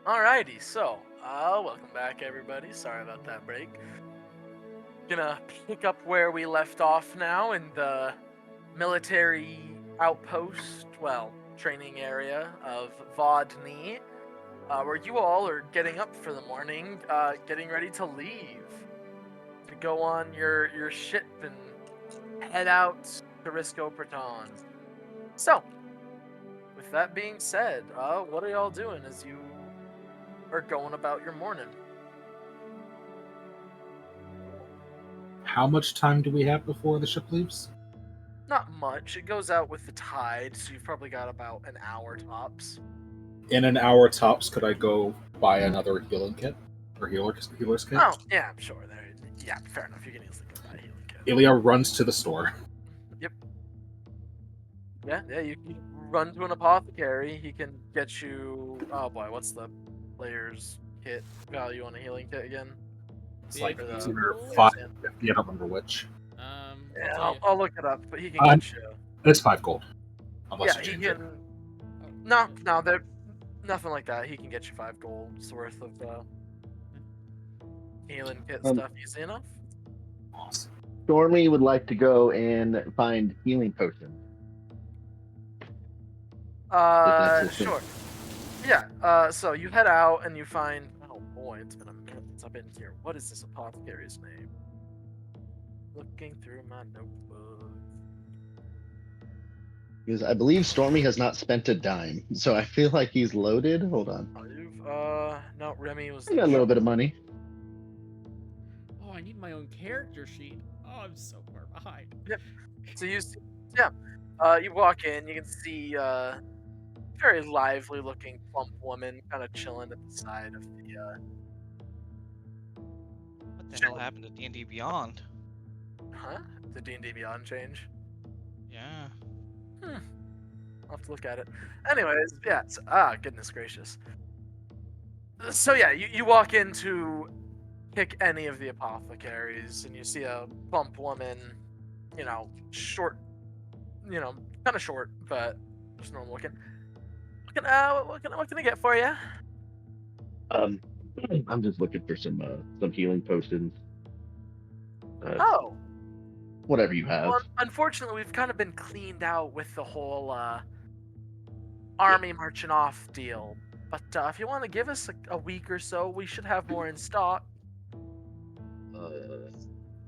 Alrighty, so, welcome back everybody. Sorry about that break. Gonna pick up where we left off now in the military outpost, training area of Vodny, where you all are getting up for the morning, getting ready to leave. To go on your ship and head out to Risco Praton. So, with that being said, what are y'all doing as you are going about your morning? How much time do we have before the ship leaves? Not much. It goes out with the tide, so you've probably got about an hour tops. In an hour tops, could I go buy another healing kit? Or healer's kit? Oh, yeah, I'm sure. Yeah, fair enough. You can easily go buy a healing kit. Ilya runs to the store. Yep. Yeah, you run to an apothecary. He can get you. Oh boy, what's the player's kit value on a healing kit again? It's The like For the it's HP either pool? five yeah, fifty. I don't remember which. I'll tell you. I'll look it up, but he can Uh, get you. it's 5 gold, unless Yeah, you he change it. can. Oh, No, okay. no, there, nothing like that. He can get you 5 gold's worth of healing kit Um, stuff. Easy enough. Awesome. Stormy would like to go and find healing potions. If that's his thing. Sure. Yeah, so you head out and you find. Oh boy, it's been a minute since I've been here. What is this apothecary's name? Looking through my notebook. Because I believe Stormy has not spent a dime, so I feel like he's loaded. Hold on, Oh, no, Remy was I the got a little bit of money. Oh, I need my own character sheet. Oh, I'm so far behind. Yep. So you see, yeah, you walk in, you can see very lively looking plump woman kind of chilling at the side of the What the hell happened to D&D Beyond? huh? The D&D Beyond change. Yeah. I'll have to look at it. Anyways, yeah, goodness gracious. So yeah, you walk into pick any of the apothecaries and you see a plump woman, short, kind of short, but just normal looking. What can I get for you? Um, I'm just looking for some healing potions. Oh, Whatever you have. well, unfortunately, we've kind of been cleaned out with the whole army marching off deal. But if you want to give us a week or so, we should have more in stock.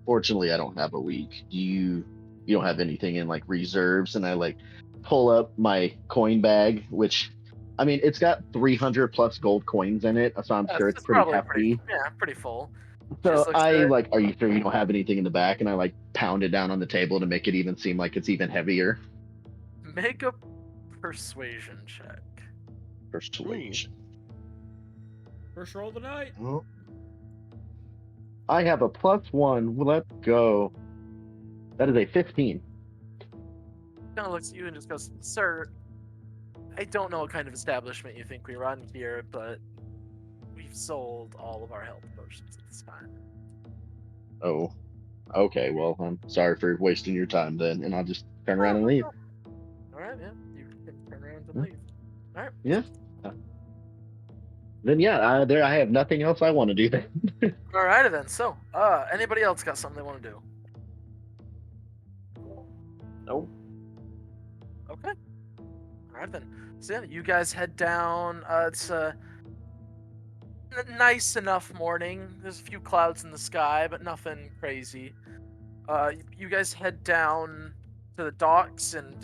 Fortunately, I don't have a week. You don't have anything in like reserves? And I like pull up my coin bag, which I mean it's got 300 plus gold coins in it, so I'm sure it's It's pretty probably hefty. pretty full. She just So looks I at it. like, are you sure you don't have anything in the back? And I like pound it down on the table to make it even seem like it's even heavier. Make a persuasion check. Persuasion. First roll of the night. Well, I have a +1. Well, let's go. That is a 15. Kind of looks at you and just goes, "Sir, I don't know what kind of establishment you think we run here, but we've sold all of our health potions at this time." Oh, okay. Well, I'm sorry for wasting your time then, and I'll just turn around Oh, and no leave. problem. All right, yeah, you can turn around and Yeah. leave. All right. Yeah. Then yeah, there I have nothing else I want to do then. Alrighty then. So, anybody else got something they want to do? Nope. Okay. All right then. So yeah, you guys head down. It's a nice enough morning. There's a few clouds in the sky, but nothing crazy. You guys head down to the docks, and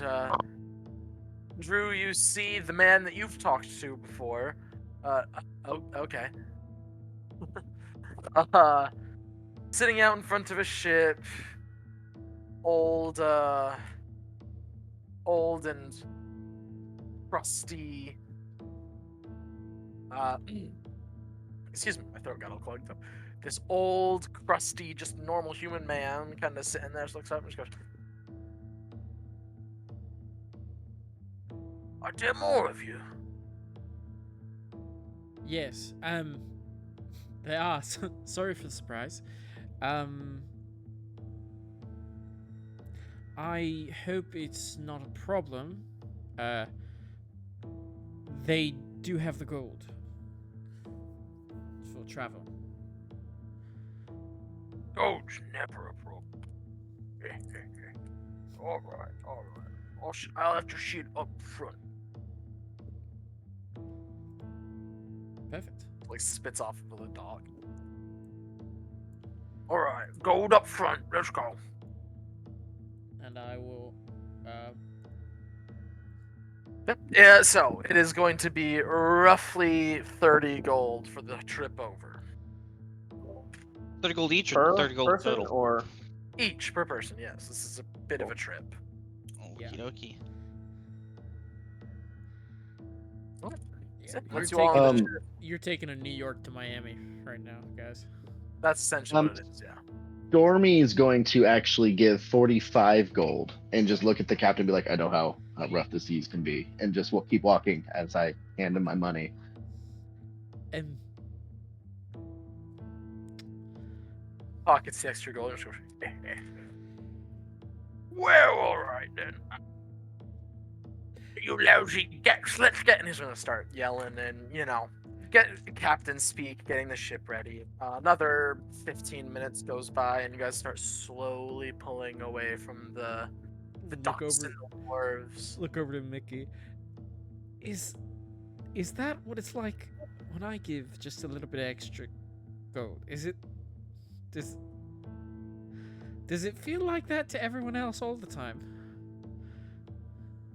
Drew, you see the man that you've talked to before. Oh, okay. Sitting out in front of a ship, old and crusty. Excuse me, my throat got all clogged up. This old, crusty, just normal human man kind of sitting there, just looks up and just goes, "Are there more of you?" Yes. They are. Sorry for the surprise. I hope it's not a problem. They do have the gold. for travel. Oh, it's never a problem. All right, all right. I'll have to shoot up front. Perfect. Like spits off of the dog. All right, gold up front. Let's go. And I will. Yep. Yeah, so it is going to be roughly 30 gold for the trip over. 30 gold each or Per 30 gold person total? or Each per person, yes. This is a bit of a trip. Yeah. Okie dokie. Yeah, Once you all on the ship, you're taking a New York to Miami right now, guys. that's essentially what it is, yeah. Stormy is going to actually give 45 gold and just look at the captain and be like, I know how rough the seas can be. And just will keep walking as I hand him my money. And Pockets the extra gold. Well, all right then. You lousy gets, let's get. And he's gonna start yelling and get the captain speak, getting the ship ready. Another 15 minutes goes by, and you guys start slowly pulling away from the docks and the wharves. look over to Mickey. Is that what it's like when I give just a little bit extra gold? Is it does it feel like that to everyone else all the time?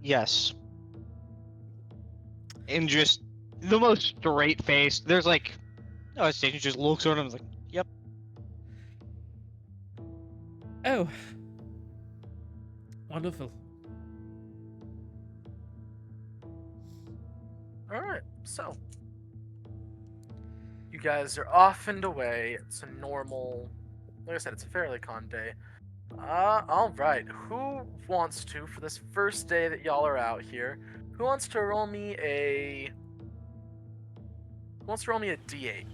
Yes. And just the most straight face. There's like, oh, Station just looks at him and is like, yep. Oh, wonderful. All right, so you guys are off and away. It's a normal, like I said, it's a fairly calm day. All right. Who wants to, for this first day that y'all are out here, who wants to roll me a D8?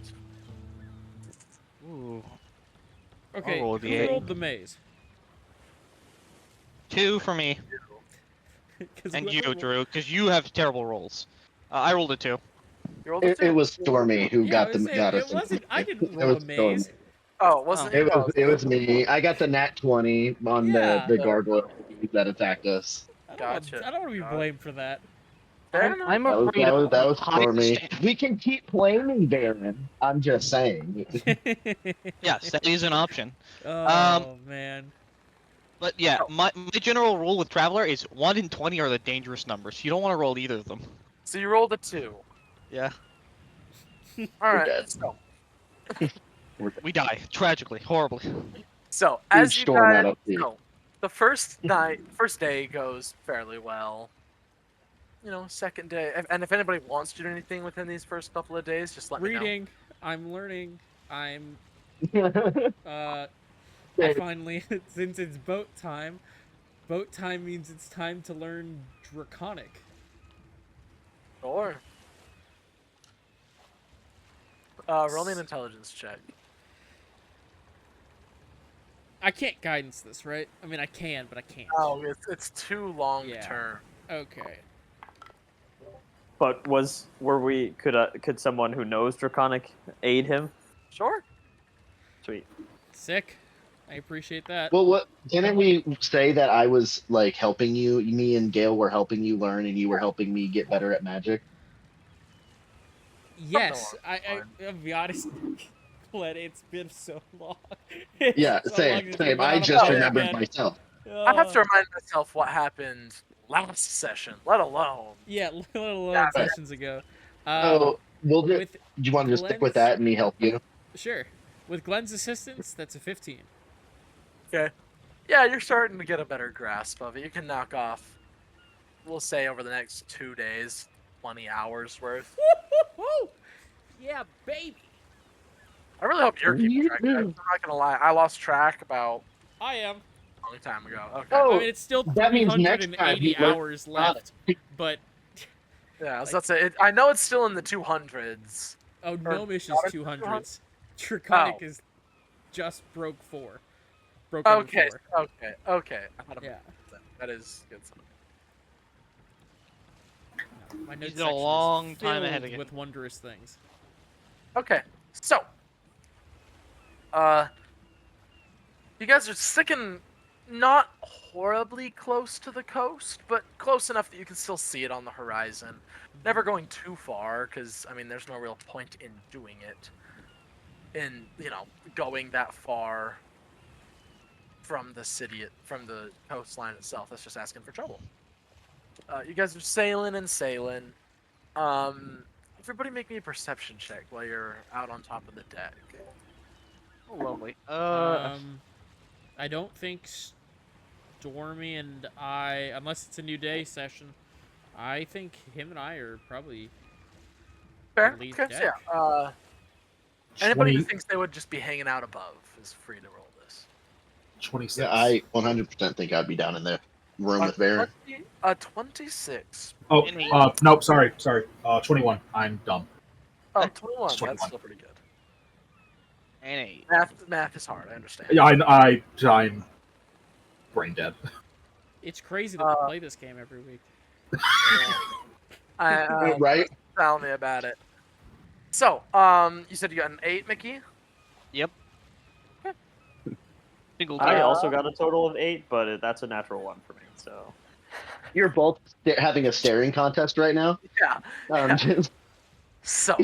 Ooh. Okay, roll a who D8. rolled the maze? 2 for me. 'Cause And whoever you, rolled- Drew, because you have terrible rolls. I rolled a 2. You rolled a It 2? was Stormy who Yeah, I got was the saying, got it us. wasn't. I didn't It roll was a maze. Stormy. Oh, it wasn't It you? was me. I got the nat 20 on Yeah. the gargoyle that attacked us. Gotcha. I don't want to be blamed for that. Fair enough. I'm That was afraid that was, of that was high Stormy. stand- We can keep blaming Baron. I'm just saying. Yes, that is an option. Oh man. But yeah, my general rule with Traveler is 1 and 20 are the dangerous numbers. You don't want to roll either of them. So you rolled a 2. Yeah. All right. dead. We die tragically, horribly. So as you storm out guys of sea. know, the first day goes fairly well. Second day, and if anybody wants to do anything within these first couple of days, just let me know. Reading. I'm learning. I'm. I finally, since it's boat time means it's time to learn Draconic. Sure. Roll me an intelligence check. I can't guidance this, right? I mean, I can, but I can't. Oh, it's too long Yeah. term. Okay. but could someone who knows Draconic aid him? Sure. Sweet. Sick. I appreciate that. Well, what didn't we say that I was like helping you? Me and Gail were helping you learn, and you were helping me get better at magic. Yes, along I'll be honest. Glenn, it's been so long. Yeah, So long same, since same. we've been I on a just boat remembered again. myself. I have to remind myself what happened last session, let alone. Yeah, let alone Yeah, but- sessions ago. Oh, do with you want to just stick with Glenn's- that and me help you? Sure. With Glenn's assistance, that's a 15. Okay. Yeah, you're starting to get a better grasp of it. You can knock off, we'll say, over the next 2 days, 20 hours worth. Woo! Yeah, baby. I really hope you're keeping track. I'm not gonna lie, I lost track about I am. a long time ago. Okay. Oh, I mean, it's still that means next time 380 you learn- hours left, but Yeah, so that's it. I know it's still in the 200s. oh, Or Gnomish is not at 200s. Draconic Oh. is just broke 4. Broken Okay, 4. okay. I had a Yeah. That is good. My He's notes been a section is long time ahead filled of you. with wondrous things. Okay, So, you guys are sticking not horribly close to the coast, but close enough that you can still see it on the horizon. Never going too far, because, I mean, there's no real point in doing it. In, going that far from the city, from the coastline itself. That's just asking for trouble. You guys are sailing and sailing. Everybody make me a perception check while you're out on top of the deck. Oh, lovely. I don't think Stormy and I, unless it's a new day session, I think him and I are probably Fair. lead Okay, deck. so yeah. Anybody who 20 thinks they would just be hanging out above is free to roll this. 26. Yeah, I 100% think I'd be down in the room with Baron. 26. Oh, Any- nope, sorry. 21. I'm dumb. Oh, 21. It's 21. That's still pretty good. And a Math is hard, I understand. Yeah, I'm brain dead. It's crazy that we play this game every week. Right? Tell me about it. So, you said you got an 8, Mickey? yep. Single I guy. also got a total of 8, but that's a natural 1 for me. So You're both having a staring contest right now. Yeah. So,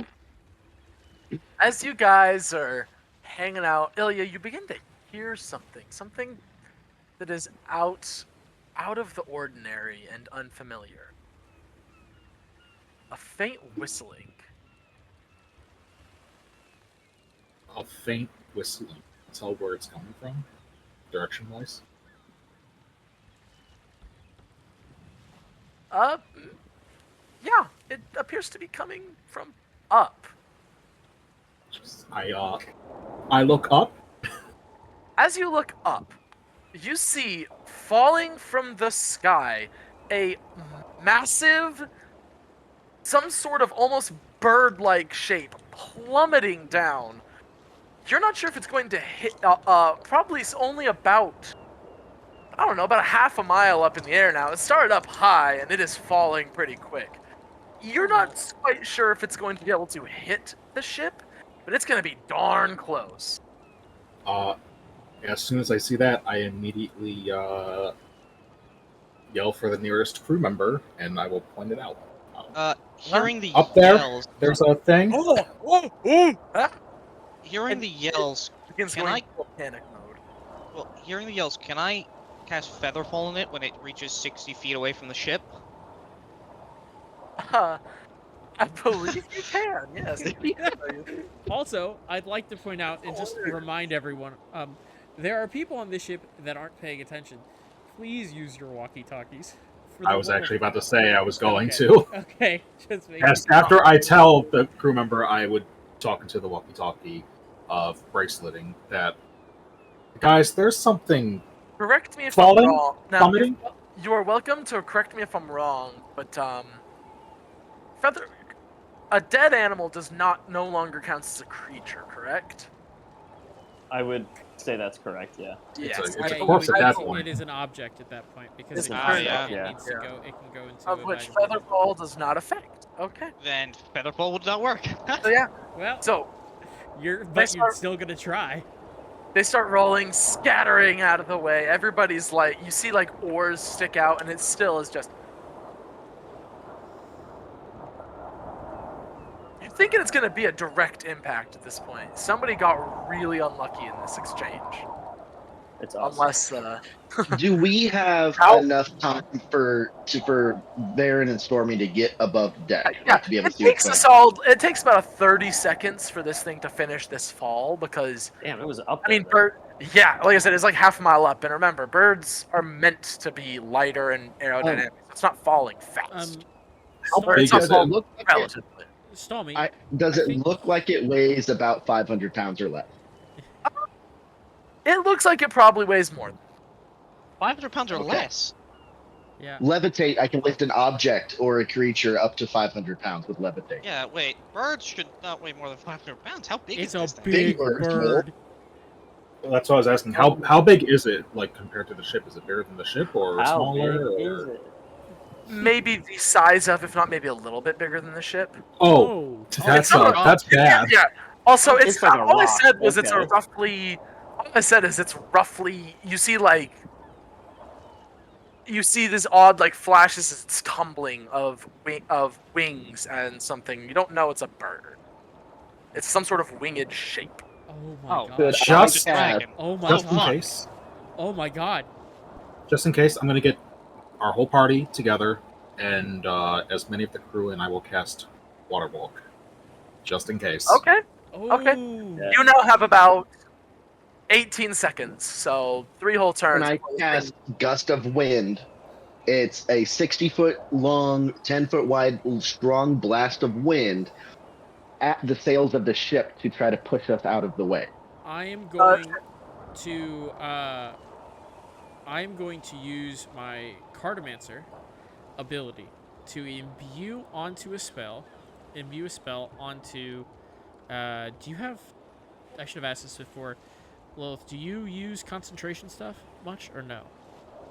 as you guys are hanging out, Ilya, you begin to hear something that is out of the ordinary and unfamiliar. A faint whistling. A faint whistling. Tell where it's coming from, direction-wise. Yeah, it appears to be coming from up. I look up. As you look up, you see falling from the sky a massive, some sort of almost bird-like shape plummeting down. You're not sure if it's going to hit, probably only about, I don't know, about a half a mile up in the air now. It started up high and it is falling pretty quick. You're not quite sure if it's going to be able to hit the ship, but it's going to be darn close. As soon as I see that, I immediately yell for the nearest crew member, and I will point it out. Hearing the Up there, yells. there's a thing. Hearing the yells. Begins Can going I- into panic mode. Well, hearing the yells. Can I cast Featherfall in it when it reaches 60 feet away from the ship? I believe you can, yes. Also, I'd like to point out and just remind everyone, there are people on this ship that aren't paying attention. Please use your walkie-talkies. I was actually about to say I was going Okay. to. Okay, just make Yes, after I tell the crew member I would talk into the walkie-talkie of braceleting that, guys, there's something Correct me if Falling? I'm wrong. Now, plummeting. you are welcome to correct me if I'm wrong, but a dead animal does no longer counts as a creature, correct? I would say that's correct. Yeah. Yes. It's a Yeah, corpse you at would- that it point. is an object at that point because It's it, an object, it yeah. needs to Yeah. go. It can go into Of a which bag of Featherfall does not affect. Okay. Then Featherfall would not work. So yeah. Well, So you're start- still gonna try. they start rolling, scattering out of the way. Everybody's like, you see like oars stick out, and it still is just. You're thinking it's going to be a direct impact at this point. Somebody got really unlucky in this exchange. It's awesome. Unless, Do we have How- enough time for Baron and Stormy to get above deck? yeah, Like, to be able it to see what's takes going us on? all. It takes about 30 seconds for this thing to finish this fall because Damn, it was up I there. mean, yeah, like I said, it's like half a mile up, and remember, birds are meant to be lighter and aerodynamic. It's not falling fast. How Or big it's is also it? Look like it, relatively. Stormy. does I it think- look like it weighs about 500 pounds or less? It looks like it probably weighs more. 500 pounds or Okay. less. Yeah. Levitate, I can lift an object or a creature up to 500 pounds with levitate. Yeah, wait. Birds should not weigh more than 500 pounds. How big It's is a this thing? big bird. bird. Well, that's what I was asking. How big is it, like, compared to the ship? Is it bigger than the ship, or How smaller? big or... is it? Maybe the size of, if not maybe a little bit bigger than the ship. Oh, Oh. that's Oh, that's bad. Yeah. Also, It's like a all I rock, said was it's a okay. roughly. All I said is it's roughly. You see, like. You see this odd, like, flashes, it's tumbling of wings and something. You don't know it's a bird. It's some sort of winged shape. Oh my Oh, god. Good. Just- dragon. Oh my Oh, Just in god. fuck. case. Oh my god. Just in case, I'm going to get our whole party together, and as many of the crew, and I will cast Water Walk. Just in case. Okay. Oh. Okay. Yeah. You now have about 18 seconds, so 3 whole turns. When I before this cast thing- Gust of Wind, it's a 60-foot long, 10-foot wide, strong blast of wind at the sails of the ship to try to push us out of the way. I am going to use my Cartomancer ability to imbue a spell onto do you have I should have asked this before. Lilith, do you use concentration stuff much or no?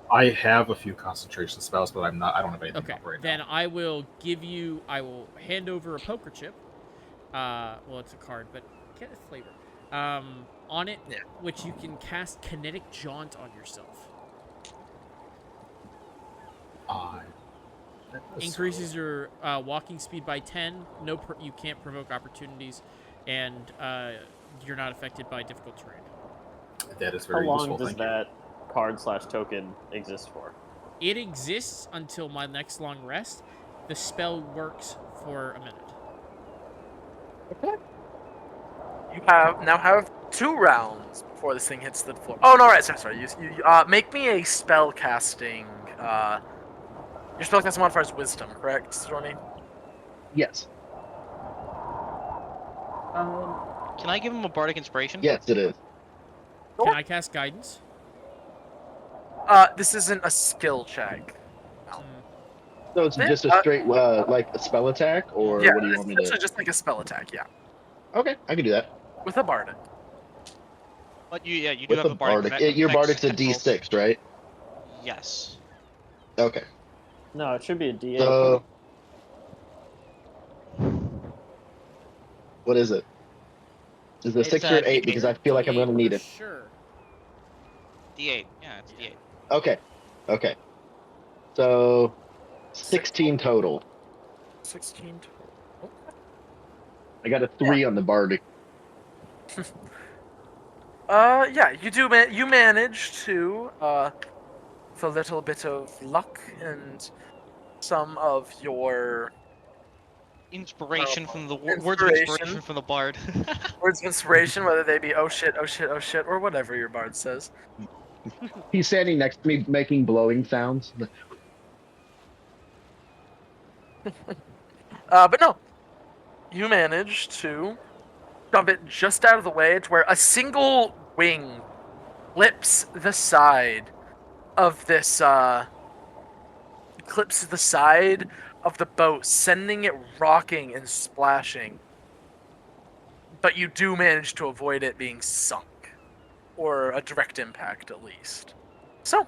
I have a few concentration spells, but I don't have anything Okay, up right then now. I will hand over a poker chip. Well, it's a card, but get a flavor. On it, Yeah. which you can cast Kinetic Jaunt on yourself. Increases your walking speed by 10. You can't provoke opportunities, and you're not affected by difficult terrain. That is How very long useful. does Thank you. that card/token exist for? It exists until my next long rest. The spell works for a minute. You now have 2 rounds before this thing hits the floor. Oh, no, right. Sorry. You make me a spell casting. Your spell casting modifier is Wisdom, correct, Stormy? Yes. Can I give him a bardic inspiration? Yes, it is. Can I cast Guidance? This isn't a skill check. So it's Yeah, just a straight, like a spell attack, or Yeah, what do you it's want me to? essentially just like a spell attack. Yeah, Okay, I can do that. with a bardic. But you do With have a a bardic. bardic. Your affects bardic's a 10 rolls. D6, right? Yes. Okay. No, it should be a D8. So, what is it? Is it It's 6 or an 8? D8. Because I feel like I'm going to need it. Sure. D8. Yeah, it's D8. Okay. Okay. So, 16 total. 16. I got a 3 on the bardic. Yeah, you do. You manage to, with a little bit of luck and some of your Inspiration from the words of Inspiration. inspiration from the bard. words of inspiration, whether they be "oh shit, oh shit, oh shit," or whatever your bard says. He's standing next to me making blowing sounds. But no, you manage to shove it just out of the way to where a single wing clips the side of this, clips the side of the boat, sending it rocking and splashing. But you do manage to avoid it being sunk, or a direct impact at least. So,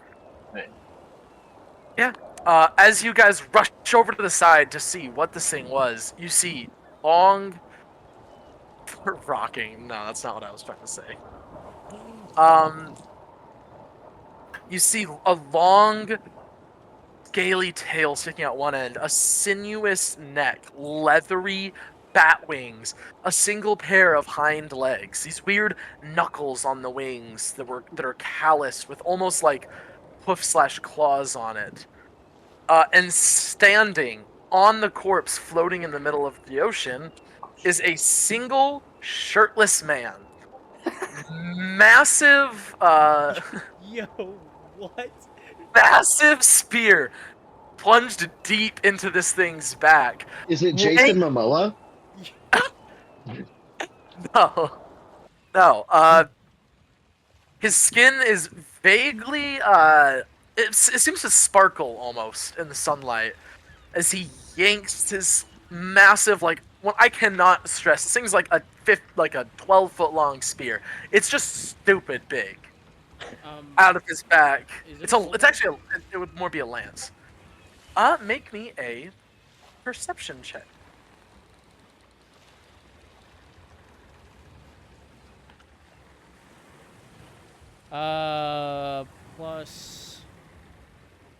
yeah. As you guys rush over to the side to see what this thing was, you see long rocking. No, that's not what I was trying to say. You see a long, scaly tail sticking out one end, a sinuous neck, leathery bat wings, a single pair of hind legs, these weird knuckles on the wings that are calloused with almost like hoof/claws on it. And standing on the corpse floating in the middle of the ocean is a single shirtless man. Massive, Yo, what? massive spear plunged deep into this thing's back. Is it Jason Momoa? No. His skin is vaguely, it seems to sparkle almost in the sunlight as he yanks his massive, like, well, I cannot stress, this thing's like a 12-foot long spear. It's just stupid big. Out of his back. It's it would more be a lance. Make me a perception check. Plus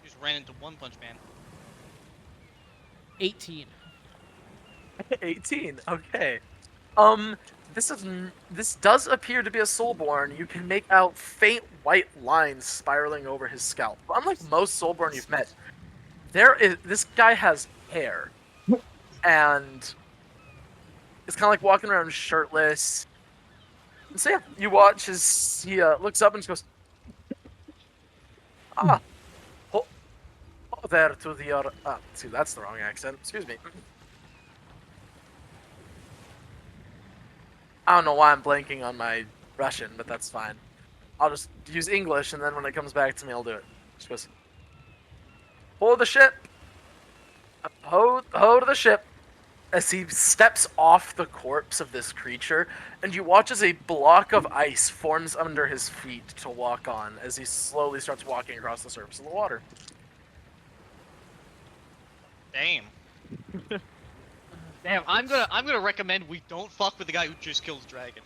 Just ran into One Punch Man. 18. 18. Okay. This does appear to be a Soulborn. You can make out faint white lines spiraling over his scalp. Unlike most Soulborn you've met, this guy has hair, and it's kind of like walking around shirtless. And so yeah, you watch as he looks up and just goes, "Ah, ho there to the other." See, that's the wrong accent. Excuse me. I don't know why I'm blanking on my Russian, but that's fine. I'll just use English, and then when it comes back to me, I'll do it. Just goes, "Hold the ship! Hold to the ship!" As he steps off the corpse of this creature, and you watch as a block of ice forms under his feet to walk on, as he slowly starts walking across the surface of the water. Damn. Damn, I'm gonna recommend we don't fuck with the guy who just killed the dragon.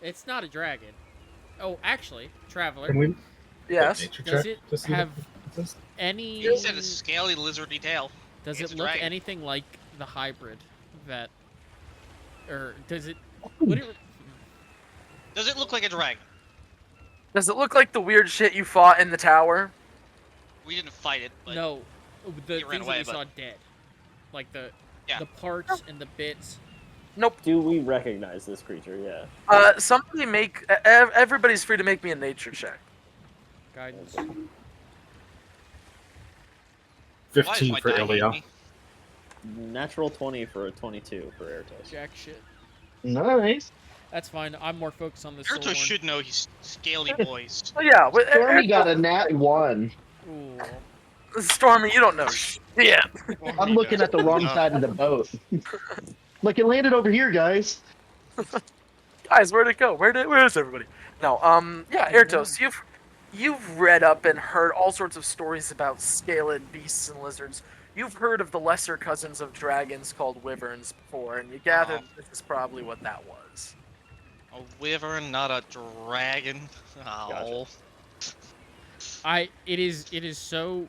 It's not a dragon. Oh, actually, Traveler. Can we Yes. nature Does check it to see have what this is? any? He said a scaly lizardy tail. Does It's it a look dragon. anything like the hybrid that, or does it? Would it? Does it look like a dragon? Does it look like the weird shit you fought in the tower? We didn't fight it, but No, the he ran things away, that we but- saw dead, like the Yeah. parts and the bits. Nope. Do we recognize this creature? Yeah. Somebody make. Everybody's free to make me a nature check. Guidance. why is 15 my for die hitting Ilya. me? Natural 20 for a 22 for Airtos. Jack shit. Nice. That's fine. I'm more focused on the Naruto Soulborn. should know he's scaly boys. Oh yeah, Stormy got a nat 1. Ooh. Stormy, you don't know shit. I'm looking at the wrong side of the boat. Look, it landed over here, guys. Guys, where'd it go? Where's everybody? No, yeah, Airtos, you've read up and heard all sorts of stories about scaled beasts and lizards. You've heard of the lesser cousins of dragons called Wyverns before, and you gathered this is probably what that was. A wyvern, not a dragon. Oh. It is so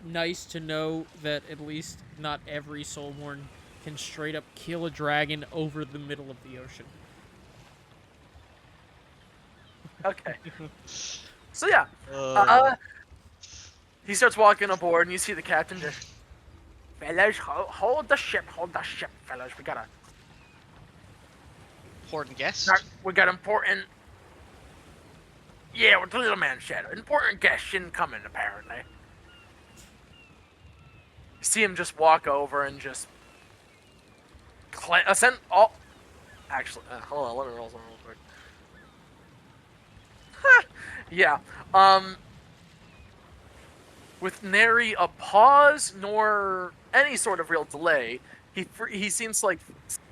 nice to know that at least not every Soulborn can straight up kill a dragon over the middle of the ocean. Okay. So yeah, he starts walking aboard, and you see the captain just, fellas, hold the ship, fellas. Important guest. We got important. Yeah, what the little man said. Important guests incoming, apparently. You see him just walk over and just ascend. Oh, actually, hold on. Let me roll something real quick. Yeah. With nary a pause nor any sort of real delay, he seems to like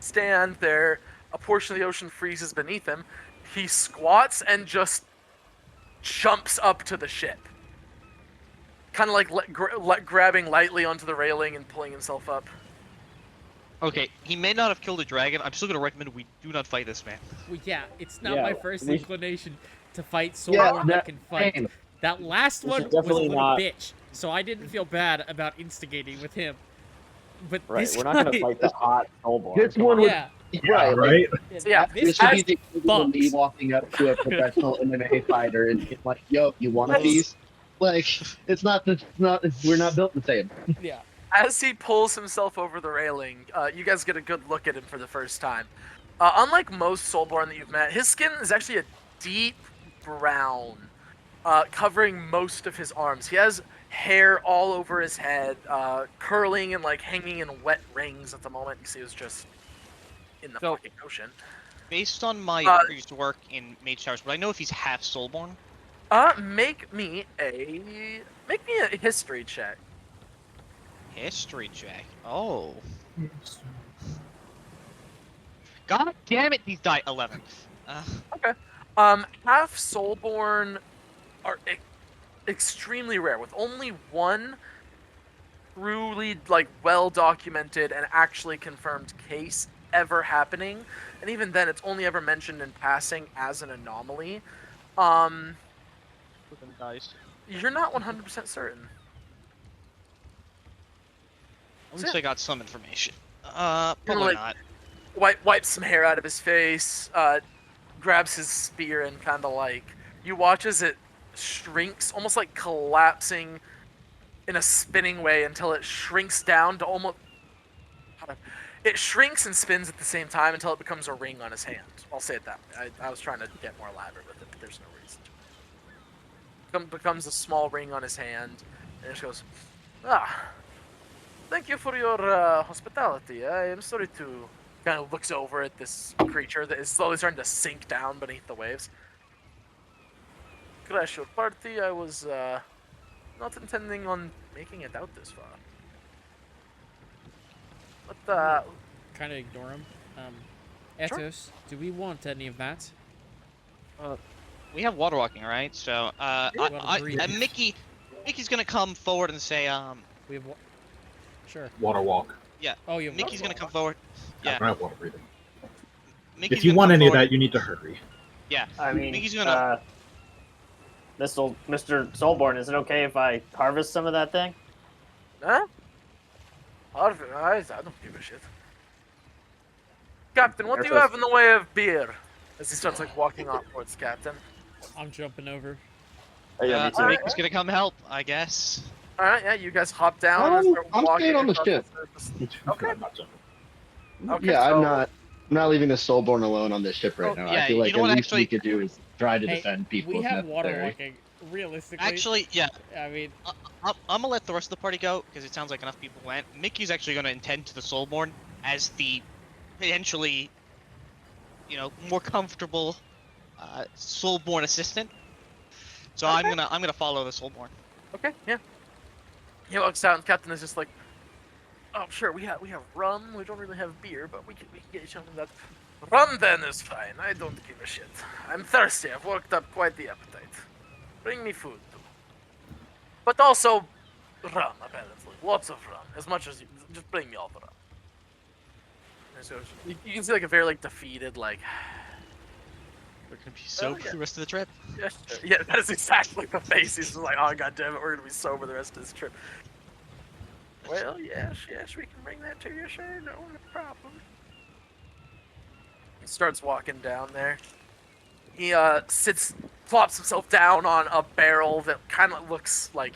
stand there. A portion of the ocean freezes beneath him. He squats and just jumps up to the ship. Kind of like grabbing lightly onto the railing and pulling himself up. Okay, he may not have killed a dragon. I'm still gonna recommend we do not fight this man. Well, yeah, it's not Yeah, my first we- inclination to fight Yeah, Soulborn that can fight. same. That last We one should was a definitely little not- bitch, so I didn't feel bad about instigating with him. But Right, this we're not guy, gonna fight the hot Soulborn. This Come one on. was yeah, right. Like, Right? Yeah, this this should guy be the equivalent of me bumps. walking up to a professional MMA fighter and being like, "Yo, you want a piece?" Like, it's not. We're not built the same. Yeah, As he pulls himself over the railing, you guys get a good look at him for the first time. Unlike most Soulborn that you've met, his skin is actually a deep brown, covering most of his arms. He has hair all over his head, curling and like hanging in wet rings at the moment because he was just in the So- fucking ocean. Based on my previous work in Mage Towers, but I know if he's half soulborn. Make me a history check. History check. Oh. God damn it, these die 11. Half Soulborn are extremely rare, with only one truly like well documented and actually confirmed case ever happening, and even then, it's only ever mentioned in passing as an anomaly. Um, With them dice. you're not 100% certain. At least I got some information. Kinda Probably like not. wipes some hair out of his face, grabs his spear and kind of like you watch as it shrinks, almost like collapsing in a spinning way until it shrinks down to almost. It shrinks and spins at the same time until it becomes a ring on his hand. I'll say it that way. I was trying to get more elaborate with it, but there's no reason to. Becomes a small ring on his hand, and it just goes, thank you for your hospitality. I am sorry to. Kind of looks over at this creature that is slowly starting to sink down beneath the waves. Crash your party. I was not intending on making it out this far. But Kind of ignore him. Sure. Ethos, do we want any of that? We have water walking, right? So, Well, breathe. Mickey's gonna come forward and say, We have. Sure. Water walk. Oh, you have Mickey's water. gonna come forward. I Yeah. don't have water breathing. Mickey's If you gonna want come any of forward. that, you need to hurry. Yeah. I mean, Mickey's gonna. Mr. Soulborn, is it okay if I harvest some of that thing? Huh? I don't give a shit. Captain, what do you have in the way of beer? As he starts like walking off towards Captain. I'm jumping over. Oh, yeah, me too. Mickey's gonna come help, I guess. All right, yeah, you guys hop down and start I'm walking staying on the across ship. surface. Okay. I'm not jumping. Okay, Yeah, so- I'm not leaving the Soulborn alone on this ship right Oh, now. yeah, I feel you like know at what, least we actually- could do is try to Hey, defend people we if have water necessary. walking. Realistically, Actually, yeah. I mean, I'm gonna let the rest of the party go because it sounds like enough people went. Mickey's actually gonna attend to the Soulborn as the potentially, more comfortable Soulborn assistant. So Okay. I'm gonna follow the Soulborn. Okay, yeah. He walks out, and Captain is just like, "Oh, sure, we have rum. We don't really have beer, but we can get each other that. Rum then is fine. I don't give a shit. I'm thirsty. I've worked up quite the appetite. Bring me food, too. But also, rum apparently, lots of rum. As much as you just bring me all the rum." And so you can see like a very like defeated like. We're gonna be sober yeah. the rest of the trip. Yeah, sure. Yeah, that is exactly the face. He's just like, "Oh god damn it, we're gonna be sober the rest of this trip." Well, yes, we can bring that to you, sure, no problem. He starts walking down there. He plops himself down on a barrel that kind of looks like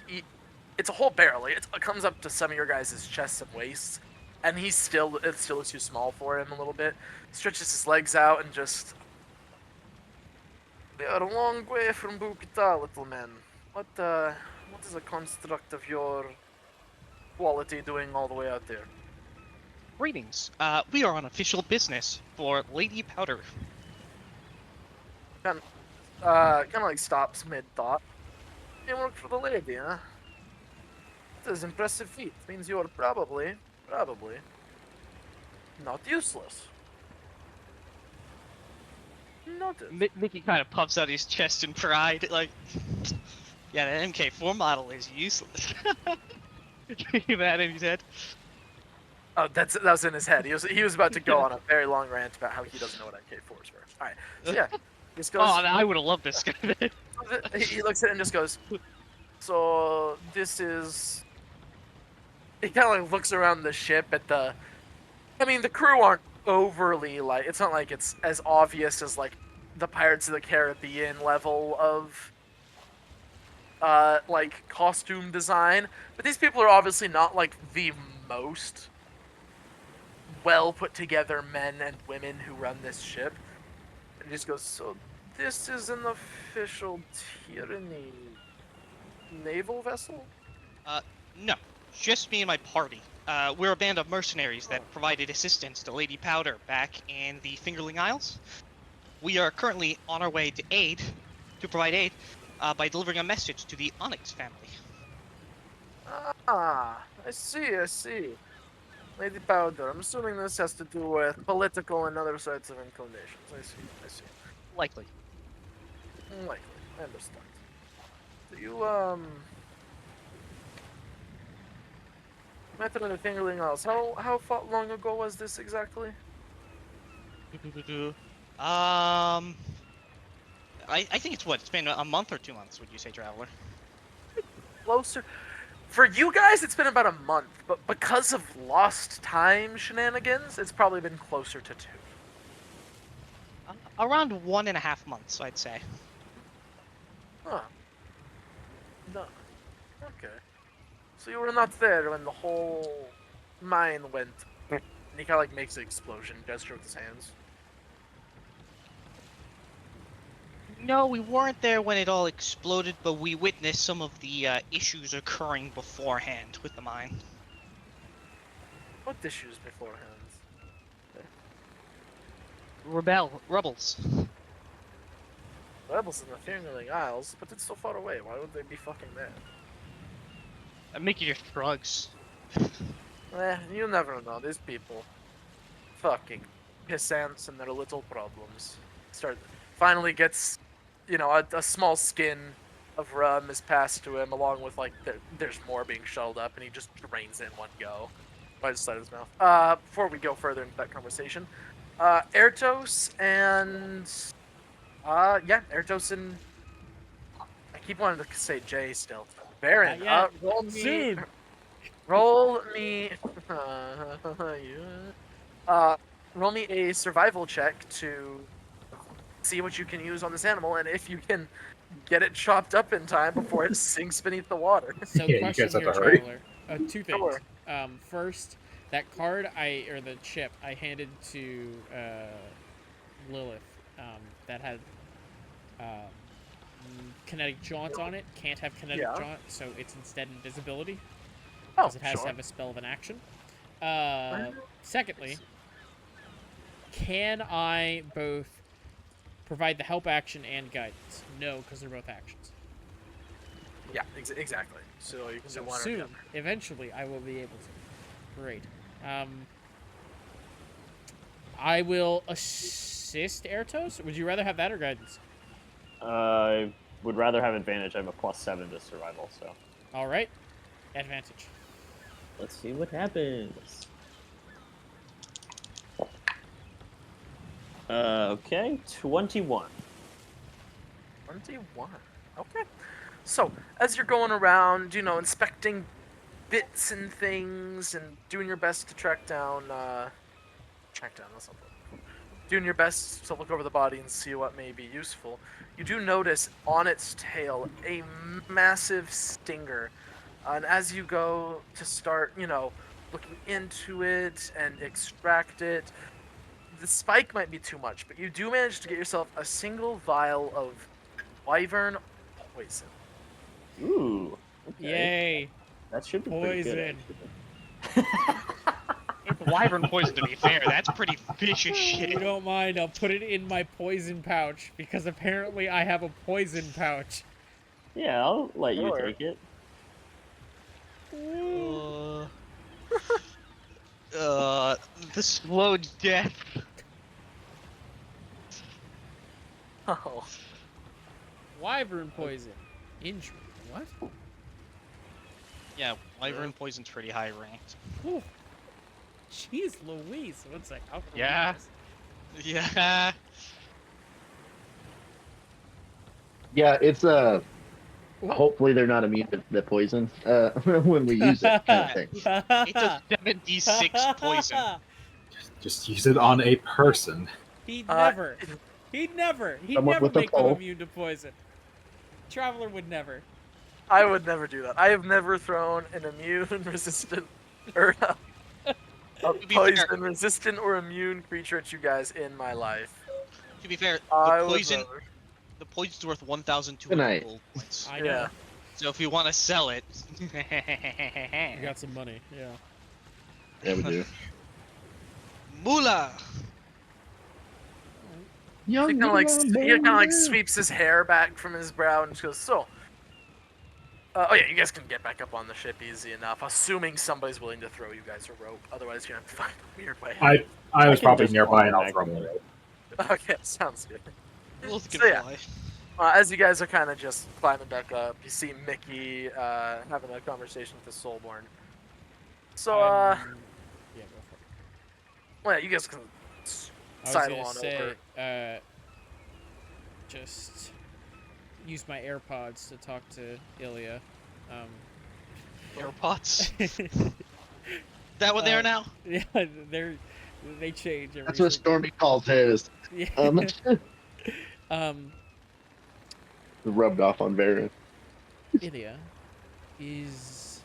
it's a whole barrel. It comes up to some of your guys' chests and waists, and it still is too small for him a little bit. Stretches his legs out and just. "We are a long way from Bukita, little man. What is the construct of your quality doing all the way out there?" Greetings. We are on official business for Lady Powder. Kind of like stops mid-thought. "You work for the lady, huh? That is impressive feat. Means you are probably not useless." Noted. Mickey kind of puffs out his chest in pride, like, yeah, the MK4 model is useless. Can you that in his head? Oh, that was in his head. He was about to go on a very long rant about how he doesn't know what MK4s were. All right, so yeah, this goes. Oh, I would have loved this guy. He looks at it and just goes, "So this is." He kind of like looks around the ship at the. I mean, the crew aren't overly like. It's not like it's as obvious as like the Pirates of the Caribbean level of. Like costume design, but these people are obviously not like the most well put together men and women who run this ship. And he just goes, "So this is an official Tyranny naval vessel?" No, just me and my party. We're a band of mercenaries that provided assistance to Lady Powder back in the Fingerling Isles. We are currently on our way to provide aid, by delivering a message to the Onyx family. Ah, I see. Lady Powder. I'm assuming this has to do with political and other sorts of inclinations. I see. Likely. Likely. I understand. Do you, Matter of the Fingerling Isles. How long ago was this exactly? I think it's been a month or 2 months, would you say, Traveler? Closer. For you guys, it's been about a month, but because of lost time shenanigans, it's probably been closer to 2. Around 1.5 months, I'd say. Huh. No. Okay. So you were not there when the whole mine went. And he kind of like makes an explosion gesture with his hands. No, we weren't there when it all exploded, but we witnessed some of the issues occurring beforehand with the mine. What issues beforehand? Rebels. Rebels in the Fingerling Isles, but it's so far away. Why would they be fucking there? Mickey just shrugs. You never know. These people, fucking pissants and their little problems. Finally gets, a small skin of rum is passed to him, along with like there's more being shelled up, and he just drains it in one go by the side of his mouth. Before we go further into that conversation, Ertos and Ertos and I keep wanting to say Jay still. Baron, roll me. Soon. Roll me. Roll me a survival check to see what you can use on this animal, and if you can get it chopped up in time before it sinks beneath the water. So Yeah, you question guys have here, to hurry. Traveler. Two things. Sure. First, that card or the chip I handed to Lilith that had kinetic jaunt on it can't have kinetic jaunt, so it's instead invisibility because it has to have a spell of an action. Secondly, can I both provide the help action and guidance? No, because they're both actions. Yeah, exactly. So you can do one or the Soon, other. eventually, I will be able to. Great. I will assist Ertos. Would you rather have that or guidance? I would rather have advantage. I have a +7 to survival, so. All right. Advantage. Let's see what happens. Okay, 21. 21. Okay. So, as you're going around, inspecting bits and things and doing your best to track down, that's not good. Doing your best to look over the body and see what may be useful, you do notice on its tail a massive stinger. And as you go to start, looking into it and extract it, the spike might be too much, but you do manage to get yourself a single vial of Wyvern poison. Ooh. Okay. Yay. That should be pretty good. Poison. It's wyvern poison, to be fair. That's pretty vicious If you shit. don't mind, I'll put it in my poison pouch because apparently I have a poison pouch. Yeah, I'll let you Sure. take it. The slow death. Oh. Wyvern poison. Injury. What? Yeah, wyvern poison's pretty high ranked. Ooh. Jeez Louise. One sec. I'll Yeah. Yeah. Yeah, it's hopefully they're not immune to the poison when we use it, kind of thing. It's a 76 poison. Just use it on a person. He'd Uh, never. He'd never Someone with a make them pole. immune to poison. Traveler would never. I would never do that. I have never thrown an immune resistant or a be fair- poison resistant or immune creature at you guys in my life. To be fair, I the would poison never. the poison's worth 1,200 Good night. gold points. I know. Yeah. So if we want to sell it, You got some money. Yeah. Yeah, we do. moolah. He kind of like sweeps his hair back from his brow and just goes, "So, oh yeah, you guys can get back up on the ship easy enough. Assuming somebody's willing to throw you guys a rope. Otherwise, you're gonna have to find a weird way." I was can probably just nearby and fall I'll back throw in him the- away. Okay, sounds good. Wolves can So, yeah. fly. As you guys are kind of just climbing back up, you see Mickey having a conversation with the Soulborn. So, Yeah, go for it. well, yeah, you guys can I was sidle gonna on say, over. just use my AirPods to talk to Ilya. AirPods. That what they are now? Yeah, they change every That's what single. Stormy calls his. Yeah. Um, rubbed off on Varen. Ilya, is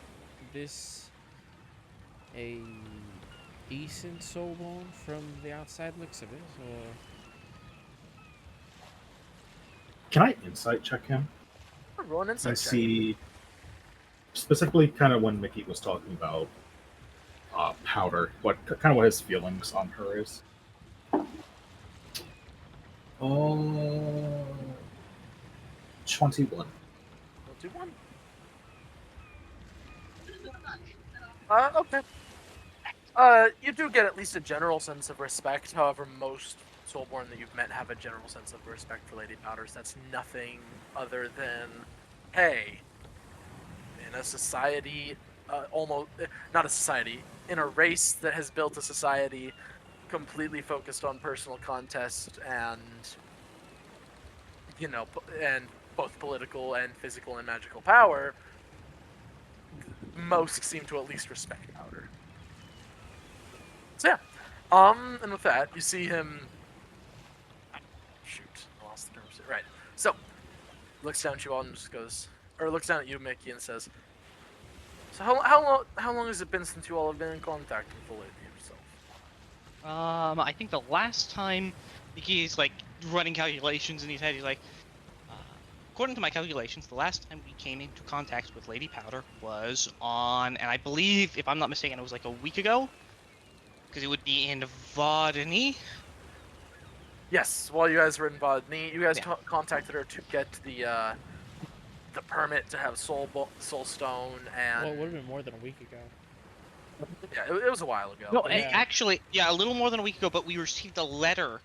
this a decent soulborn from the outside looks of it, or Can I insight check him? Roll an I insight check. see specifically kind of when Mickey was talking about Powder, what his feelings on her is. Oh, 21. We'll do one. Okay. You do get at least a general sense of respect. However, most Soulborn that you've met have a general sense of respect for Lady Powders. That's nothing other than, hey, in a society, not a society, in a race that has built a society completely focused on personal contest and, and both political and physical and magical power, most seem to at least respect Powder. So yeah, and with that, you see him. Shoot, I lost the terms. Right. So, looks down at you all and just goes, or looks down at you, Mickey, and says, "So how long has it been since you all have been in contact with the lady yourself?" I think the last time he's like running calculations in his head, he's like, according to my calculations, the last time we came into contact with Lady Powder was on, and I believe, if I'm not mistaken, it was like a week ago, because it would be in Vodany. Yes, while you guys were in Vodny, you guys Yeah. contacted her to get the permit to have Soulstone, and well, it would have been more than a week ago. yeah, it was a while ago. No, but and Yeah. actually, yeah, a little more than a week ago, but we received a letter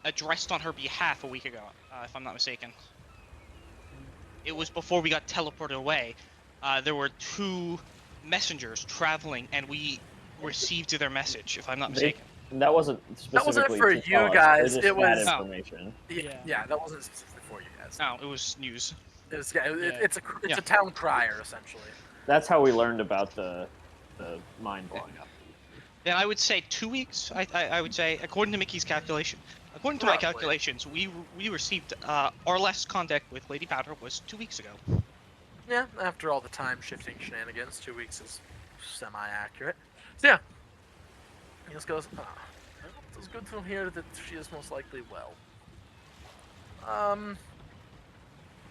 addressed on her behalf a week ago, if I'm not mistaken. It was before we got teleported away. There were 2 messengers traveling, and we received their message, if I'm not mistaken. That wasn't That wasn't specifically for to tell you us. guys, They just it was- had Oh. information. Yeah. Yeah, that wasn't specifically for you guys. No, it was news. It was, Yeah. it's Yeah. a town crier essentially. That's how we learned about the mine blowing up. Then I would say 2 weeks. I would say, according to Mickey's calculation. According to my Roughly. calculations, we received our last contact with Lady Powder was 2 weeks ago. Yeah, after all the time shifting shenanigans, 2 weeks is semi-accurate. So yeah, he just goes, it's good to hear that she is most likely well.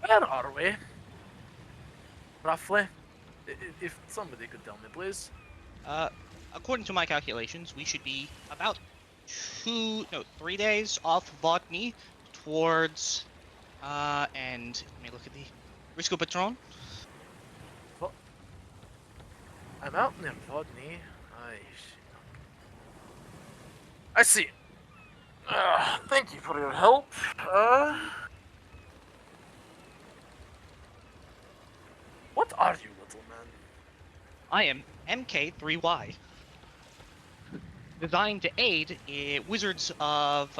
Where are we? Roughly? If somebody could tell me, please. According to my calculations, we should be about 3 days off Vodny towards, and let me look at the Risco Patron. I'm out near Vodny. I see. Thank you for your help. What are you, little man? I am MK3Y. Designed to aid wizards of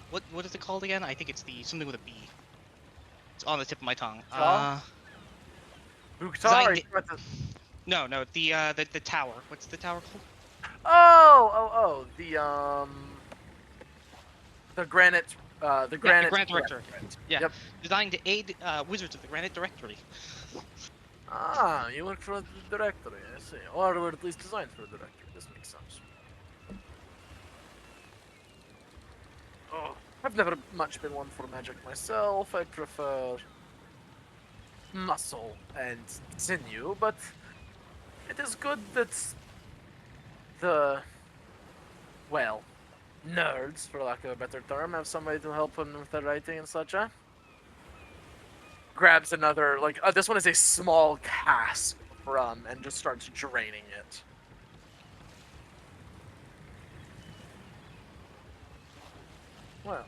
what is it called again? I think it's something with a B. It's on the tip of my tongue. Buktar? No, the tower. What's the tower called? The Granite, the Granite Directory. Yeah. Yep. Designed to aid wizards of the Granite Directory. Ah, you work for the directory, I see. Or were at least designed for the directory. This makes sense. Oh, I've never much been one for magic myself. I prefer muscle and sinew, but it is good that the, well, nerds, for lack of a better term, have somebody to help them with their writing and such, huh? Grabs another, this one is a small cask of rum and just starts draining it. Well,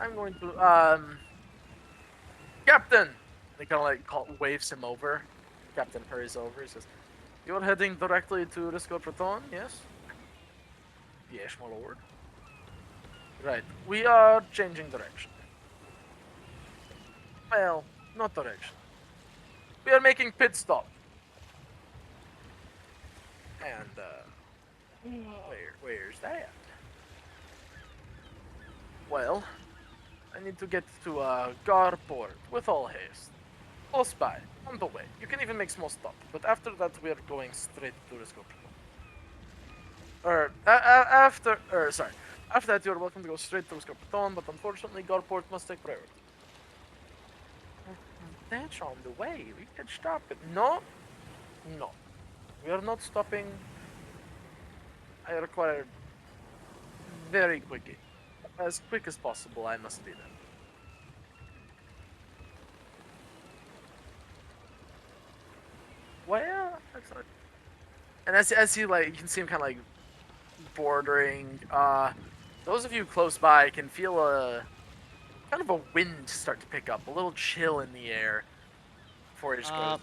I'm going to, Captain! They kind of waves him over. Captain hurries over, he says, "You're heading directly to Risco Proton, yes?" "Yes, my lord." Right. We are changing direction. Well, not direction. We are making pit stop. And, where's that? Well, I need to get to, Garport with all haste. Close by, on the way. You can even make small stop, but after that we are going straight to the Scorpion. After that you are welcome to go straight to the Scorpion, but unfortunately Garport must take priority. That's on the way, we can stop it. No, no. We are not stopping. I require very quickly. As quick as possible, I must be there. Well, that's not. And as he like, you can see him kind of like bordering. Those of you close by can feel a kind of a wind start to pick up, a little chill in the air. Before he just goes.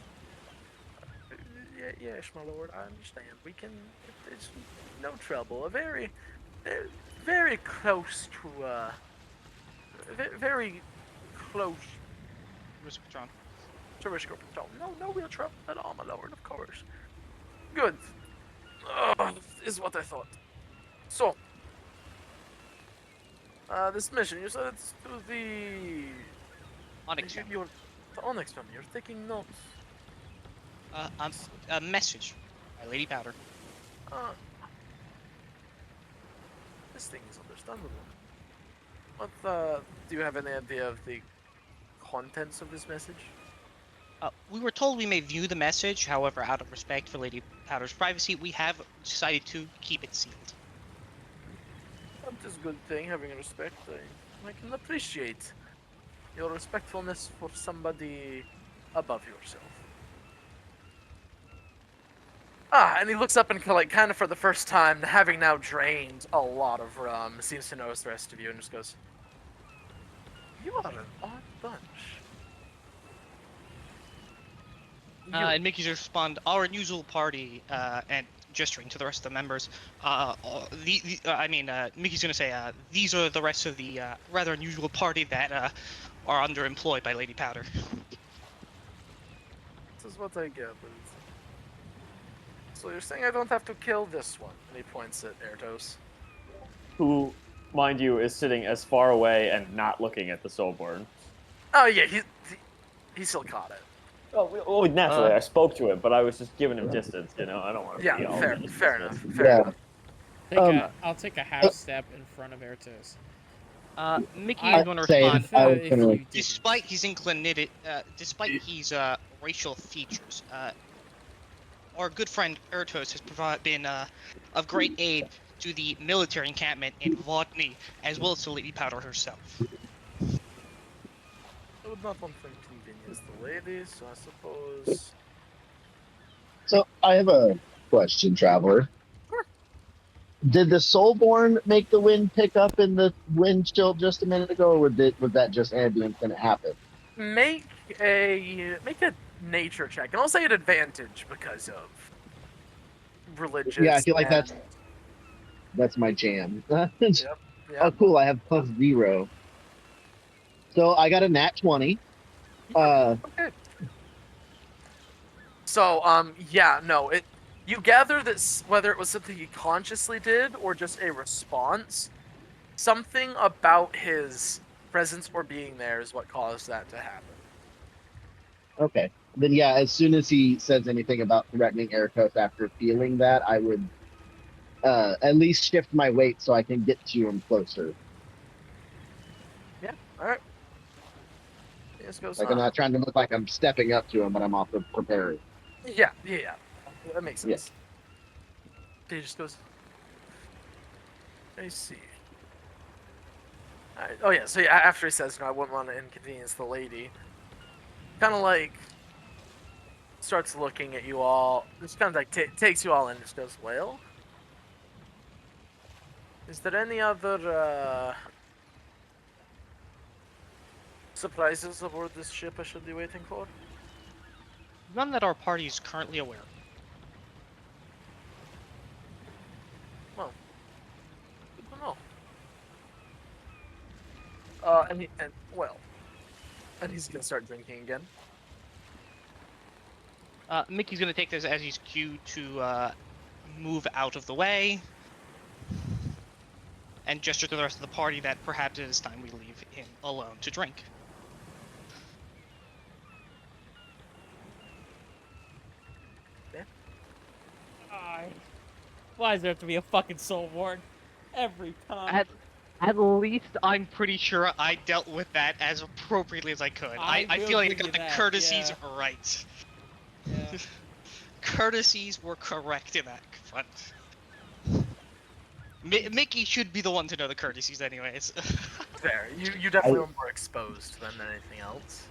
Yes, my lord, I understand. We can. It's no trouble. A very, very close to very close Risk Patron. to risk or patrol. No real trouble at all, my lord. Of course. Good. Is what I thought. So, this mission, you said it's to the Onyx family. You're the Onyx family. You're taking notes. A message by Lady Powder. This thing is understandable. What, do you have any idea of the contents of this message? We were told we may view the message, however, out of respect for Lady Powder's privacy, we have decided to keep it sealed. That is a good thing, having respect. I can appreciate your respectfulness for somebody above yourself. And he looks up and kind of for the first time, having now drained a lot of rum, seems to notice the rest of you and just goes, "You are an odd bunch." And Mickey's respond, our unusual party, and gesturing to the rest of the members, Mickey's gonna say, these are the rest of the rather unusual party that are underemployed by Lady Powder. This is what I gathered. So you're saying I don't have to kill this one? And he points at Erdos. Who, mind you, is sitting as far away and not looking at the Soulborn. Oh yeah, he still caught it. Oh, naturally, I spoke to him, but I was just giving him distance, you know? I don't want to Yeah, be all fair enough. Fair enough. I'll take a half step in front of Ertos. Mickey is going to respond, despite his inclinity, despite his racial features, our good friend Ertos has been of great aid to the military encampment in Vodny, as well as to Lady Powder herself. I would not want to inconvenience the ladies, so I suppose. So I have a question, Traveler. Sure. Did the Soulborn make the wind pick up in the wind chill just a minute ago, or was that just ambient when it happened? Make a nature check, and I'll say an advantage because of religious. Yeah, I feel like that's my jam. Yep. Oh, cool! I have +0. So I got a nat 20. Okay. So, you gather that whether it was something he consciously did or just a response, something about his presence or being there is what caused that to happen. Okay. Then yeah, as soon as he says anything about threatening Ericos after feeling that, I would at least shift my weight so I can get to him closer. Yeah, alright. This goes Like I'm not trying to look like I'm stepping up to him, but I'm also preparing. Yeah. That makes sense. Yeah. He just goes, I see. So after he says, I wouldn't want to inconvenience the lady, kind of like starts looking at you all, just kind of like takes you all in and just goes, well, is there any other surprises aboard this ship I should be waiting for? None that our party is currently aware of. Well, good to know. And he's gonna start drinking again. Mickey's gonna take this as his cue to move out of the way, and gesture to the rest of the party that perhaps it is time we leave him alone to drink. Why does there have to be a fucking Soulborn every time? At least I'm pretty sure I dealt with that as appropriately as I could. I will feel like I give got you the that, courtesies yeah. right. Yeah. Courtesies were correct in that front. Mickey should be the one to know the courtesies anyways. Fair. You definitely were more exposed to them than anything else.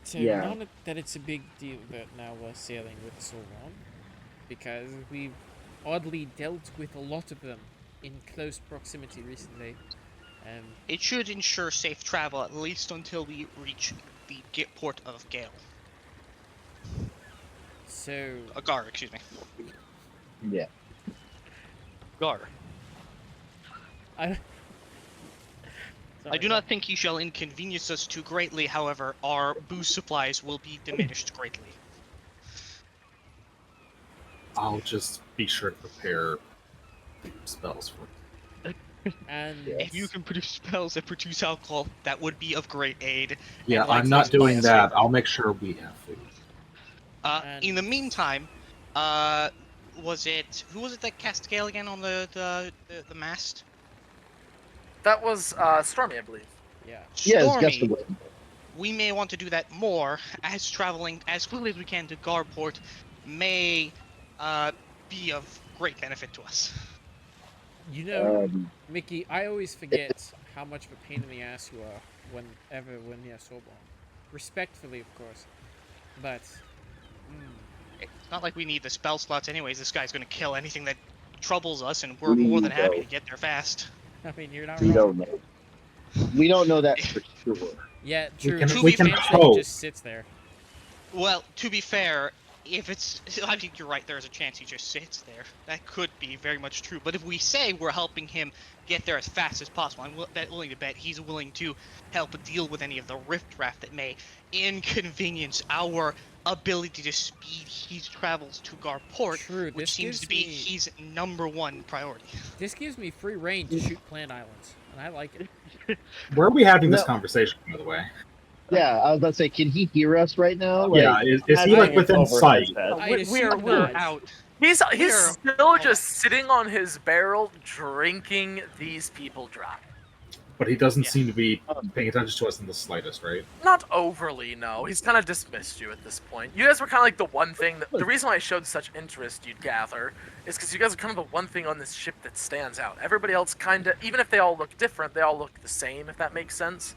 So Yeah. not that it's a big deal that now we're sailing with Sauron, because we've oddly dealt with a lot of them in close proximity recently. It should ensure safe travel at least until we reach the port of Gale. So Gar, excuse me. Yeah. Gar. I I do not think he shall inconvenience us too greatly, however, our booze supplies will be diminished greatly. I'll just be sure to prepare spells for it. And If you can produce spells that produce alcohol, that would be of great aid. Yeah, And like I'm not most doing players that. favor. I'll make sure we have food. In the meantime, who was it that cast Gale again on the mast? That was Stormy, I believe. yeah, Yeah, it's gust Stormy, of wind. we may want to do that more, as traveling as quickly as we can to Garport may be of great benefit to us. you know, Um, Mickey, I always forget how much of a pain in the ass you are when you're Soulborn. Respectfully, of course, but It's not like we need the spell slots anyways. This guy's gonna kill anything that troubles us, and we're more than happy to get there fast. I mean, you're not we wrong. don't know. We don't know that for sure. Yeah, true. can- True, we can potentially hope. just sits there. Well, to be fair, if it's, I think you're right. There's a chance he just sits there. That could be very much true. But if we say we're helping him get there as fast as possible, I'm willing to bet he's willing to help deal with any of the riffraff that may inconvenience our ability to speed his travels to Garport, True, which this seems gives to be me- his #1 priority. This gives me free reign to shoot plant islands, and I like it. Where are we having this No. conversation, by the way? Yeah, I was about to say, can he hear us right now? Yeah, Like, is he Imagine like it's within over sight? his head. I We're assume not. out. He's We're- still just sitting on his barrel, drinking these people dry. But he doesn't Yeah. seem to be paying attention to us in the slightest, right? Not overly, no. He's kind of dismissed you at this point. You guys were kind of like the one thing that the reason why I showed such interest, you'd gather, is because you guys are kind of the one thing on this ship that stands out. Everybody else kind of, even if they all look different, they all look the same. If that makes sense.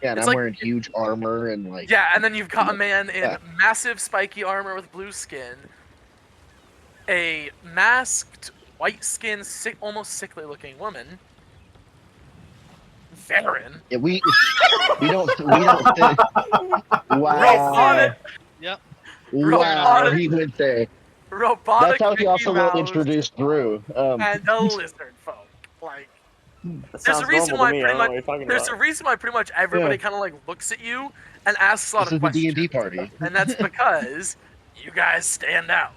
yeah, and It's I'm like- wearing huge armor and like. Yeah, and then you've got a man in Yeah. massive spiky armor with blue skin, a masked white skinned, almost sickly looking woman. Varen. Yeah, we don't think. Wow. Yep. Wow, he went there. Robotic That's how he Mickey also Mouse introduced Drew. and a lizard folk. Like, That there's a sounds reason normal why to me. I pretty don't know much what you're talking there's about. a reason why pretty much everybody Yeah. kind of like looks at you and asks a lot This of is the questions, D&D party. and that's because you guys stand out.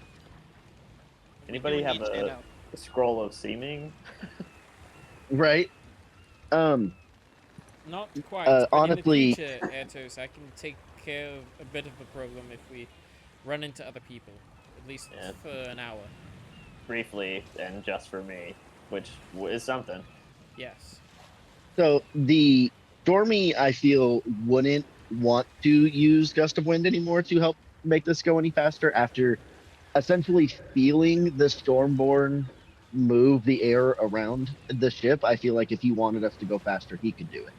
Anybody You have need to stand a out. scroll of seeming? Right? Not quite. Uh, but honestly- in the future, Atos, I can take care of a bit of a problem if we run into other people, at least Yeah. for an hour. Briefly, and just for me, which is something. Yes. So the Stormy, I feel, wouldn't want to use Gust of Wind anymore to help make this go any faster after essentially feeling the Stormborn move the air around the ship. I feel like if he wanted us to go faster, he could do it.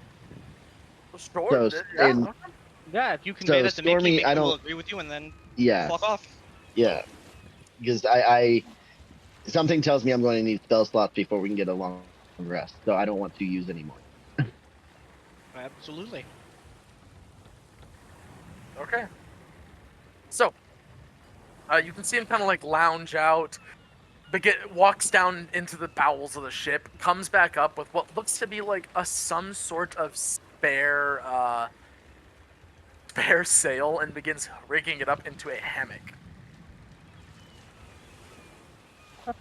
Sure. So, yeah, and- okay. Yeah, if you So, convey that to Mickey, Stormy, Mickey I will don't- agree with you, and then Yeah, fuck off. yeah. Because I something tells me I'm going to need spell slots before we can get a long rest, so I don't want to use anymore. Absolutely. Okay. So, you can see him kind of like lounge out, walks down into the bowels of the ship, comes back up with what looks to be like some sort of spare sail and begins rigging it up into a hammock.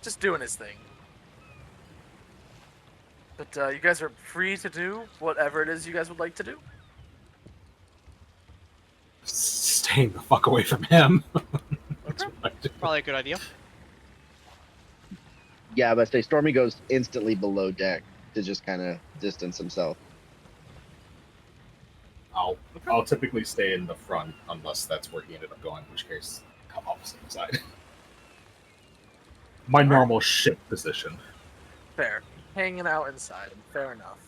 Just doing his thing. But you guys are free to do whatever it is you guys would like to do. Staying the fuck away from him. That's what I do. Probably a good idea. Yeah, but say Stormy goes instantly below deck to just kind of distance himself. I'll typically stay in the front unless that's where he ended up going, in which case come opposite side. My normal ship position. Fair. Hanging out inside him. Fair enough.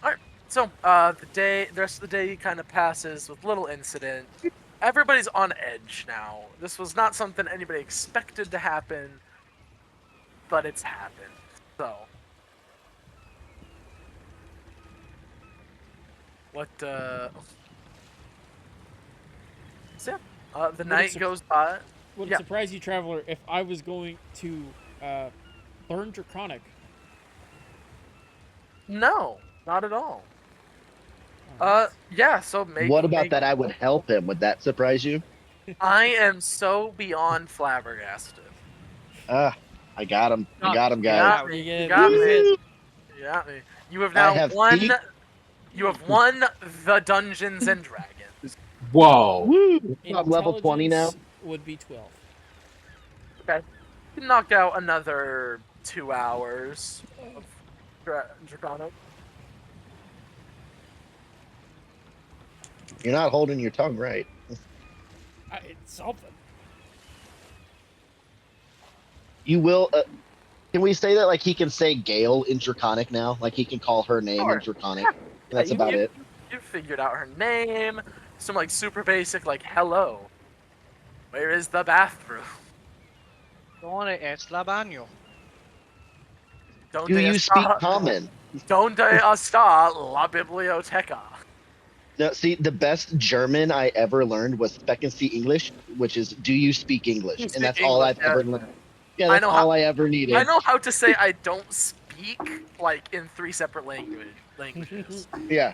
Alright, so the rest of the day kind of passes with little incident. Everybody's on edge now. This was not something anybody expected to happen, but it's happened. So what so yeah, the night goes by. Would it Yeah. surprise you, Traveler, if I was going to learn Draconic? No, not at all. Alright. Yeah, so make What about make- that? I would help him. Would that surprise you? I am so beyond flabbergasted. I got him. I got him, You guys. got me. You You get got it. me. Woo! You got me. You have I now have won. beat- You have won the Dungeons and Dragons. Whoa! Woo! I'm level 20 now. Intelligence would be 12. Okay. You can knock out another 2 hours of Draconic. You're not holding your tongue right. It's something. You will. Can we say that like he can say Gale in Draconic now? Like he can call her name Sure. in Draconic. Yeah. That's you, about you, it. You figured out her name. Some like super basic like hello. Where is the bathroom? Donde es la baño? Donde Do you speak está- common? Donde está la biblioteca? No, see, the best German I ever learned was Specken English, which is "Do you speak English?" You And speak that's all English, I've ever learned. Yeah, I that's know all I ever needed. I know how to say I don't speak like in 3 separate languages. Yeah,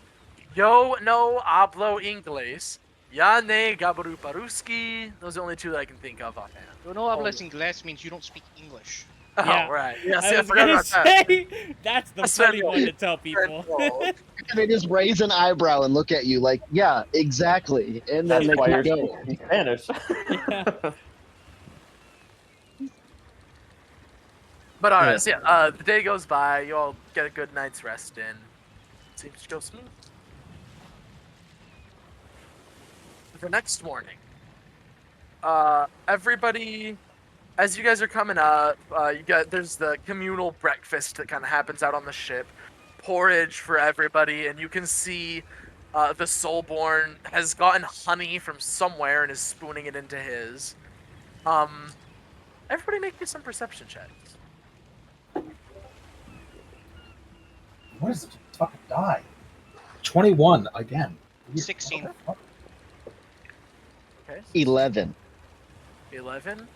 Yo no hablo inglés. Ya ne gabru paruski. Those are the only 2 that I can think of offhand. You know hablas inglés means you don't speak English. Oh, Yeah. right. Yes, I I was forgot gonna about that. say, that's the That's funny right. one to tell people. and they just raise an eyebrow and look at you like, "Yeah, exactly," and then That's they why keep you're going. speaking Spanish. Yeah. But alright, so yeah, the day goes by, you all get a good night's rest in. Seems to go smooth. The next morning, everybody, as you guys are coming up, there's the communal breakfast that kind of happens out on the ship, porridge for everybody, and you can see the Soulborn has gotten honey from somewhere and is spooning it into his. Everybody make me some perception checks. What is it? Fucking die. 21 again. 16. Okay. 11. 11.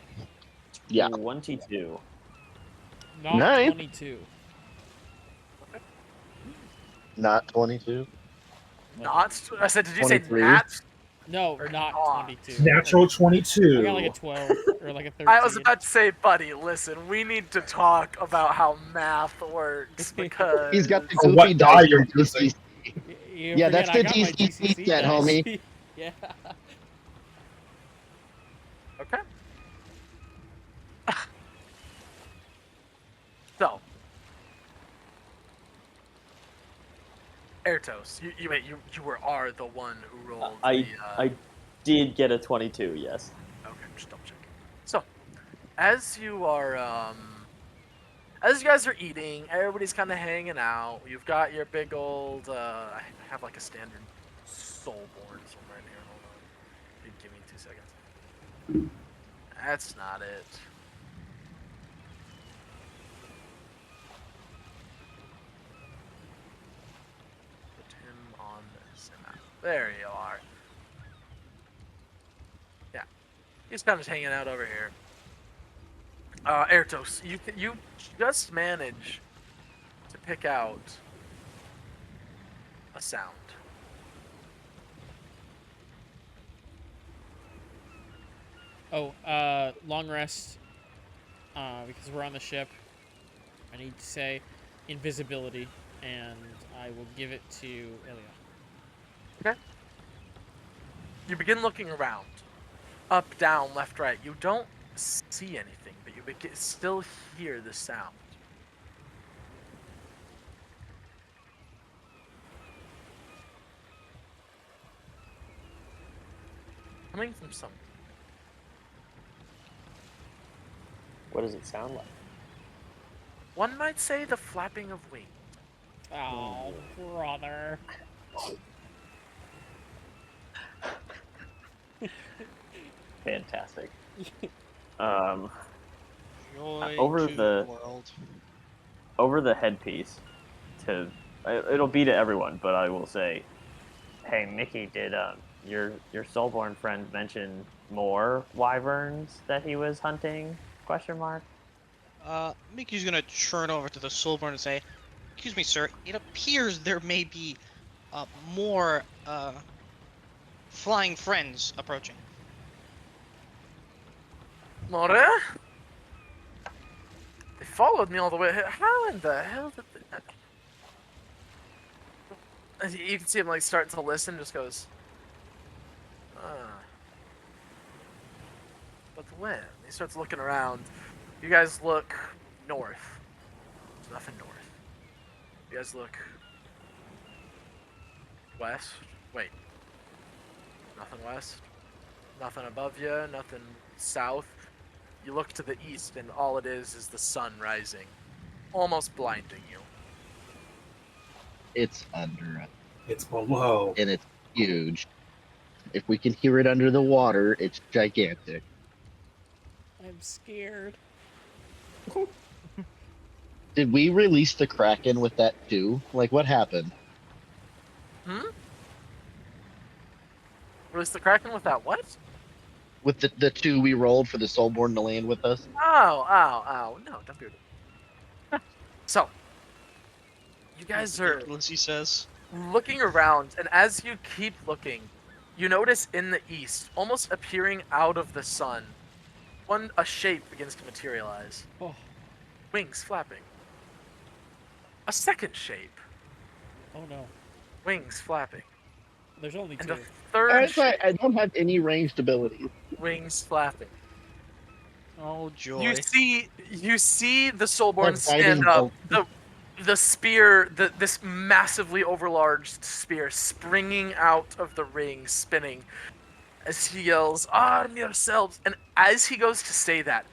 Yeah. 22. Not Nice. 22. Not 22. Not. I said, did you say 23? not? No, Or not not. 22. Natural I 22. got like a 12 or like a 13. I was about to say, buddy, listen, we need to talk about how math works because He's got the Or goofy what die dice. you're from using. DCC. You Yeah, forget that's I the got my DCC set, dice. homie. Yeah. Okay. So, Airtos, you are the one who rolled I did get a 22, yes. Okay, just double checking. So, as you are, as you guys are eating, everybody's kind of hanging out. You've got your big old, I have like a standard Soulborn somewhere in here. Hold on. Give me 2 seconds. That's not it. Put him on this map. There you are. Yeah. He's kind of hanging out over here. Airtos, you just manage to pick out a sound. Oh, long rest. Because we're on the ship. I need to say invisibility, and I will give it to Ilya. Okay. You begin looking around. Up, down, left, right. You don't see anything, but you still hear the sound. Coming from somewhere. What does it sound like? One might say the flapping of wings. Oh, brother. Fantastic. Joy Over to the- world. Over the headpiece, it'll be to everyone, but I will say, hey Mickey, did your Soulborn friend mention more wyverns that he was hunting? Question mark. Mickey's gonna turn over to the Soulborn and say, "Excuse me, sir. It appears there may be more flying friends approaching." More? They followed me all the way here. How in the hell did they... You can see him like starting to listen, just goes, but when? He starts looking around. You guys look north. There's nothing north. You guys look west. Wait. Nothing west. Nothing above you. Nothing south. You look to the east, and all it is the sun rising, almost blinding you. It's under us, It's below. and it's huge. If we can hear it under the water, it's gigantic. I'm scared. Did we release the Kraken with that too? Like, what happened? Release the Kraken with that what? With the two we rolled for the Soulborn to land with us? Oh. No, don't do it. So, you guys are Ridiculous, he says. looking around, and as you keep looking, you notice in the east, almost appearing out of the sun, a shape begins to materialize. Oh, Wings flapping. A second shape. oh no. Wings flapping. There's only And two. a third shape. I don't have any ranged abilities. Wings flapping. Oh joy. You see the Soulborn That's guiding stand up. The spear, this massively overlarged spear, springing out of the ring, spinning, as he yells, "Arm yourselves!" And as he goes to say that,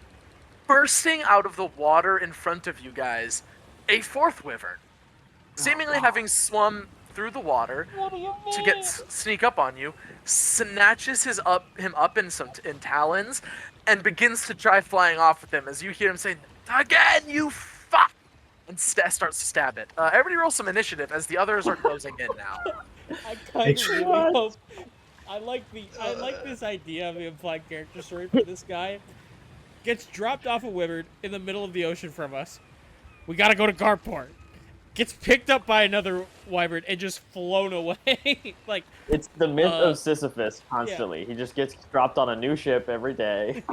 bursting out of the water in front of you guys, a fourth wyvern, seemingly having swum through the water to sneak up on you, snatches him up in talons, and begins to try flying off with him. As you hear him say, "Again, you fuck!" and starts to stab it. Everybody roll some initiative as the others are closing in now. I kind of really hope. I like this idea of the implied character story for this guy. Gets dropped off a wyvern in the middle of the ocean from us. We gotta go to Garport. Gets picked up by another wyvern and just flown away. Like, It's the myth of Sisyphus constantly. Yeah. He just gets dropped on a new ship every day.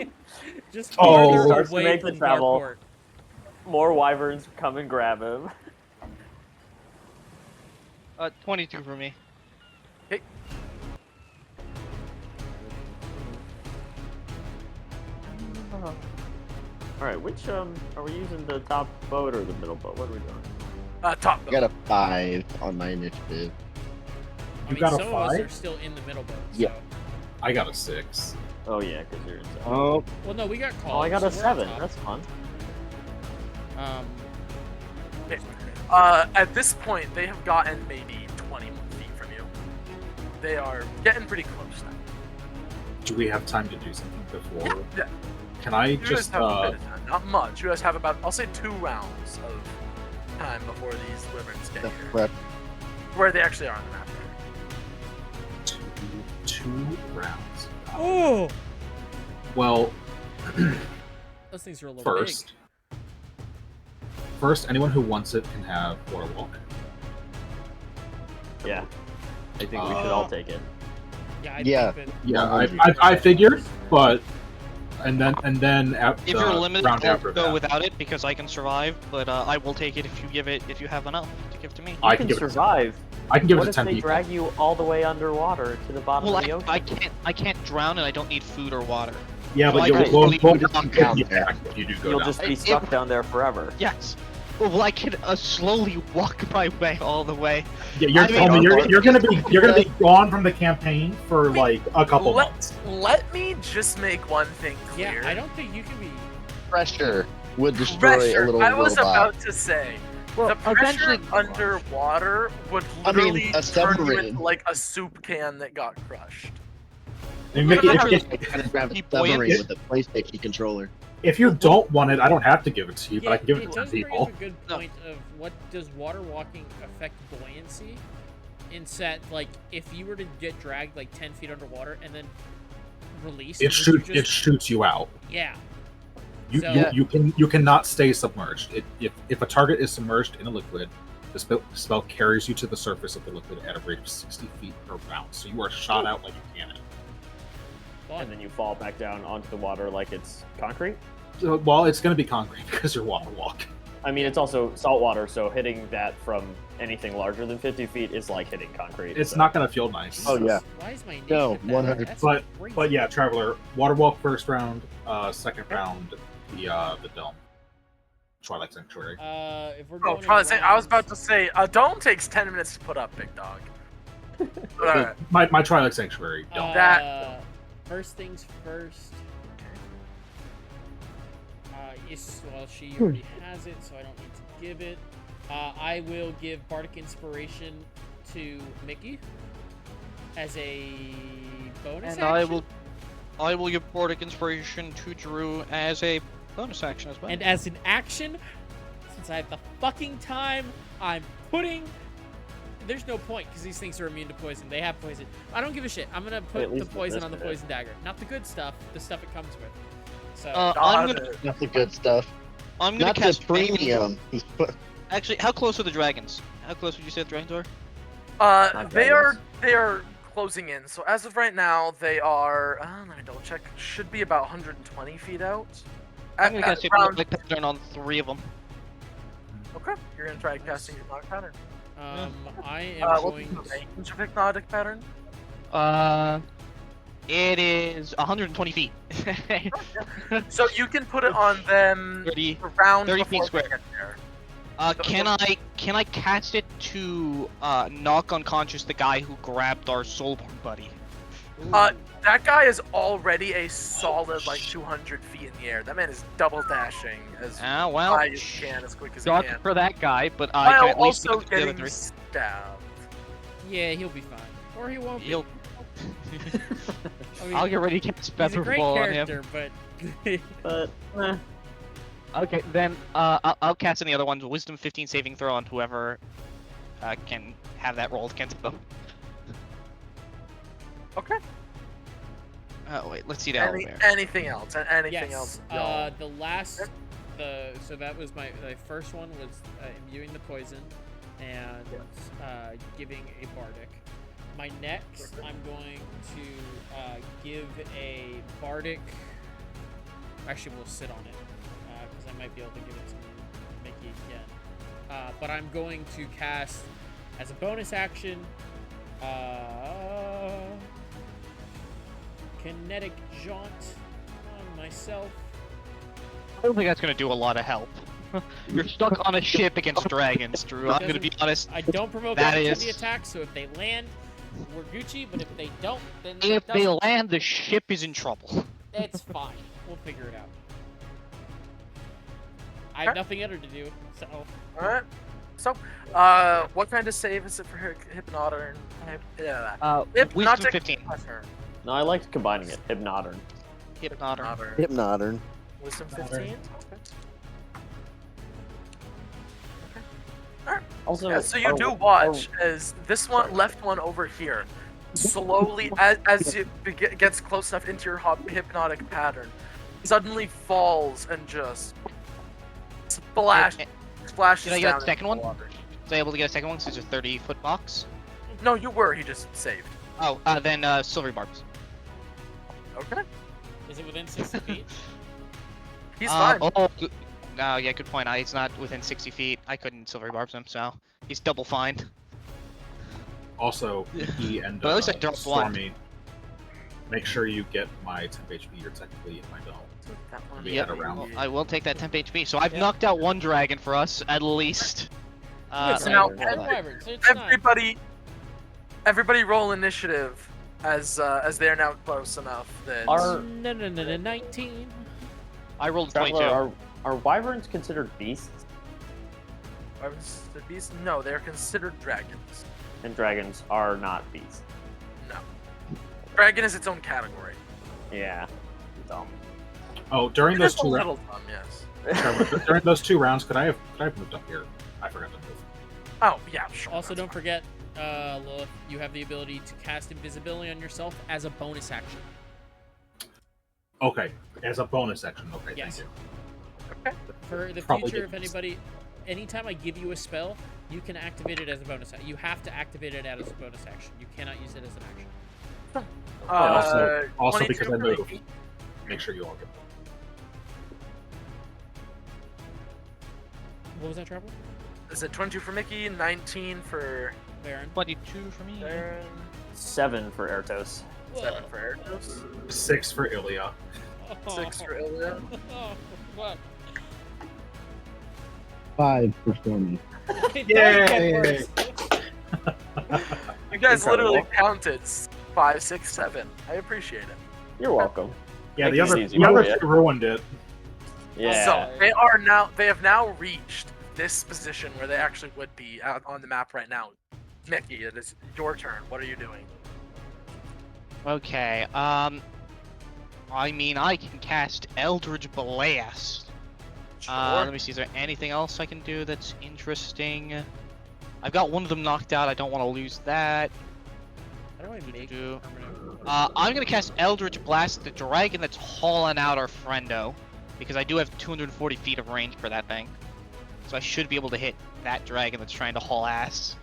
Just farther starts away to make from the travel. Garport. More wyverns come and grab him. 22 for me. Okay. Alright, which, are we using the top boat or the middle boat? What are we doing? Top. I got a 5 on my initiative. I mean, got a some of us 5? are still in the middle boat. So. Yeah. I got a 6. Oh yeah, because you're inside. Oh, Well, no, we got called. Oh, I got a so we're on 7. top. That's fun. At this point, they have gotten maybe 20 feet from you. They are getting pretty close now. Do we have time to do something before? Yeah. Can I You just guys have a bit of time. Not much. You guys have about, I'll say, 2 rounds of time before these wyverns get the here. prep. Where they actually are on the map. two rounds? Oh! Well, Those things are a little first, First, anyone who wants it can have water walk. Yeah. I think we should all take it. Yeah, Yeah. think that Yeah, I figured, but and then at If the you're limited, round I'll after go that, without it because I can survive. But I will take it if you have enough to give to me. I You can can give it to- survive. I can give What it if to 10 they people. drag you all the way underwater to the bottom Well, of the ocean? I can't drown and I don't need food or water. Yeah, but I you can will fully get dock down get there. back if you do go You'll down. just be It- stuck down there forever. Yes. Well, I can slowly walk my way all the way. Yeah, you're I mean, telling me you're gonna be gone from the campaign for Wait, like a couple let, months. let me just make one thing clear. yeah, I don't think you can be. Pressure would destroy Pressure. a little I was robot. about to say, Well, the pressure eventually- underwater would I mean, literally a turn you submarine. into like a soup can that got crushed. I mean, Mickey, Look at if, how- if, Kind of grab a Keep buoyant. submarine with a PlayStation controller. if you don't want it, I don't have to give it to you, but Yeah, I can give it it to 10 does bring up people. a good No. point of what does water walking affect buoyancy? In set, like if you were to get dragged like 10 feet underwater and then released, It shoots you out. Yeah. You, So- you cannot stay submerged. If a target is submerged in a liquid, the spell carries you to the surface of the liquid at a rate of 60 feet per round. So you are shot out like a cannon. And then you fall back down onto the water like it's concrete. Well, it's going to be concrete because you're water walk. I mean, it's also salt water, so hitting that from anything larger than 50 feet is like hitting concrete. It's so. not going to feel nice. Oh, yeah. Why is my initiative No, that high? 100. That's crazy. But yeah, Traveler, water walk first round, second round, the dome, Twilight Sanctuary. If we're Oh, going Twilight Sanctuary. I was around- about to say, a dome takes 10 minutes to put up, big dog. Alright. My Twilight Sanctuary dome. That- First things first. Well, she already has it, so I don't need to give it. I will give Bardic Inspiration to Mickey as a bonus And action. I will give Bardic Inspiration to Drew as a bonus action as well. And as an action, since I have the fucking time, I'm putting. There's no point because these things are immune to poison. They have poison. I don't give a shit. I'm gonna At put the least poison this on the bit. poison dagger, not the good stuff. The stuff it comes with. So I'm Got gonna it. Not the good stuff. I'm gonna Not the cast premium. Actually, how close are the dragons? How close would you say the dragons are? Not They dragons. are closing in. So as of right now, they are. Let me double check. Should be about 120 feet out. I'm gonna cast round. Hypnotic Pattern on 3 of them. Okay, you're gonna try casting hypnotic pattern. I am What's going. the range of hypnotic pattern? It is 120 feet. So you can put it on them 30. around 30 before feet they square. get there. Can I cast it to knock unconscious the guy who grabbed our soulborn buddy? That guy is already a solid like 200 feet in the air. That man is double dashing as Well, high as he can, as quick as he suck can. for that guy, but I can While at least also get the other getting 3. stabbed. Yeah, he'll be fine, or he won't. He'll. I mean, I'll get ready to cast he's a Feather great Fall on him. character, but But Okay, then I'll cast in the other ones. Wisdom 15 saving throw on whoever can have that rolled against them. Okay. Oh wait, let's see down there. Anything else? Anything yes. else? y'all? The last, so that was my first one was imbuing the poison and giving a bardic. My next, I'm going to give a bardic. Actually, we'll sit on it because I might be able to give it to Mickey again. But I'm going to cast as a bonus action. Kinetic Jaunt on myself. I don't think that's gonna do a lot of help. You're stuck on a ship against dragons, Drew. I'm gonna be honest. I don't provoke That opportunity is- attacks, so if they land, we're Gucci. But if they don't, then If it they doesn't. land, the ship is in trouble. It's fine. We'll figure it out. I have Okay. nothing better to do, so Alright. So, what kind of save is it for Hypnotic? Yeah. Wisdom Hypnotic 15. pattern. no, I liked combining it. Hypnodern. Hypnotic. Hypnodern. Wisdom 15. Also, Yeah, so you do watch as this one left one over here slowly as it gets close enough into your hypnotic pattern, suddenly falls and just splash splashes Did I get a down second into one? the water. Was I able to get a second one since it's a 30-foot box? No, you were. He just saved. Oh, then silvery barbs. Okay. Is it within 60 feet? He's fine. Oh, no, yeah, good point. He's not within 60 feet. I couldn't silvery barbs him, so he's double fined. Also, Mickey and But at least I dropped one. Stormy, make sure you get my temp HP. You're technically in my dome. That one. We Yep. had a round. I will take that temp HP. So I've Yeah. knocked out one dragon for us, at least. So now Wyverns, it's not. everybody roll initiative as they're now close enough that Are No, 19. I rolled Travler, 22. are wyverns considered beasts? Wyverns the beasts. No, they're considered dragons. And dragons are not beasts. No, dragon is its own category. Yeah. Dumb. Oh, during those Just a two little rounds, dumb, yes. during those 2 rounds, could I have moved up here? I forgot to move. Oh yeah, sure. Also, that's don't fine. forget, Lilith, you have the ability to cast invisibility on yourself as a bonus action. Okay, as a bonus action. Okay, Yes. thank you. For the Probably future, if didn't. anybody, anytime I give you a spell, you can activate it as a bonus action. You have to activate it as a bonus action. You cannot use it as an action. Also 22 because I for moved. Mickey. Make sure you all get. What was that, Travel? Is it 22 for Mickey, 19 for Baron? 22 for me. Aaron, 7 for Ertos. 7 for Erdos, 6 for Ilya. 6 for Ilya. Oh, what? 5 for Stormy. Yay! You guys literally Incredible. counted 5, 6, 7. I appreciate it. You're welcome. Yeah, Make the this other easy the for other ya. 2 ruined it. Yeah. So they have now reached this position where they actually would be out on the map right now. Mickey, it is your turn. What are you doing? Okay, I mean, I can cast Eldritch Blast. Let me see, is there anything else I can do that's interesting? I've got one of them knocked out, I don't want to lose that. How do I make Do- permanent? I'm gonna cast Eldritch Blast at the dragon that's hauling out our friendo, because I do have 240 feet of range for that thing. So I should be able to hit that dragon that's trying to haul ass.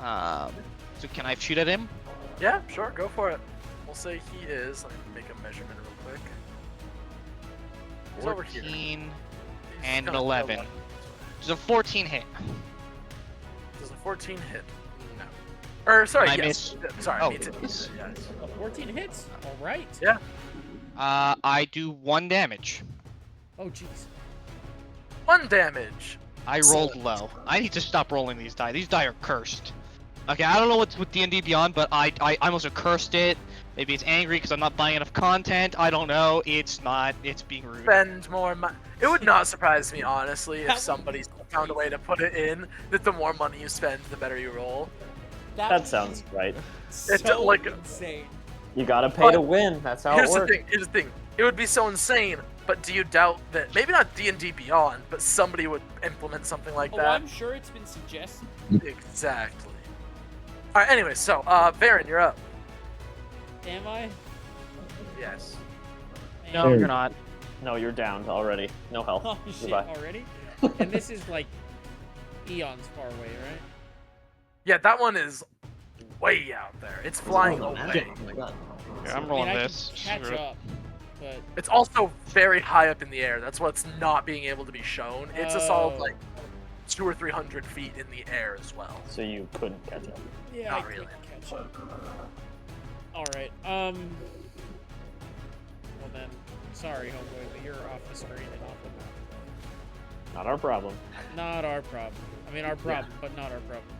So can I shoot at him? Yeah, sure, go for it. We'll say he is. Let me make a measurement real quick. He's over here. 14 He's and an gonna 11. Does a 14 hit? Does a 14 hit? No. Or sorry, Can I yes. Sorry, Oh, me too. yes. Yes. 14 hits. All right. Yeah. I do 1 damage. Oh, jeez. 1 damage. I rolled low. I need to stop rolling these die. These die are cursed. Okay, I don't know what's with D&D Beyond, but I almost have cursed it. Maybe it's angry because I'm not buying enough content. I don't know. It's not. It's being rude. Spend more money. It would not surprise me, honestly, That if somebody found a way to put it in that the more money you spend, the better you roll. That sounds right. It's so like- insane. You gotta pay But to win. That's how Here's it the works. thing. Here's the thing. It would be so insane, but do you doubt that maybe not D&D Beyond, but somebody would implement something like Oh, that? I'm sure it's been suggested. Exactly. All right. Anyway, so Baron, you're up. Am I? Yes. No, Hey. you're not. No, you're down already. No health. Oh shit! Goodbye. Already? And this is like eons far away, right? Yeah, that one is way out there. It's flying away. Oh my god. Here, I'm I rolling mean, I this. can catch up, but It's also very high up in the air. That's what's not being able to be shown. It's a solid Oh. like 200 or 300 feet in the air as well. So you couldn't catch up. yeah, Not I really. can catch up. All right. Well then, sorry, homeboy, but you're off the screen and off the map. Not our problem. Not our problem. I mean, our problem, but not our problem.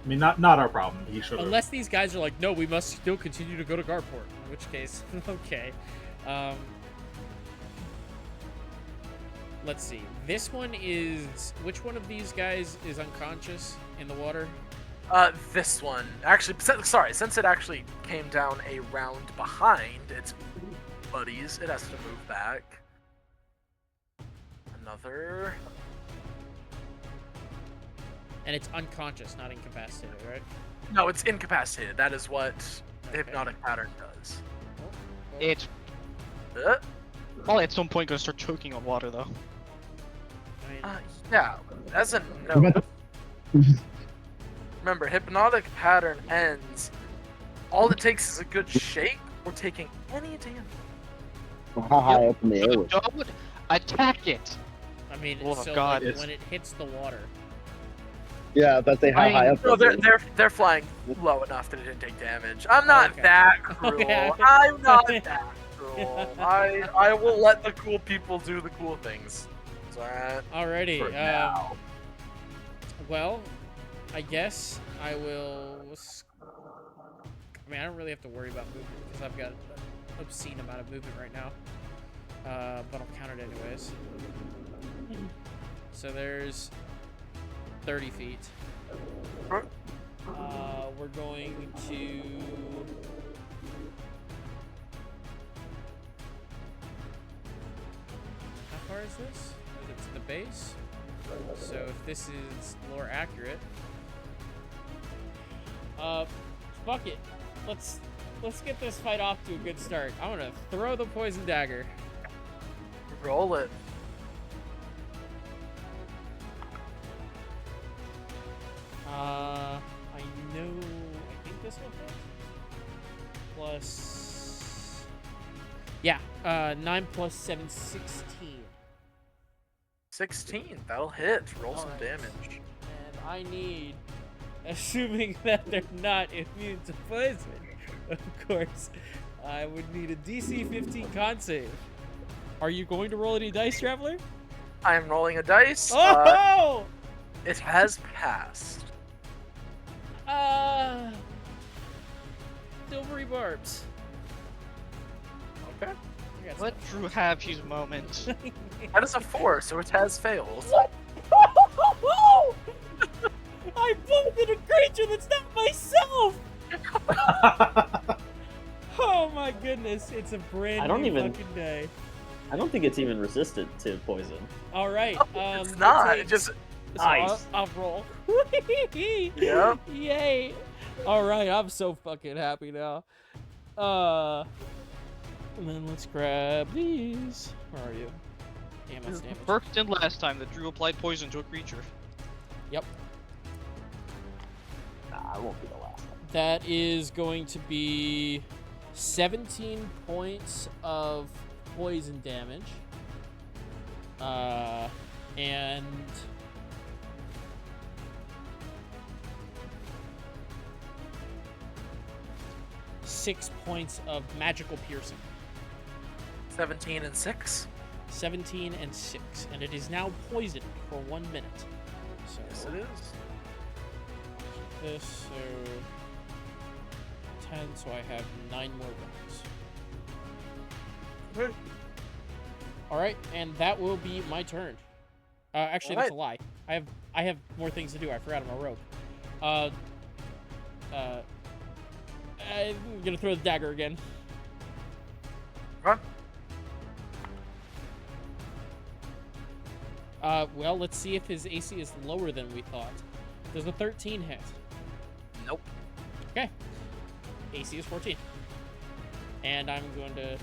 I mean, not our problem. He should have. Unless these guys are like, no, we must still continue to go to Garport. In which case, okay. Let's see. This one is. Which one of these guys is unconscious in the water? This one actually. Sorry, since it actually came down a round behind its buddies, it has to move back. Another. And it's unconscious, not incapacitated, right? No, it's incapacitated. That is what the hypnotic pattern does. It's Uh, probably at some point gonna start choking on water though. I mean, Yeah, as a We got note, remember, hypnotic pattern ends. All it takes is a good shake or taking any damage. How high up in the air was it? Don't attack it. I mean, Oh, so God. like, when it hits the water. Yeah, I thought they how high up No, was it? they're flying low enough that it didn't take damage. I'm not Okay. that cruel. Okay. I'm not that cruel. I will let the cool people do the cool things. It's alright. Alrighty. For now. Well, I guess I will. I mean, I don't really have to worry about movement because I've got an obscene amount of movement right now. But I'll count it anyways. So there's 30 feet. We're going to. How far is this? Is it to the base? So if this is more accurate, fuck it. Let's get this fight off to a good start. I'm gonna throw the poison dagger. Roll it. I know. I think this will hit. Plus. Yeah. 9 plus 7, 16. 16. That'll hit. Roll some Alright. damage. And I need, assuming that they're not immune to poison, of course, I would need a DC 15 con save. Are you going to roll any dice, Traveler? I am rolling a dice. Oh! It has passed. Silvery barbs. Okay. I got Let Drew have his moment. That is a 4, so it has failed. I bumped into a creature that's not myself! Oh my goodness, it's a brand I don't new even- fucking day. I don't think it's even resistant to poison. Alright, It's not. let's It just. so Nice. I'll roll. Yep. Yay! Alright, I'm so fucking happy now. And then let's grab these. Where are you? Damn, This that's is the damage. first and last time that Drew applied poison to a creature. Yep. Nah, it won't be the last one. That is going to be 17 points of poison damage. And six points of magical piercing. 17 and 6. 17 and 6. And it is now poisoned for 1 minute. So Yes, it is. this, so 10, so I have 9 more rounds. Alright, and that will be my turn. Actually, that's a lie. I have more things to do. I forgot my rope. I'm gonna throw the dagger again. Run. Well, let's see if his AC is lower than we thought. Does a 13 hit? Nope. Okay. AC is 14. And I'm going to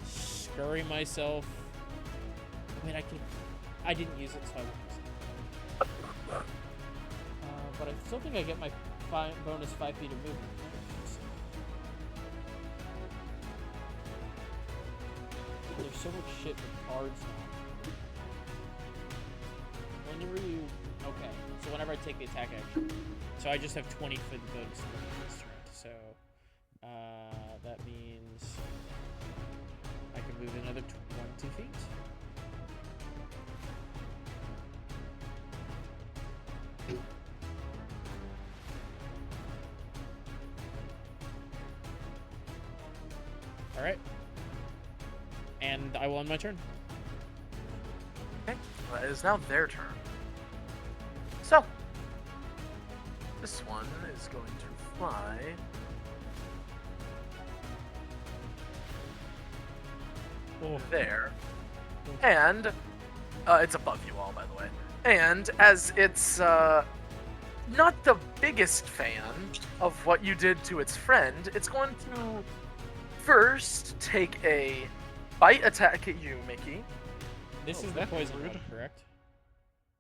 scurry myself. Wait, I didn't use it, so I won't use it. But I still think I get my bonus 5 feet of movement. There's so much shit with cards now. Whenever you... Okay, so whenever I take the attack action. So I just have 20 for the bonus this turn. So, that means I can move another 20 feet. Alright. And I will end my turn. Okay. Well, it is now their turn. So, this one is going to fly. There. And, it's above you all, by the way. And, as it's, not the biggest fan of what you did to its friend, it's going to first take a bite attack at you, Mickey. This is the that's poison rude. one, correct?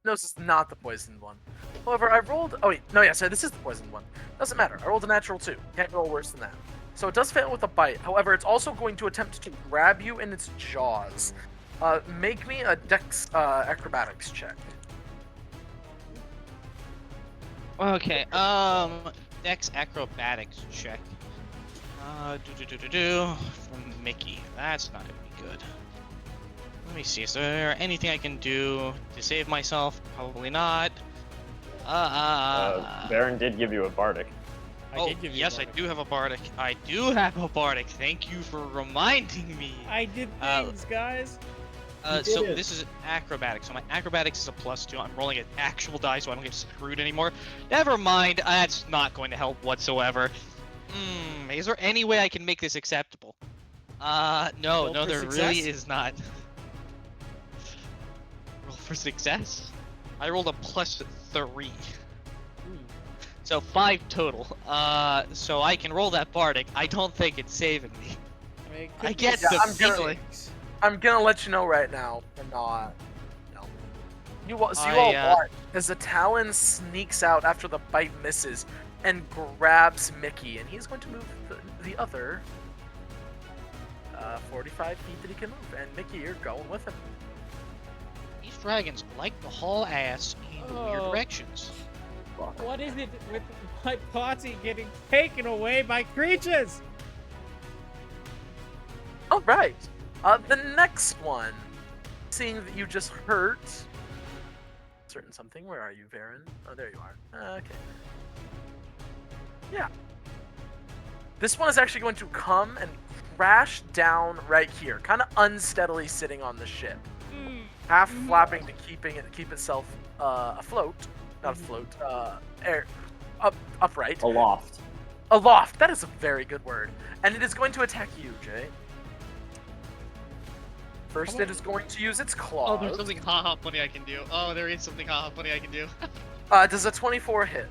No, this is not the poisoned one. However, I rolled. Oh wait, no, yeah, sorry, this is the poisoned one. Doesn't matter. I rolled a natural 2. Can't roll worse than that. So it does fail with a bite. However, it's also going to attempt to grab you in its jaws. Make me a Dex acrobatics check. Okay, Dex acrobatics check. From Mickey. That's not gonna be good. Let me see, is there anything I can do to save myself? Probably not. Baron did give you a bardic. I did give you yes, a I bardic. do have a bardic. I do have a bardic. Thank you for reminding me. I did Uh, things, guys. So this is acrobatics. So my acrobatics is a +2. I'm rolling an actual die, so I don't get screwed anymore. Never mind. That's not going to help whatsoever. Is there any way I can make this acceptable? No, Roll no, for there success? really is not. Roll for success. I rolled a +3. So 5 total. So I can roll that bardic. I don't think it's saving me. I mean, it I could get be the feeling. I'm gonna let you know right now. I'm not. No. You all I, watch as the talon sneaks out after the bite misses and grabs Mickey, and he's going to move the other 45 feet that he can move. And Mickey, you're going with him. These dragons like to haul ass in weird Oh. directions. What is it with my party getting taken away by creatures? All right. The next one, seeing that you just hurt certain something. Where are you, Varen? Oh, there you are. Okay. Yeah. This one is actually going to come and crash down right here, kind of unsteadily sitting on the ship, half flapping to keep itself afloat, not afloat, upright, Aloft. aloft. That is a very good word, and it is going to attack you, Jay. First, it is going to use its claws. Oh, there's something haha funny I can do. Oh, there is something haha funny I can do. Does a 24 hit?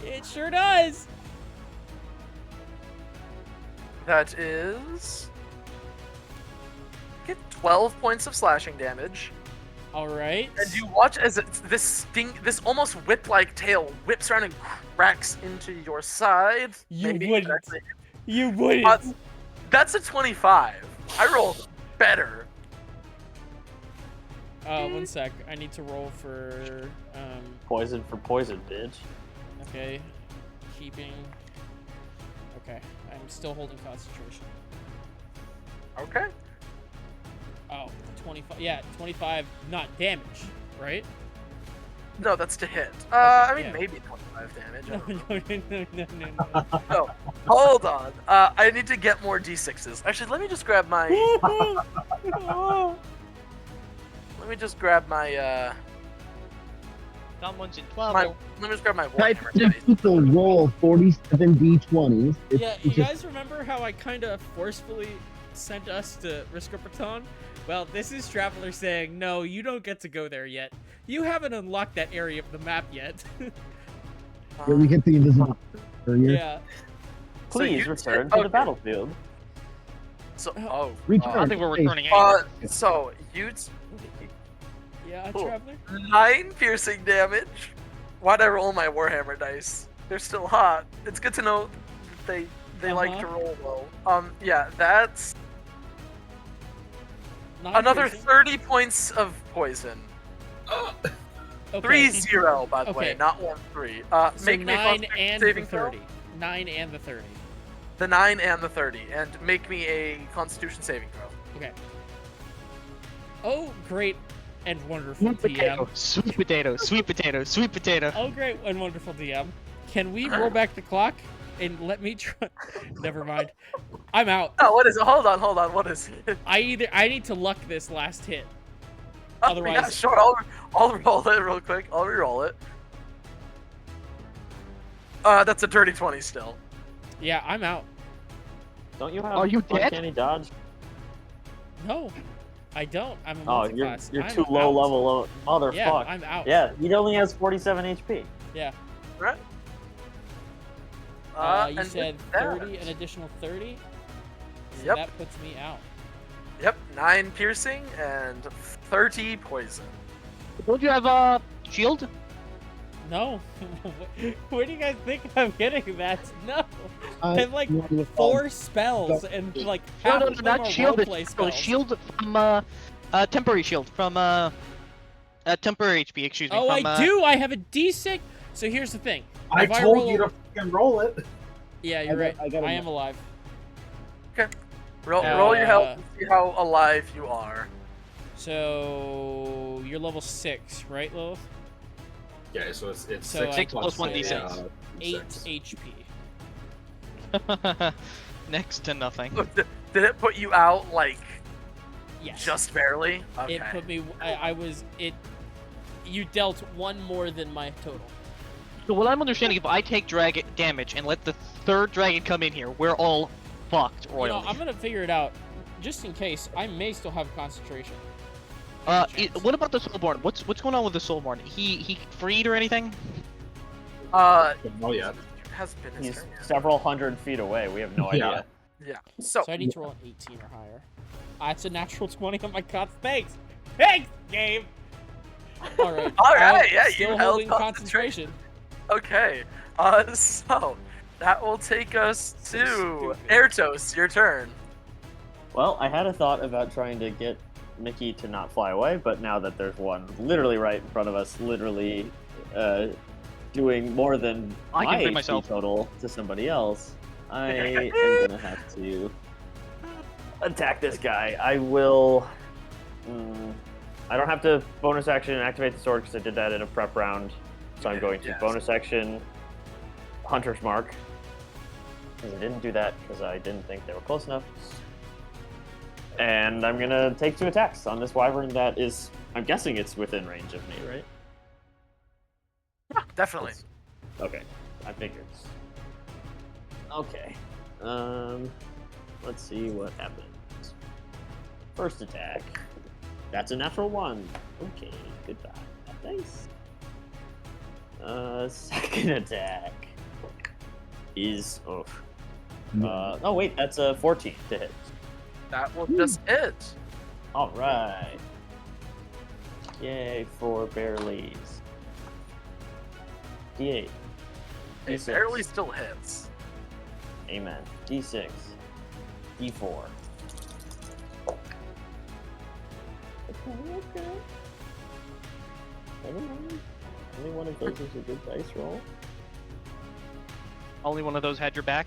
It sure does. That is... Get 12 points of slashing damage. All right. And you watch as this almost whip-like tail whips around and cracks into your side. You Maybe wouldn't. exactly. You wouldn't. That's a 25. I rolled better. 1 sec. I need to roll for Poison for poison, bitch. okay. Keeping. Okay. I'm still holding concentration. Okay. Oh, 25. Yeah, 25 not damage, right? No, that's to hit. I mean, yeah. maybe 25 damage. I No, don't know. no. No, hold on. I need to get more d6s. Actually, let me just grab my... Let me just grab my, Someone's in my trouble. let me just grab my Type Warhammer to dice. people roll 47 d20s. Yeah, you guys remember how I kind of forcefully sent us to Riscoperton? Well, this is Travler saying, no, you don't get to go there yet. You haven't unlocked that area of the map yet. Where we hit the invisible barrier. Yeah. So Please you return did- to okay. the battlefield. So, Return. I think we're Hey, returning anyway. so Yeah, Cool. Traveler? 9 piercing damage. Why'd I roll my Warhammer dice? They're still hot. It's good to know that they like to roll well. Yeah, that's Nine another piercing? 30 points of poison. Okay. 3-0, by the way, Okay. not 1-3. So Make me a 9 Constitution and the saving throw. 30. 9 and the 30. The 9 and the 30, and make me a Constitution saving throw. Okay. Oh, great and wonderful DM. Sweet potato, sweet potato, sweet potato. Oh, great and wonderful DM. Can we roll back the clock and let me try? Never mind. I'm out. Oh, what is it? Hold on. What is it? I need to luck this last hit. Oh, Otherwise- yeah, sure. I'll roll it real quick. I'll re-roll it. That's a dirty 20 still. Yeah, I'm out. Don't you have Are you dead? uncanny dodge? No, I don't. I'm a Oh, multi-class. you're I'm too low out. level, motherfucker. Yeah, I'm out. Yeah, he only has 47 HP. Yeah. Right? You And said with that- 30, an additional 30? So Yep. that puts me out. Yep, 9 piercing and 30 poison. Don't you have a shield? No. Where do you guys think I'm getting that? No. I have like You want to 4 spells and like No, half no, of them not are shield. roleplay It's spells. shield from temporary shield from temporary HP. Excuse me. Oh, from, I do. I have a D6. So here's the thing. I If told roll you to fucking roll it. Yeah, you're right. I got I am alive. Roll your health and see how alive you are. So you're level 6, right, Lilith? Yeah, so it's So 6 6 plus 1d6. 8 6. HP. Next to nothing. Did it put you out, like, Yes. just barely? Okay. It put me. I was. It. You dealt 1 more than my total. So what I'm understanding, if I take dragon damage and let the third dragon come in here, we're all fucked You royally. know, I'm gonna figure it out. Just in case, I may still have concentration. What about the Soulborn? What's going on with the Soulborn? He freed or anything? Oh, yeah. It has been his He's turn yet. several hundred feet away. We have no Yeah. idea. Yeah. So, So I need to roll an 18 or higher. It's a natural 20 on my con. Thanks. Thanks, game. All right. All right, I'm yeah, you still held holding concentration. concentration. okay. So that will take us to Stupid. Airtos. Your turn. Well, I had a thought about trying to get Mickey to not fly away, but now that there's one literally right in front of us, literally doing more than I can my free HP myself. total to somebody else, I am gonna have to attack this guy. I will. I don't have to bonus action and activate the sword because I did that in a prep round. So I'm going to Yes. bonus action Hunter's Mark. Because I didn't do that because I didn't think they were close enough. And I'm gonna take 2 attacks on this wyvern that is, I'm guessing it's within range of me, right? Yeah, definitely. Okay, I figured. Okay, let's see what happens. First attack. That's a natural 1. Okay, goodbye. Nice. Second attack is oh wait, that's a 14 to hit. That will just hit. All right. Yay for barely's. D8. It D6. barely still hits. Amen. D6. D4. Okay. Never mind. Only one of those is a good dice roll. Only one of those had your back.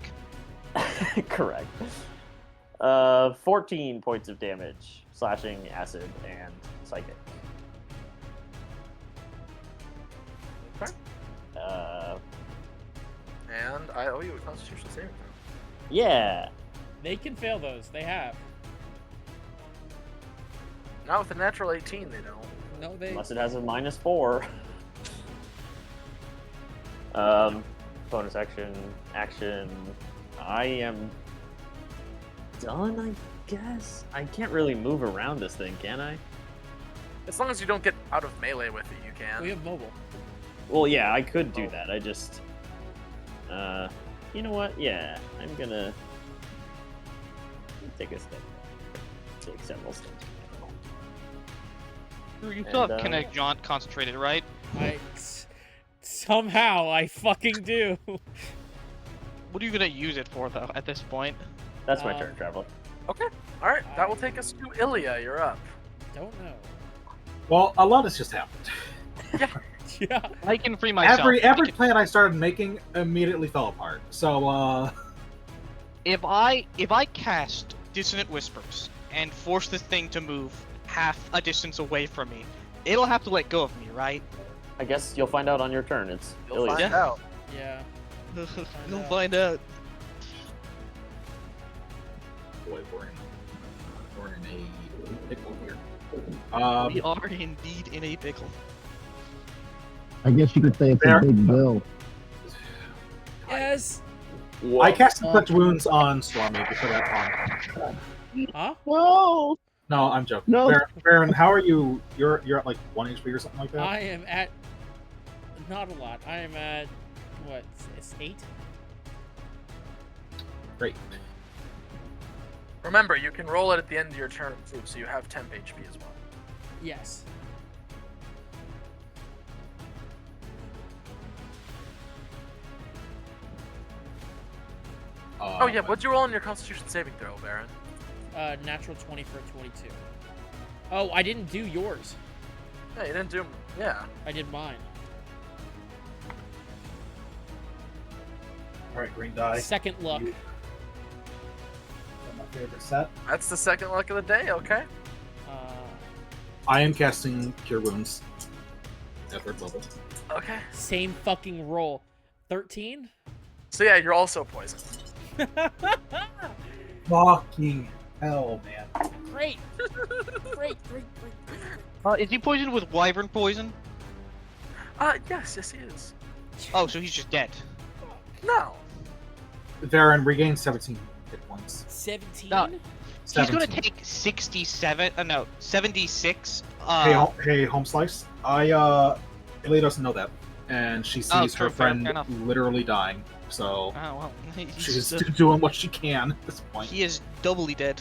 Correct. 14 points of damage, slashing, acid, and psychic. Okay. And I owe you a Constitution saving throw. Yeah. They can fail those. They have. Not with a natural 18, they don't. No, they. Unless it has a -4. Bonus action. I am done, I guess. I can't really move around this thing, can I? As long as you don't get out of melee with it, you can. We have mobile. Well, yeah, I could do that. I just, you know what? Yeah, I'm gonna take a step. Take several steps. You still And, have Connect Jaunt concentrated, right? Somehow I fucking do. What are you gonna use it for, though, at this point? That's my turn, Traveler. Okay. All right. That will take us to Ilya. You're up. Don't know. Well, a lot has just happened. Yeah. I can free myself. Every plan I started making immediately fell apart. So, If I cast Dissonant Whispers and force this thing to move half a distance away from me, it'll have to let go of me, right? I guess you'll find out on your turn. It's You'll Ilya's find turn. out. Yeah. You'll find out. boy, we're in a pickle here. We are indeed in a pickle. I guess you could say it's There. a big bill. Yes. I cast touch wounds on Stormy before that on. Huh? No. No, I'm joking. No. Baron, how are you? You're at like 1 HP or something like that. I am at. Not a lot. I am at. What? It's 8? Great. Remember, you can roll it at the end of your turn too, so you have temp HP as well. Yes. Oh yeah, what'd you roll on your Constitution saving throw, Baron? Natural 20 for a 22. Oh, I didn't do yours. Yeah, you didn't do. Yeah. I did mine. All right, green die. Second luck. My favorite set. That's the second luck of the day. Okay. I am casting Cure Wounds at third level. Okay. Same fucking roll. 13? So yeah, you're also poisoned. Fucking hell, man. Great. Great. Is he poisoned with wyvern poison? Yes, he is. Oh, so he's just dead. No. Varen, regain 17 hit points. 17? No. He's gonna 17. take 76. Hey, Home Slice. Ilya doesn't know that, and she sees true, her fair friend enough. literally dying. So Oh well, she's doing what she can at this point. he is doubly dead.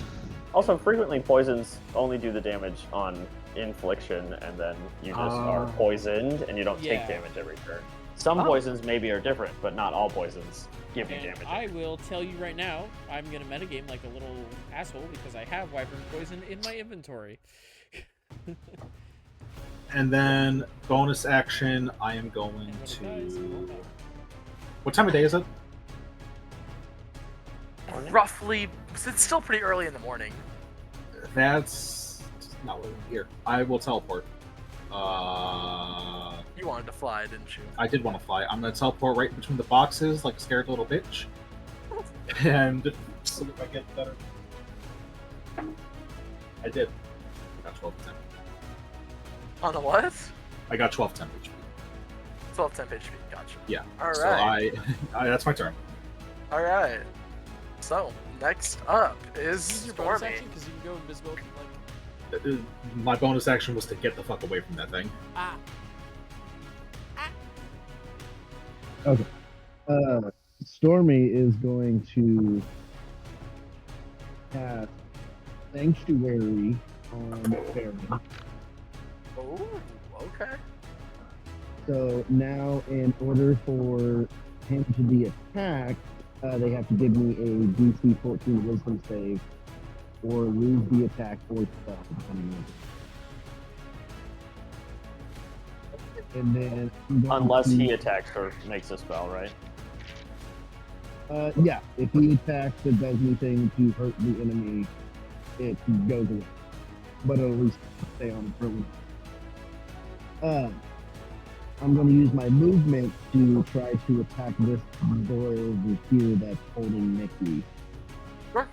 Also, frequently poisons only do the damage on infliction, and then you just are poisoned, and you don't Yeah. take damage every turn. Some Oh. poisons maybe are different, but not all poisons give you And damage. I will tell you right now, I'm gonna metagame like a little asshole because I have Wyvern Poison in my inventory. And then bonus action, I am going And when it dies, it won't to. die. What time of day is it? Roughly, it's still pretty early in the morning. That's not what I'm here. I will teleport. You wanted to fly, didn't you? I did want to fly. I'm gonna teleport right between the boxes like a scared little bitch, and see if I get better. I did. I got 12 10. On the what? I got 12 10 HP. 12 temp HP. Gotcha. Yeah. All So right. I that's my turn. All right. So next up is Use your bonus Stormy. action because you can go invisible. Like, My bonus action was to get the fuck away from that thing. Stormy is going to cast Sanctuary on Baron. Oh, okay. So now, in order for him to be attacked, they have to give me a DC 14 Wisdom save, or lose the attack or spell, depending on. And then I'm going Unless to- he attacks or makes a spell, right? Yeah, if he attacks or does anything to hurt the enemy, it goes away. But it'll at least stay on for a little. I'm going to use my movement to try to attack this door over here that's holding Mickey. Sure.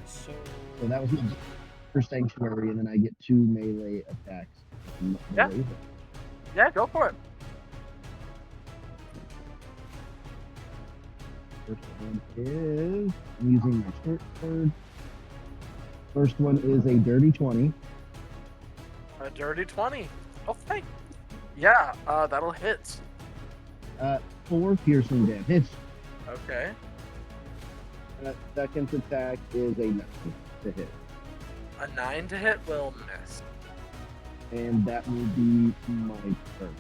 so So that was my first Sanctuary, and then I get 2 melee attacks. Yeah. Yeah, go for it. First one is I'm using my short sword. First one is a dirty 20. A dirty 20. Okay. Yeah, that'll hit. 4 piercing damage. Okay. Second attack is a 9 to hit. A 9 to hit will miss. And that will be my turn.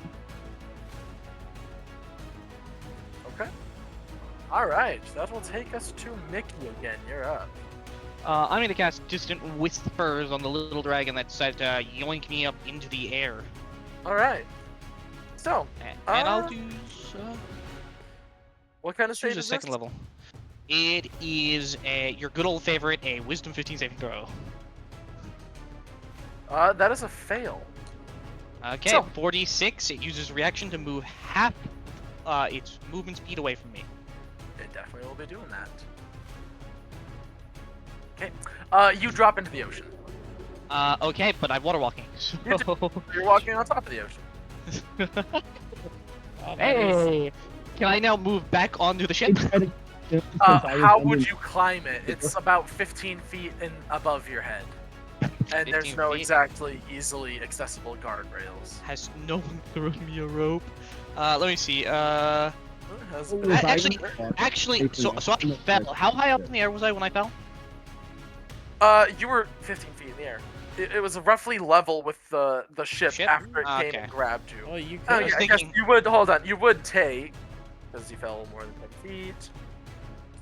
Okay. All right. That will take us to Mickey again. You're up. I'm gonna cast Distant Whispers on the little dragon that decided to yoink me up into the air. All right. So, And I'll Uh, do. what kind of Choose save a is second this? level. It is your good old favorite, a Wisdom 15 saving throw. That is a fail. Okay, So- 46. It uses reaction to move half its movement speed away from me. It definitely will be doing that. Okay. You drop into the ocean. Okay, but I'm water walking. You So... You're walking on top of the ocean. oh, that is- hey! Can I now move back onto the ship? How would you climb it? It's about 15 feet above your head. And there's 15 no feet? exactly easily accessible guardrails. Has no one thrown me a rope? Let me see. Has Oh, been- if I Actually, were- actually, so I fell. How high up in the air was I when I fell? You were 15 feet in the air. It was roughly level with the ship, Ship? after it came Okay. and grabbed you. Well, you Oh, could. yeah, was I guess thinking- you would. Hold on, you would take because you fell more than 10 feet.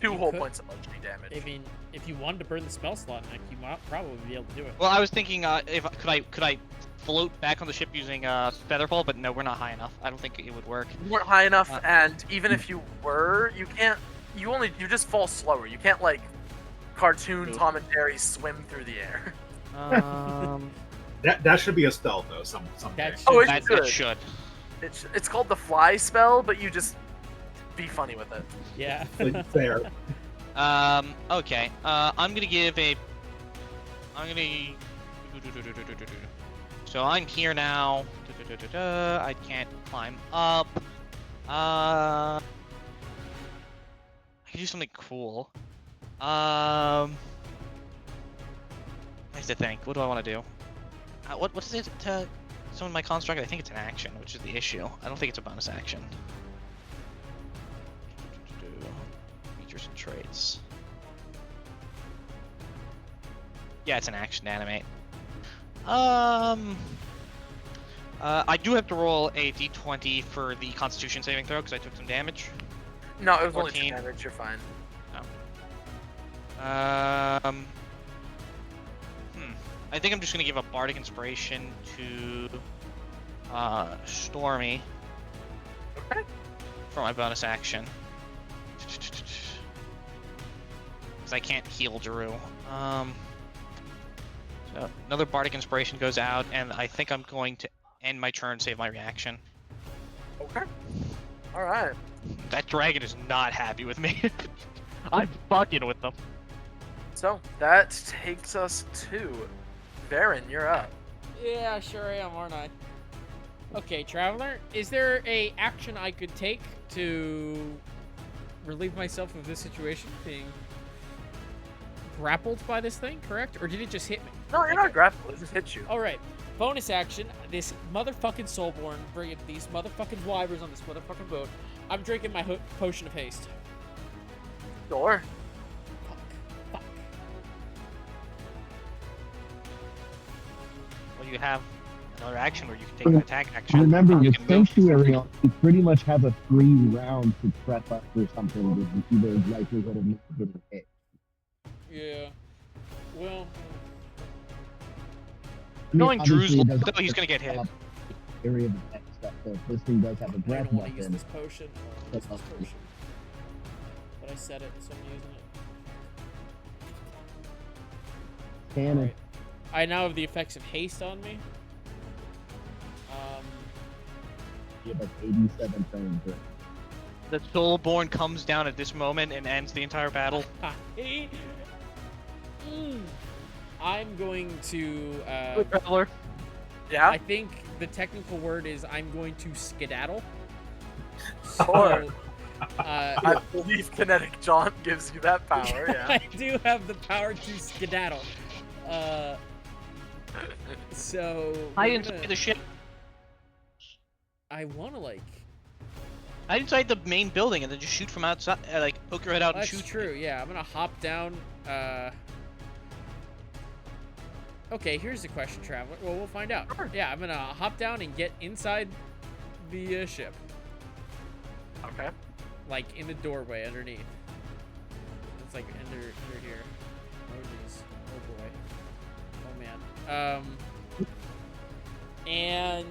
Two You whole could- points of bludgeoning damage. I mean, if you wanted to burn the spell slot, Nick, you might probably be able to do it. Well, I was thinking, if could I float back on the ship using featherfall? But no, we're not high enough. I don't think it would work. You weren't high enough, Uh, and even if you were, you can't. You just fall slower. You can't like cartoon Move. Tom and Jerry swim through the air. That should be a spell though. Someday. That Oh, it that should. should. It's called the fly spell, but you just be funny with it. Yeah. Like, there. Okay. I'm gonna give a. I'm gonna. So I'm here now. I can't climb up. I can do something cool. I have to think. What do I want to do? What is it to summon my construct? I think it's an action, which is the issue. I don't think it's a bonus action. Features and traits. Yeah, it's an action to animate. I do have to roll a d20 for the Constitution saving throw because I took some damage. No, it was only 2 14. damage. You're fine. I think I'm just gonna give a bardic inspiration to Stormy Okay. for my bonus action. Because I can't heal Drew. So another bardic inspiration goes out, and I think I'm going to end my turn, save my reaction. Okay. All right. That dragon is not happy with me. I'm fucking with them. So that takes us to Varen. You're up. Yeah, sure I am, aren't I? Okay, Traveler, is there a action I could take to relieve myself of this situation, being grappled by this thing, correct? Or did it just hit me? No, you're not grappled. It just hit you. All right. Bonus action. This motherfucking Soulborn bringing these motherfucking Wyverns on this motherfucking boat. I'm drinking my potion of haste. Sure. Fuck. Well, you have another action where you can take an attack action. Remember, You with can move. Sanctuary, you pretty much have a 3 rounds to prep up for something with either likelihood of not getting hit. Yeah. Well. I mean, Knowing Drew's obviously, it luck, doesn't though, he's gonna get hit. have area of effect stuff, so if this thing does have a I breath don't want to use weapon, this potion. I don't wanna use That's this awesome. potion. But I said it, so I'm using it. cannon. Alright. I now have the effects of haste on me. You have like 87 turns. Right? The Soulborn comes down at this moment and ends the entire battle. I'm going to. Traveler. Yeah. I think the technical word is I'm going to skedaddle. Sure. Uh, I believe kinetic jaunt gives you that power. Yeah. I do have the power to skedaddle. So. Hide we're inside gonna- the ship. I want to like. Hide inside the main building and then just shoot from outside. Like poke your head out and That's shoot. true. Yeah, I'm gonna hop down. Okay, here's the question, Traveler. Well, we'll find out. Sure. Yeah, I'm gonna hop down and get inside the ship, Okay. like in the doorway underneath. It's like under here. Oh jeez. Oh boy. Oh man. And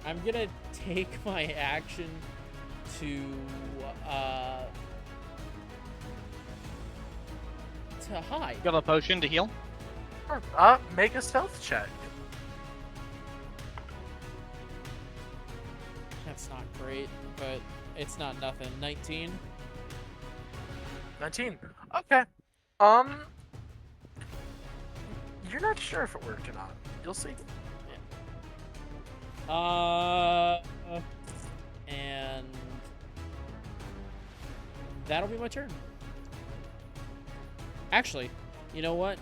I'm gonna take my action to hide. Got a potion to heal. Sure. Make a stealth check. That's not great, but it's not nothing. 19. 19. Okay. You're not sure if it worked or not. You'll see. And that'll be my turn. Actually, you know what?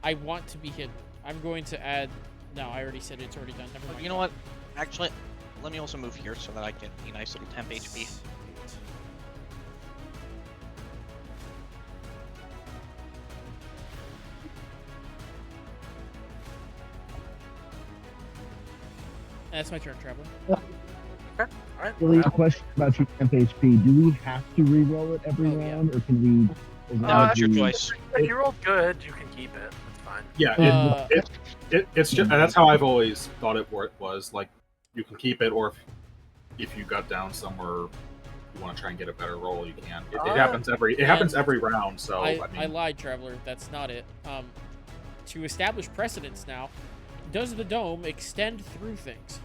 I want to be hidden. I'm going to add. No, I already said it's already done. Never mind. You know what? Actually, Let me also move here so that I get a nice little temp HP. That's my turn, Traveler. Okay. All right. Really, a question about your temp HP. Do we have to re-roll it every Oh, yeah. round, or can we? No, it's your choice. If you rolled good, you can keep it. It's fine. Yeah, it's just that's how I've always thought it was. Like, you can keep it, or if you got down somewhere, you want to try and get a better roll, you can. It happens every round. So I mean, lied, Traveler. That's not it. To establish precedence now, does the dome extend through things?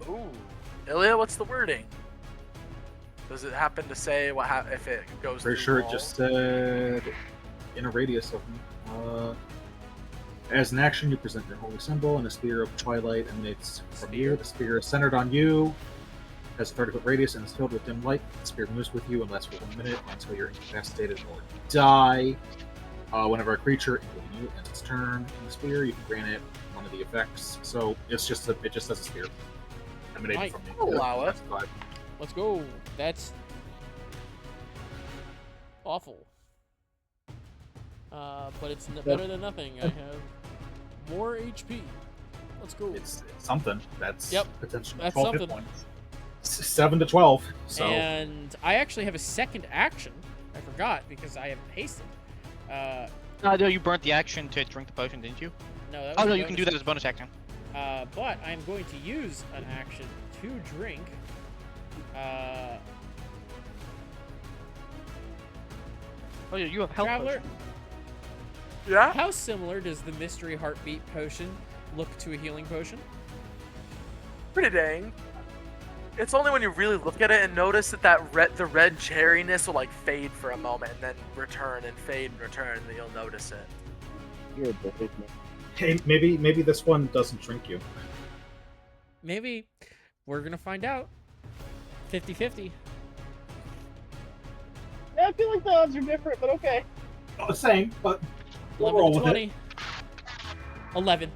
Ooh, Ilya, what's the wording? Does it happen to say what if it goes? pretty through sure it walls? just said in a radius of. As an action, you present your holy symbol, and a spear of twilight emanates from you. The spear is centered on you, has a 30-foot radius, and is filled with dim light. The spear moves with you and lasts for 1 minute until you're incapacitated or die. Whenever a creature, including you, ends its turn in the spear, you can grant it one of the effects. So it just has a spear emanating Might from you. I'll allow it. Let's go. That's awful. But it's better than nothing. I have more HP. Let's go. It's something. That's potentially That's 12 hit something. points. 7 to 12. So And I actually have a second action. I forgot because I have hasted. No, you burnt the action to drink the potion, didn't you? No, that was Oh a no, you can bonus. do that as a bonus action. But I'm going to use an action to drink. Oh yeah, you have health Traveler, potion. Yeah. how similar does the mystery heartbeat potion look to a healing potion? Pretty dang. It's only when you really look at it and notice that the red cherryness will like fade for a moment and then return and fade and return that you'll notice it. You're a big man. hey, maybe this one doesn't drink you. Maybe. We're going to find out. 50-50. Yeah, I feel like the odds are different, but okay. Not the same, but we'll 11 roll to with 20. it. 11.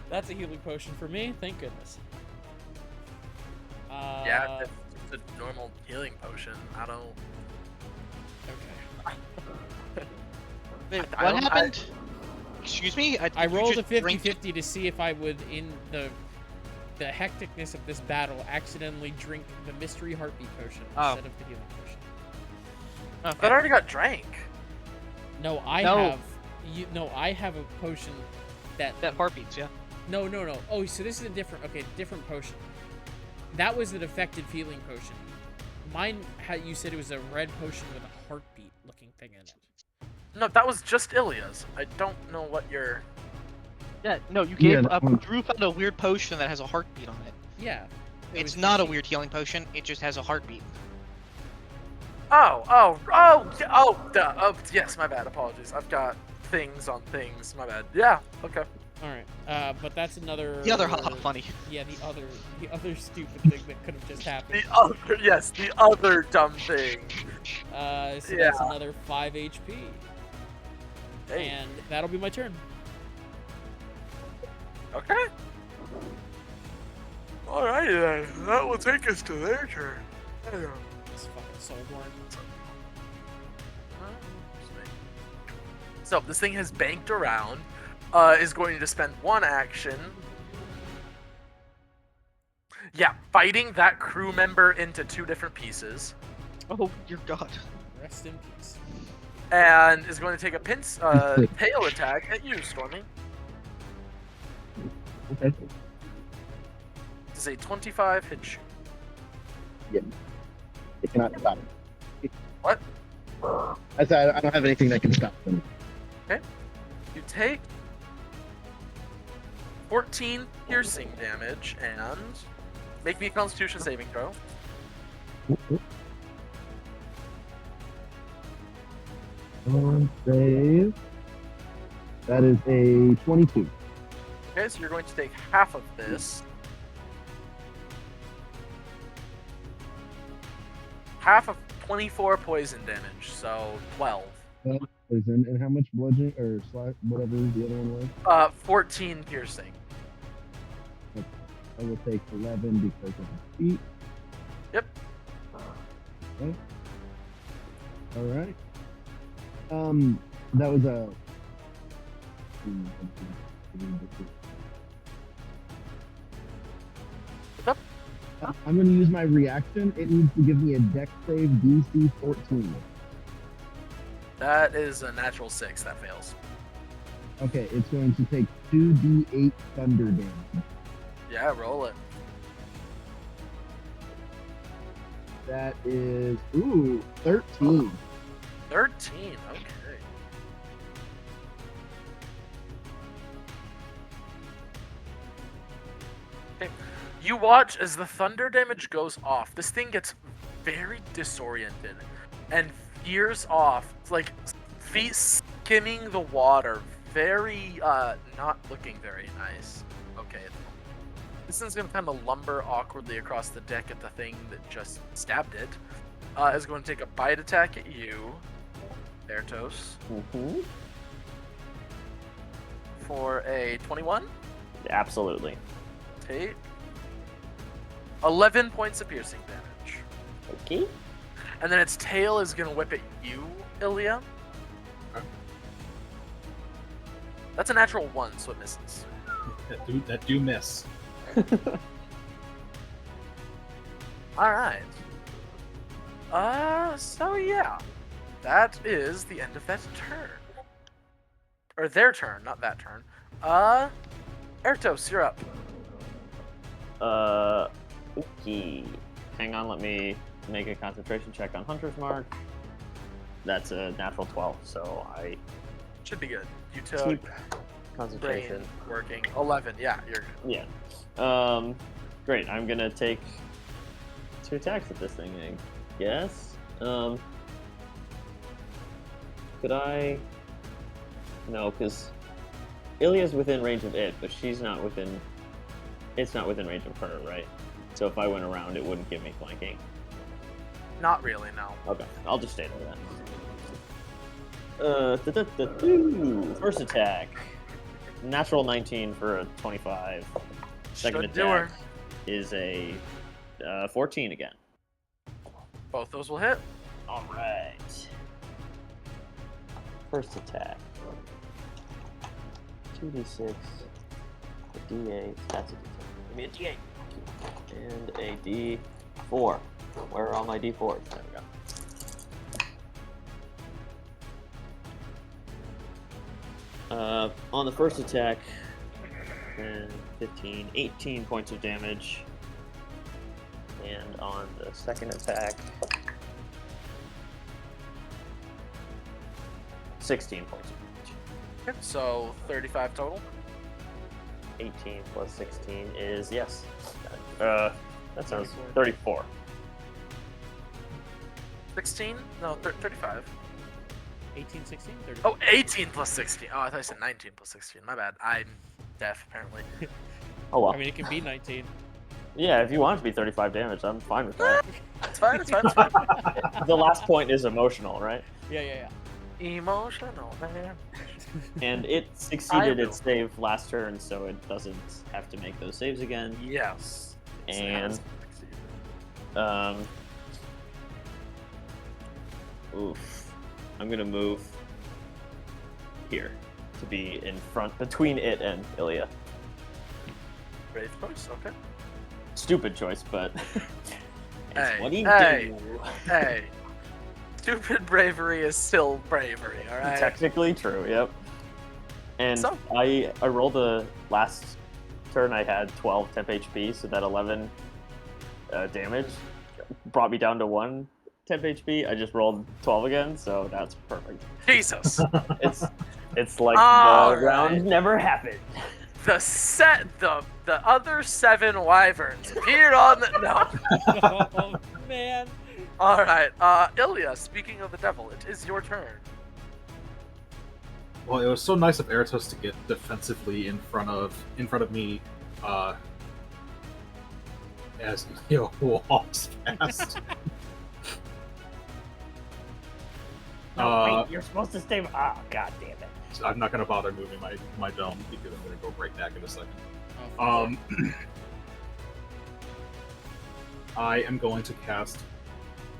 That's a healing potion for me. Thank goodness. Yeah, it's a normal healing potion. I don't. Okay. Wait, I what don't- happened? Excuse me? I you rolled a just drank- 50-50 to see if I would, in the hecticness of this battle, accidentally drink the mystery heartbeat potion Oh. instead of the healing potion. Okay. That already got drank. No, I No. have. I have a potion that. That heartbeats, yeah. No. Oh, so this is a different. Okay, different potion. That was an effective healing potion. Mine, you said it was a red potion with a heartbeat-looking thing in it. No, that was just Ilya's. I don't know what you're. Yeah, no, you gave that one- Drew found a weird potion that has a heartbeat on it. Yeah. it It's was not a the- weird healing potion, it just has a heartbeat. Oh, yes, my bad. Apologies. I've got things on things. My bad. Yeah. Okay. All right. But that's another. The other haha funny. Yeah, the other stupid thing that could have just happened. The other dumb thing. So Yeah. that's another 5 HP, Hey. and that'll be my turn. Okay. Alrighty then. That will take us to their turn. This fucking Soulhorn. So this thing has banked around. Is going to spend one action. Yeah, fighting that crew member into 2 different pieces, Oh, dear God. Rest in peace. and is going to take a tail attack at you, Stormy. Okay. This is a 25 hit you. It cannot stop it. What? I said I don't have anything that can stop them. You take 14 piercing damage and make me a Constitution saving throw. Save. That is a 22. Okay, so you're going to take half of this. Half of 24 poison damage, so 12. Poison. And how much bludgeoning or whatever the other one was? 14 piercing. I will take 11 because of the feet. Yep. Okay. All right. That was a. What's up? I'm going to use my reaction. It needs to give me a dex save DC 14. That is a natural 6. That fails. Okay, it's going to take 2d8 thunder damage. Yeah, roll it. That is 13. 13. Okay. Okay. You watch as the thunder damage goes off. This thing gets very disoriented and veers off. It's like feet skimming the water. Very, not looking very nice. Okay. This thing's gonna kind of lumber awkwardly across the deck at the thing that just stabbed it. Is going to take a bite attack at you, Ertos, for a 21. Absolutely. Take 11 points of piercing damage. Okay. And then its tail is going to whip at you, Ilya. That's a natural 1, so it misses. That do miss. Alright. So yeah. That is the end of that turn. Or their turn, not that turn. Ertos, you're up. Okay. Hang on, let me make a concentration check on Hunter's Mark. That's a natural 12, so I Should be good. You took keep brain concentration. working. 11, yeah, you're good. Yeah. Great. I'm gonna take 2 attacks at this thing, I guess. Could I? No, because Ilya's within range of it, but she's not within. It's not within range of her, right? So if I went around, it wouldn't give me flanking. Not really, no. Okay, I'll just stay there. First attack. Natural 19 for a 25. Second Should do her. attack is a 14 again. Both those will hit. All right. First attack. 2d6. A d8. That's a d10. Give me a d8. And a d4. Where are all my d4s? There we go. On the first attack, 10, 15, 18 points of damage. And on the second attack, 16 points of damage. Okay, so 35 total. 18 plus 16 is, yes. That sounds 34. 16? No, 35. 18, 16, 30. Oh, 18 plus 16. Oh, I thought you said 19 plus 16. My bad. I'm deaf, apparently. Oh well. I mean, it can be 19. Yeah, if you want it to be 35 damage, I'm fine with that. It's fine, it's fine, it's fine. The last point is emotional, right? Yeah. Emotional, man. And it succeeded its save last turn, so it doesn't have to make those saves again. Yes. And oof. I'm gonna move here to be in front between it and Ilya. Brave choice, okay. Stupid choice, but it's Hey, what do you hey. do? Hey. Stupid bravery is still bravery, alright? Technically true, yep. And So- I rolled the last turn I had 12 temp HP, so that 11 damage brought me down to 1 temp HP. I just rolled 12 again, so that's perfect. Jesus. It's like All the round never happened. the other 7 wyverns appeared on the no. Oh, man. Alright, Ilya, speaking of the devil, it is your turn. Well, it was so nice of Eratos to get defensively in front of me, as he walks past. Wait, you're supposed to stay. Ah, oh, god damn it. So I'm not gonna bother moving my dome because I'm gonna go right back in a second. Oh, I am going to cast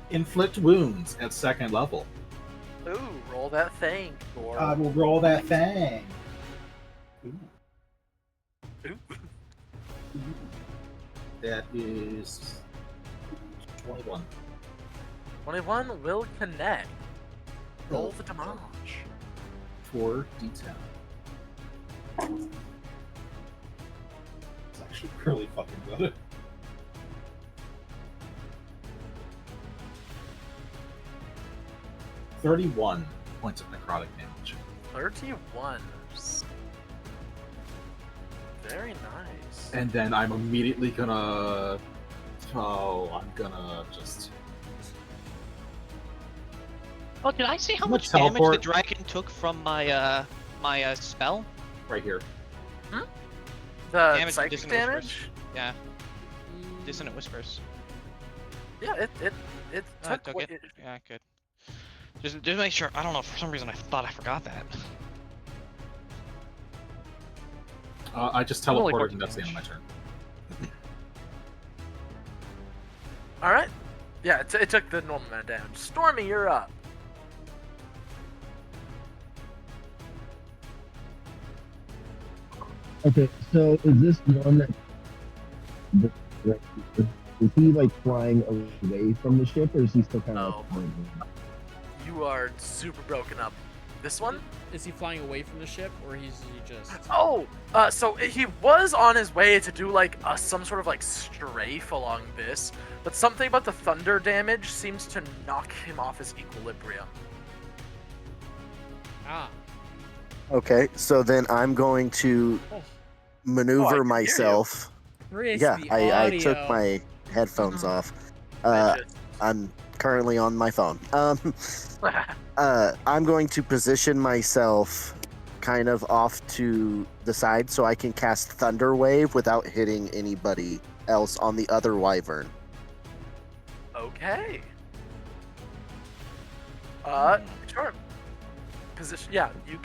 Inflict Wounds at 2nd level. Ooh, roll that thing, Gor. I will roll that thing. Ooh. Ooh. That is 21. 21 will connect. Roll the damage. 4d10. It's actually really fucking good. $31 points of necrotic damage. 31. Very nice. And then I'm immediately gonna... I'm gonna just... Oh, did I see how I'm much gonna damage the teleport. dragon took from my my spell? Right here. The Damage from psychic Dissonant damage? Whispers. Yeah, Dissonant Whispers. Yeah, it Oh, took took what it? Yeah, good. Just make sure. I don't know. For some reason, I thought I forgot that. I just Holy teleported fucking and that's the end of my damage. turn. All right. Yeah, it took the normal amount of damage. Stormy, you're up. Okay, so is this one that is he like flying away from the ship, or is he still kind of Oh. like You are super broken up. This one? Is he flying away from the ship, or is he just? Oh, so he was on his way to do like some sort of like strafe along this, but something about the thunder damage seems to knock him off his equilibrium. Ah. Okay, so then I'm going to Oh, maneuver can hear you. myself. Chris, Yeah, the I took audio. my headphones off. I just- I'm currently on my phone. I'm going to position myself kind of off to the side so I can cast Thunder Wave without hitting anybody else on the other Wyvern. Okay. Sure. Position. Yeah, you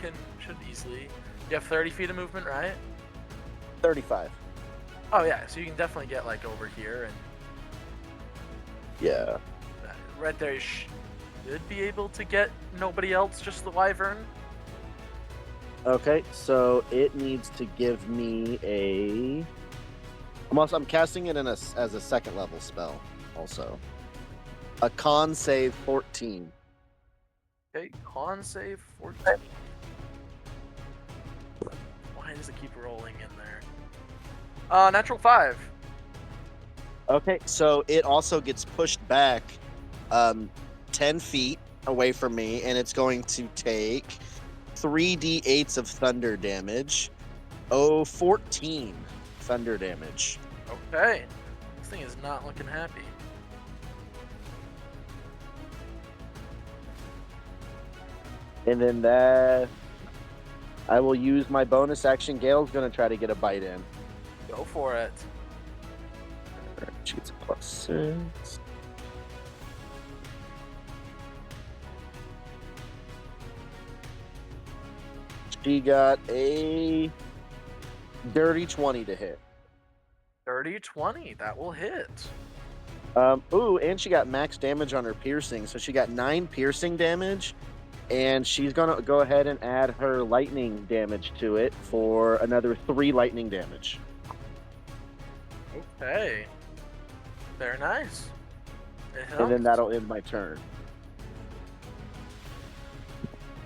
should easily. You have 30 feet of movement, right? 35. Oh yeah, so you can definitely get like over here and Yeah. right there. You should be able to get nobody else, just the Wyvern. Okay, so it needs to give me a... I'm casting it as a 2nd level spell, also. A con save 14. Okay, con save 14. Why does it keep rolling in there? Natural 5. Okay, so it also gets pushed back 10 feet away from me, and it's going to take 3d8s of thunder damage. 14 thunder damage. Okay. This thing is not looking happy. And then I will use my bonus action. Gale's going to try to get a bite in. Go for it. She gets a +6. She got a dirty 20 to hit. 30-20. That will hit. Ooh, and she got max damage on her piercing, so she got 9 piercing damage, and she's gonna go ahead and add her lightning damage to it for another 3 lightning damage. Okay. Very nice. And then that'll end my turn.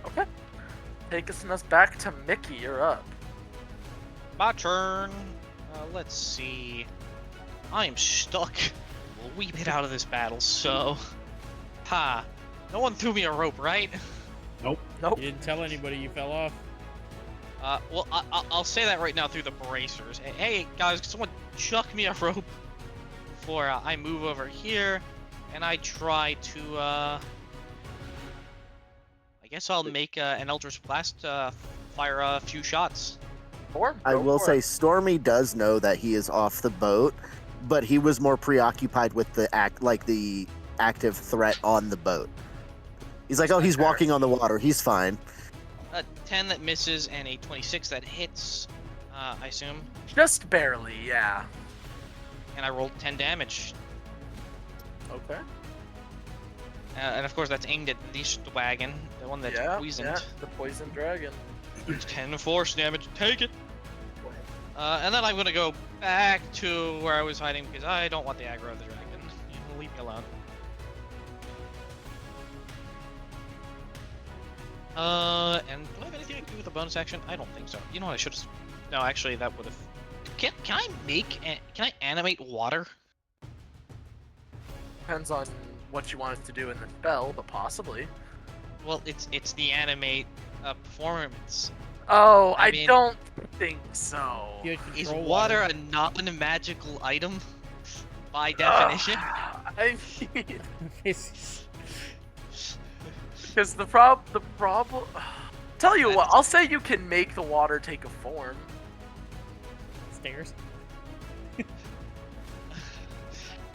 Okay. Taking us back to Mickey. You're up. My turn. Let's see. I am stuck a wee bit out of this battle, so... Ha. No one threw me a rope, right? Nope. You didn't tell anybody you fell off. Well, I'll say that right now through the bracers. Hey, guys, someone chuck me a rope before I move over here, and I try to, I guess I'll make an Eldritch Blast, fire a few shots. I will say Stormy does know that he is off the boat, but he was more preoccupied with the active threat on the boat. He's like, oh, he's walking on the water. He's fine. A 10 that misses and a 26 that hits, I assume. Just barely, yeah. And I rolled 10 damage. Okay. And of course, that's aimed at this wagon, the one that's poisoned. Yeah, the poison dragon. 10 force damage. Take it. And then I'm gonna go back to where I was hiding because I don't want the aggro of the dragon. Leave me alone. And do I have anything I can do with a bonus action? I don't think so. You know what? I should have. No, actually, that would have. Can I make? Can I animate water? Depends on what you want it to do in the spell, but possibly. Well, it's the animate performance. Oh, I mean, don't think so. You Is control water a non-magical item by definition? I mean, because the problem. Tell you what, I'll say you can make the water take a form. Stairs.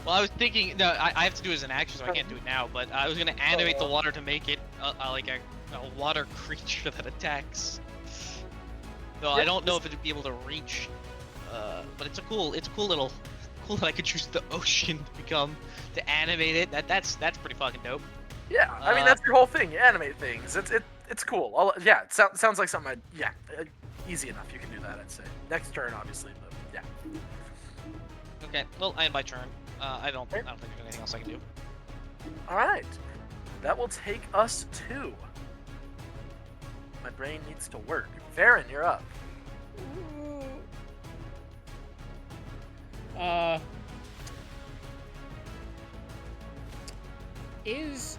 Well, I was thinking, no, I have to do it as an action, so I can't do it now. But I was gonna animate the water to make it like a water creature that attacks. Though I don't know if it'd be able to reach. But it's cool that I could choose the ocean to animate it. That's pretty fucking dope. Yeah, I mean that's your whole thing. You animate things. It's cool. Yeah, it sounds like something. Easy enough. You can do that. I'd say next turn, obviously, but yeah. Okay, well, I end my turn. I don't think there's anything else I can do. All right, that will take us to. My brain needs to work. Varen, you're up. If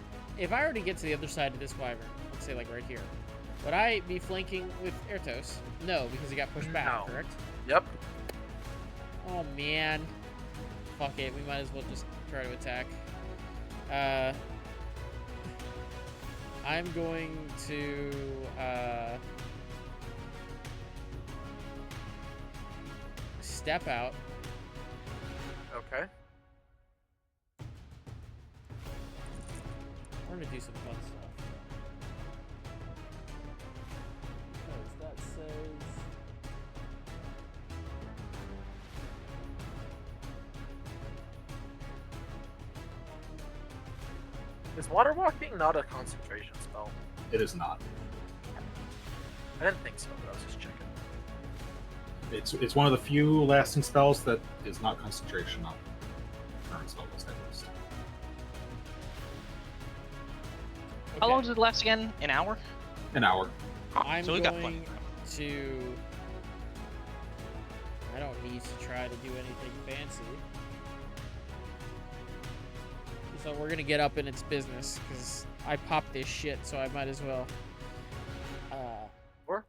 I were to get to the other side of this wyvern, let's say like right here, would I be flanking with Ertos? No, because he got pushed back, correct? Yep. Oh man. Fuck it, we might as well just try to attack. I'm going to step out. Okay. We're gonna do some fun stuff. Because that says Is water walking not a concentration spell? It is not. I didn't think so, but I was just checking. It's one of the few lasting spells that is not concentration on current spell list, at least. How long does it last again? An hour? An hour. I'm So we got plenty. going to. I don't need to try to do anything fancy. So we're gonna get up in its business because I popped this shit, so I might as well. Or?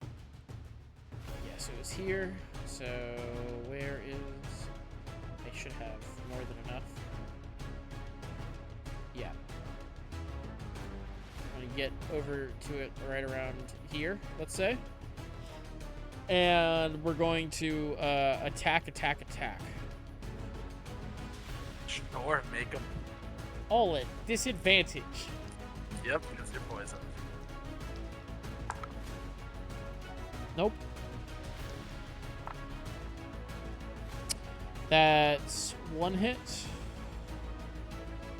Yeah, so it's here. So where is? I should have more than enough. Yeah. I'm gonna get over to it right around here, let's say. And we're going to attack. Sure, make them. All at disadvantage. Yep, because you're poisoned. Nope. That's one hit.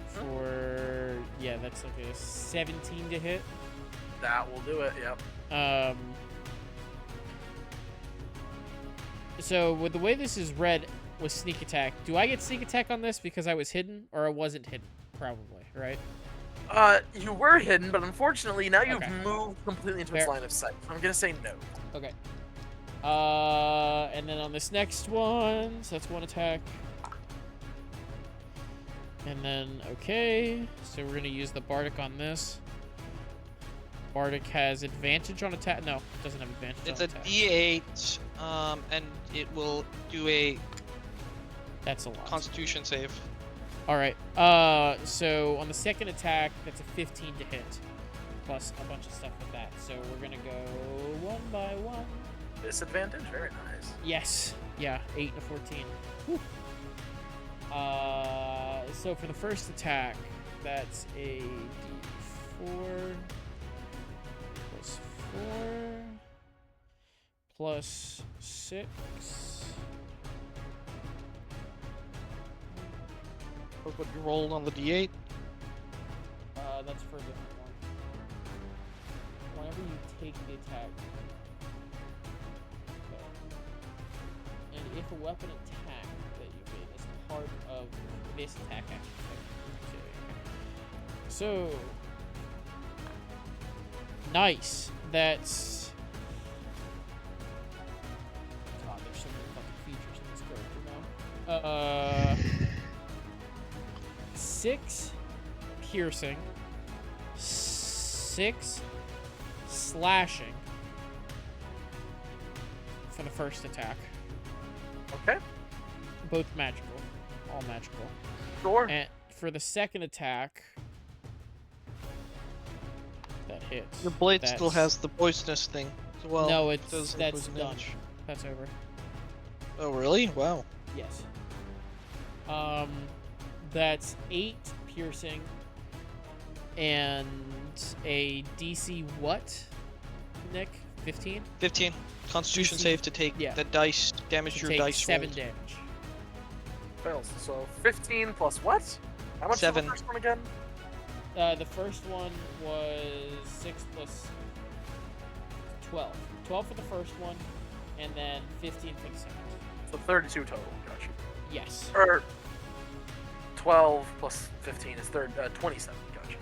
For yeah, that's like a 17 to hit. That will do it, yep. So with the way this is read with sneak attack, do I get sneak attack on this because I was hidden or I wasn't hidden? Probably, right? You were hidden, but unfortunately now you've Okay. moved completely into its Fair. line of sight. I'm gonna say no. Okay. And then on this next one, so that's one attack. And then, okay, so we're gonna use the Bardic on this. Bardic has advantage on attack. No, it doesn't have advantage It's on a attack. D8, and it will do a That's a lot. Constitution save. All right. So on the second attack, that's a 15 to hit, plus a bunch of stuff with that. So we're gonna go one by one. Disadvantage, very nice. Yes. Yeah. 8 and a 14. Whew. So for the first attack, that's a D4 plus 4 plus 6. Look what you rolled on the D8. That's for a different one. Whenever you take the attack. Okay. And if a weapon attack that you made is part of this attack action. Okay. So. Nice. That's. God, there's so many fucking features in this character now. 6 piercing, 6 slashing for the first attack. Okay. Both magical. All magical. Sure. And for the second attack, that hits. Your blade still has the poisonous thing as well. No, It does have that's poison done. damage. That's over. Oh, really? Wow. Yes. That's 8 piercing and a DC what, Nick? 15? 15. Constitution DC save to take the dice damage To your take dice 7 rolled. damage. Fails. So 15 plus what? How much 7. was the first one again? The first one was 6 plus 12. 12 for the first one, and then 15 for the second. So 32 total. Gotcha. Yes. Or 12 plus 15 is 27. Gotcha.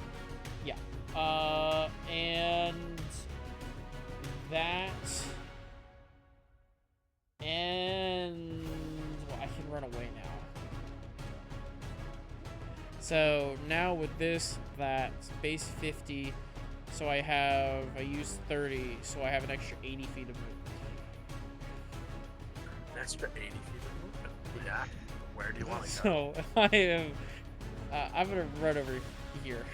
Yeah. And that. And. Well, I can run away now. So now with this, that's base 50. So I used 30, so I have an extra 80 feet of movement. An extra 80 feet of movement. Yeah. Where do you want to go? So I am. I'm gonna run over here.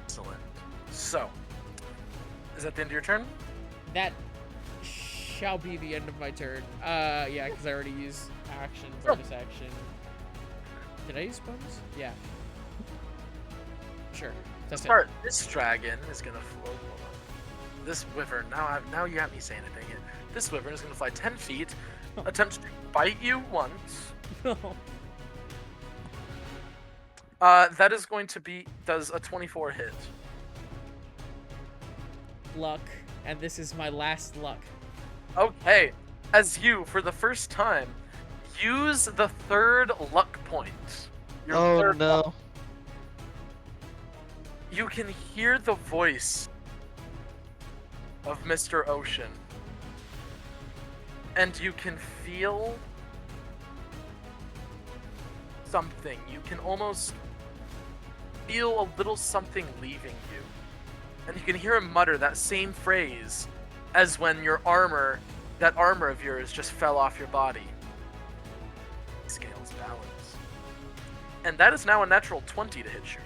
Excellent. So, is that the end of your turn? That shall be the end of my turn. Yeah, because I already used action, bonus action. Did I use bonus? Yeah. Sure. That's Start. This dragon is gonna float. This wyvern. Now you got me saying it. Dang it. This wyvern is gonna fly 10 feet, attempt to bite you once. it. That is going to be does a 24 hit. Luck, and this is my last luck. Okay. As you, for the first time, use the third luck point. Your Oh third no. luck. You can hear the voice of Mr. Ocean. And you can feel something. You can almost feel a little something leaving you. And you can hear him mutter that same phrase as when that armor of yours just fell off your body. Scales balance. And that is now a natural 20 to hit you.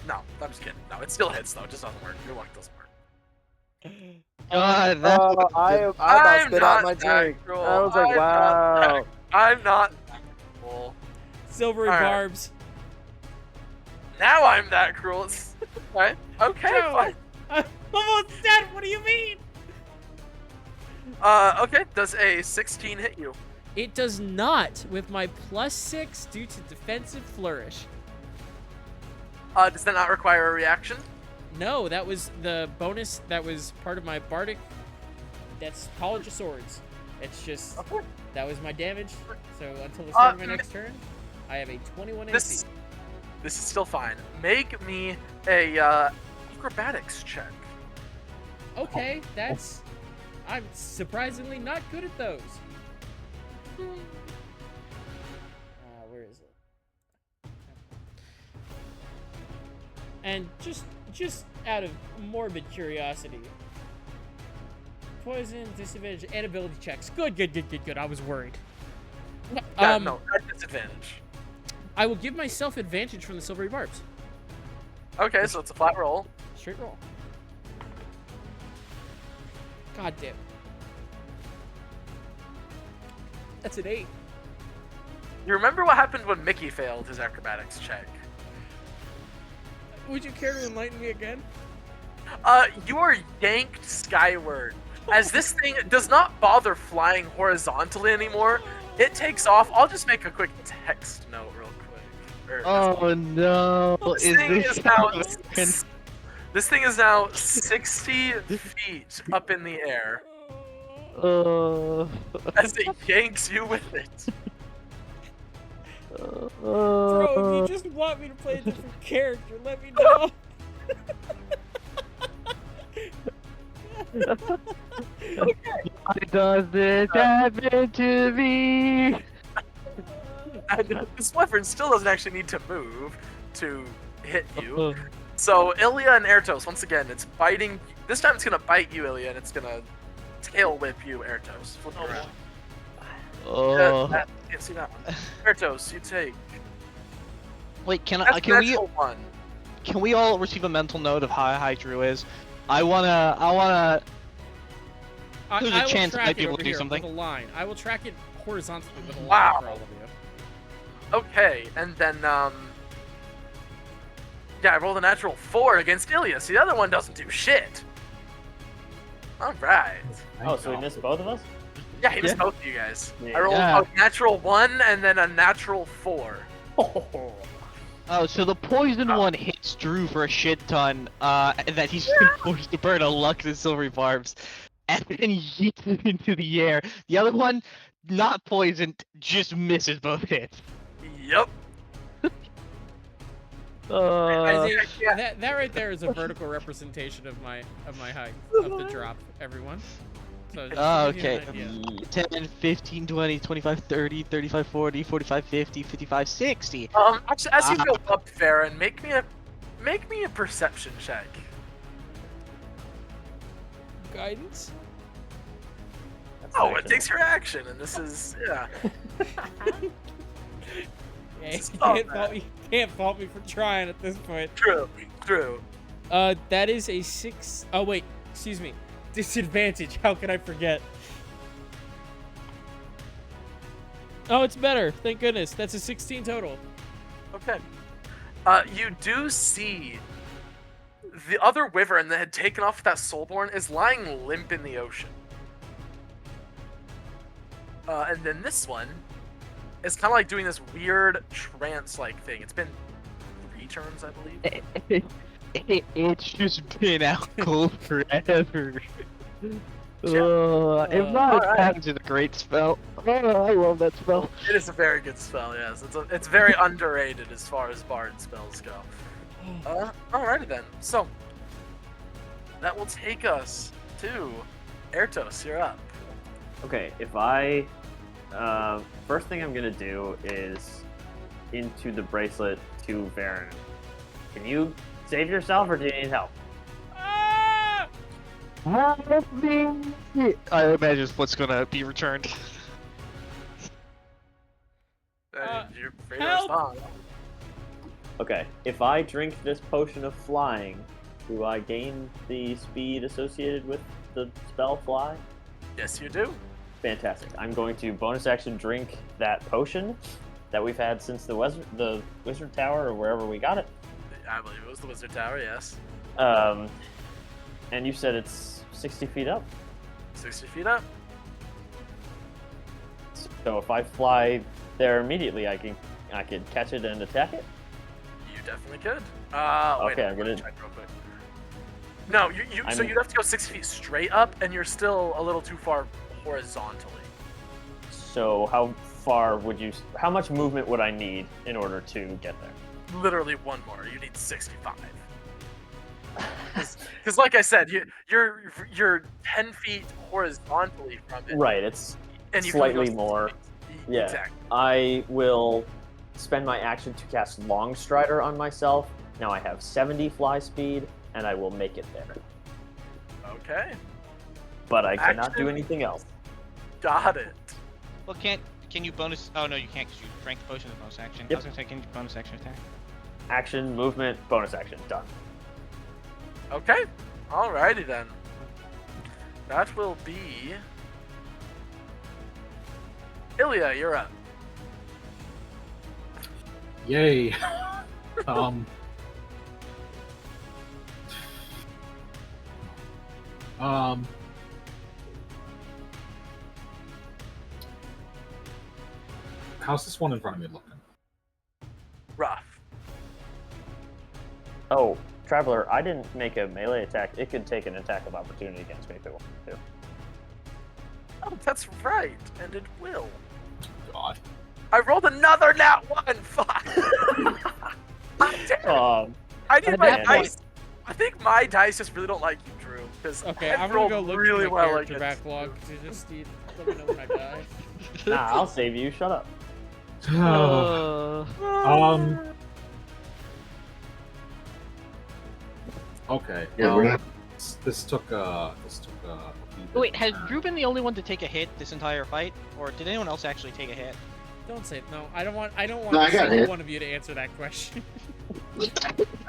No, I'm just kidding. No, it still hits though. It just doesn't work. Your luck doesn't work. God, that I about I'm spit out not my that drink. cruel. I was like, I'm not wow. that- I'm not that cruel. Silvery All right. barbs. Now I'm that cruel. Right? Okay, No. fine. I'm almost dead. What do you mean? Okay. Does a 16 hit you? It does not, with my +6 due to defensive flourish. Does that not require a reaction? No, that was the bonus. That was part of my bardic. That's College of Swords. It's just Okay. that was my damage. So until the start of my m- next turn, I have a 21 This AC. this is still fine. Make me a acrobatics check. Okay, that's. I'm surprisingly not good at those. Where is it? And just out of morbid curiosity, poison, disadvantage, and ability checks. Good. I was worried. Yeah, no, at disadvantage. I will give myself advantage from the silvery barbs. Okay, so it's a flat roll. Straight roll. God damn. That's an 8. You remember what happened when Mickey failed his acrobatics check? Would you care to enlighten me again? You are yanked skyward As this thing does not bother flying horizontally anymore, it takes off. I'll just make a quick text note real quick. Oh no! This thing is now 60 feet up in the air as it yanks you with it. Bro, if you just want me to play a different character, let me know. Why does this happen to me? And this wyvern still doesn't actually need to move to hit you. So Ilya and Ertos, once again, it's biting. This time it's gonna bite you, Ilya, and it's gonna tail whip you, Ertos. Flip it around. Can't see that one. Ertos, you take. Wait, can That's can we natural one. can we all receive a mental note of how high Drew is? I wanna. There's a I will chance I track might be it able over to do here something. with a line. I will track it horizontally with a line Wow. for all of you. Okay, and then yeah, I rolled a natural 4 against Ilya. See, the other one doesn't do shit. All right. Oh, so we missed both of us? Yeah, he missed both of you guys. Yeah. I rolled Yeah. a natural 1 and then a natural 4. Oh, so the poison one hits Drew for a shit ton, and that he's been forced to burn a Lux and silvery barbs, and then yeets it into the air. The other one, not poisoned, just misses both hits. Yep. I think yeah. that right there is a vertical representation of my height of the drop, everyone. So just Oh, to give you okay. an idea. 10, 15, 20, 25, 30, 35, 40, 45, 50, 55, 60. Actually, as you go up, Farron, make me a perception check. Guidance. Oh, it takes your action, and this is yeah. Yeah, It's you not can't fault me for trying at this point. True. That is a 6. Oh wait, excuse me. Disadvantage. How could I forget? Oh, it's better. Thank goodness. That's a 16 total. Okay. You do see the other wyvern that had taken off with that soulborn is lying limp in the ocean. And then this one is kind of like doing this weird trance-like thing. It's been 3 turns, I believe. It's just been out cold forever. Improv Times is a great spell. Oh, I love that spell. It is a very good spell, yes. It's very underrated as far as bard spells go. Alrighty then. So, that will take us to Ertos. You're up. Okay, if I... first thing I'm gonna do is into the bracelet to Varen. Can you save yourself, or do you need help? Help me! I imagine what's gonna be returned. You're free to help! respond. Okay, if I drink this potion of flying, do I gain the speed associated with the spell fly? Yes, you do. Fantastic. I'm going to bonus action drink that potion that we've had since the wizard tower, or wherever we got it. I believe it was the Wizard Tower, yes. And you said it's 60 feet up. 60 feet up. So if I fly there immediately, I could catch it and attack it. You definitely could. Wait, Okay, I'm gonna check real quick. No, so you'd have to go 60 feet straight up, and you're still a little too far horizontally. So how much movement would I need in order to get there? Literally one more. You need 65. Because, like I said, you're 10 feet horizontally from it. Right, it's And you can only go slightly 60 more. feet. Yeah. Exactly. I will spend my action to cast Long Strider on myself. Now I have 70 fly speed, and I will make it there. Okay. But I cannot do Action. anything else. Got it. Well, can you bonus? Oh no, you can't because you drank the potion as a bonus action. Yep. I was gonna say, can you bonus action attack? Action, movement, bonus action. Done. Okay. Alrighty then. That will be... Ilya, you're up. Yay. how's this one in front of me looking? Rough. Oh, Traveler, I didn't make a melee attack. It could take an attack of opportunity against me if it wanted to. Oh, that's right, and it will. God. I rolled another nat 1! Fuck! God damn it. I need my that dice. I think my dice just really don't like you, Drew. Because Okay, I've I'm gonna rolled go look really through my well character against backlog you. to just see, let me know when I die. Nah, I'll save you. Shut up. Okay. Yeah, well, we're not. This took a few Wait, bit has turn. Drew been the only one to take a hit this entire fight, or did anyone else actually take a hit? Don't say no. I don't want. I don't want No, I a got single hit. one of you to answer that question.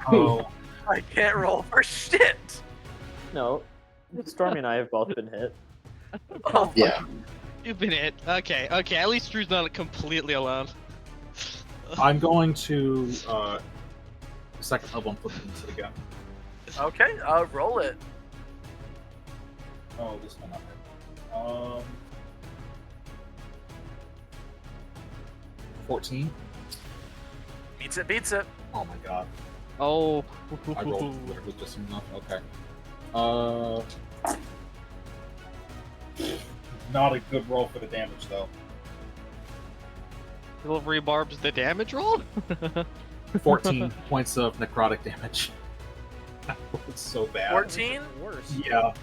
Oh, I can't roll for shit! No, Stormy and I have both been hit. Oh, Yeah. You've been hit. Okay, okay. At least Drew's not completely alone. I'm going to second level and flip it again. okay, roll it. Oh, this one not hit. 14. Beats it, beats it. Oh my god. Oh. I rolled literally just enough. Okay. Not a good roll for the damage though. Little rebarbs the damage roll? 14 points of necrotic damage. That was so bad. 14? Worse. Yeah. Okay,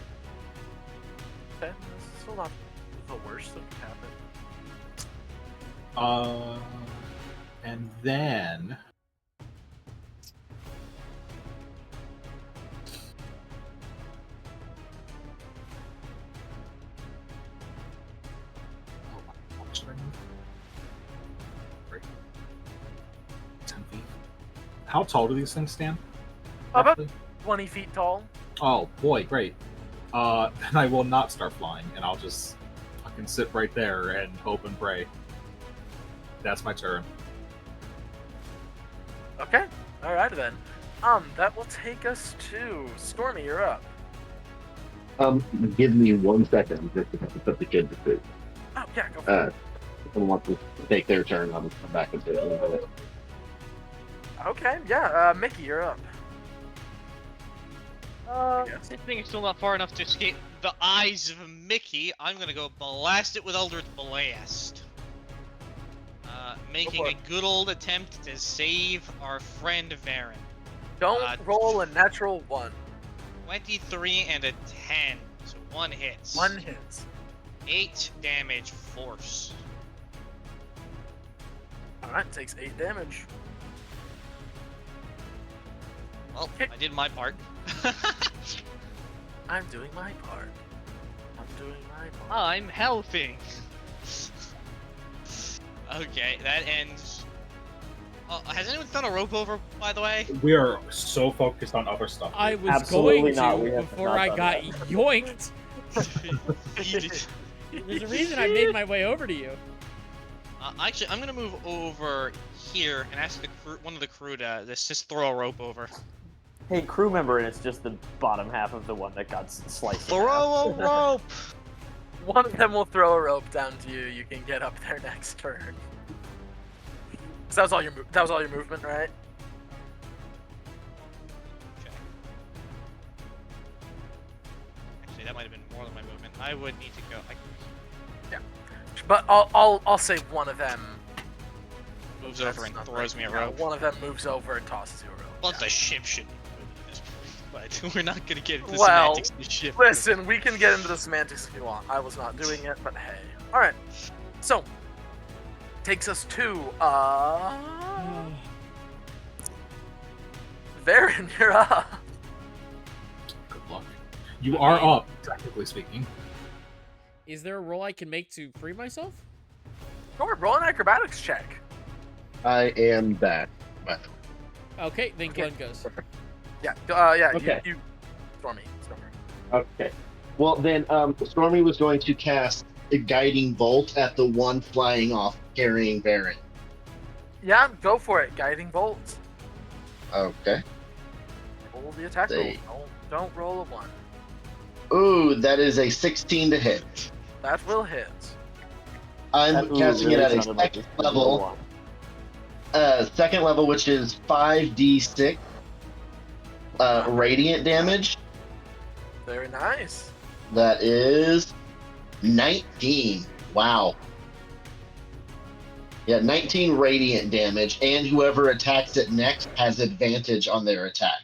that's still not the worst that could happen. And then oh my, how much did I move? Great. 10 feet. How tall do these things stand? About roughly? 20 feet tall. Oh boy, great. Then I will not start flying, and I'll just fucking sit right there and hope and pray. That's my turn. Okay, alright then. That will take us to Stormy, you're up. Give me 1 second just to put the kid to sleep. Oh, yeah, go for it. I want to take their turn. I'll come back and say it in a minute. Okay, yeah, Mickey, you're up. This thing is still not far enough to escape the eyes of Mickey. I'm gonna go blast it with Eldritch Blast. Making a good old attempt to save our friend Varen. Don't roll a natural 1. 23 and a 10, so 1 hits. 1 hits. 8 damage force. Alright, takes 8 damage. Well, I did my part. I'm doing my part. I'm doing my part. I'm helping. Okay, that ends. Has anyone thrown a rope over, by the way? We are so focused on other stuff. I was Absolutely going not. We to have before not I done got that. yoinked. Eat it. There's a reason I made my way over to you. Actually, I'm gonna move over here and ask one of the crew to just throw a rope over. Hey, crew member, and it's just the bottom half of the one that got sliced. in half. Throw a rope! One of them will throw a rope down to you. You can get up there next turn. So that was all your movement, right? Okay. Actually, that might have been more than my movement. I would need to go. But I'll say one of them Moves over and not throws me a yeah, rope. One of them moves over and tosses you a rope. Well, yeah. the ship should be moving at this point, but we're not gonna get into the Well, semantics of the ship. Listen, we can get into the semantics if you want. I was not doing it, but hey. Alright. So takes us to Varen, you're up. Good luck. You are up, technically speaking. Is there a roll I can make to free myself? Go ahead, roll an acrobatics check. I am back. By the way. Okay, then Okay. Glenn goes. Yeah, Okay. you Stormy. Okay. Well, then, Stormy was going to cast a guiding bolt at the one flying off, carrying Varen. Yeah, go for it. Guiding bolt. Okay. Roll the attack roll. Say- Don't roll a 1. Ooh, that is a 16 to hit. That will hit. I'm casting it at a second level. Second level, which is 5d6 radiant damage. Very nice. That is 19. Wow. Yeah, 19 radiant damage, and whoever attacks it next has advantage on their attack.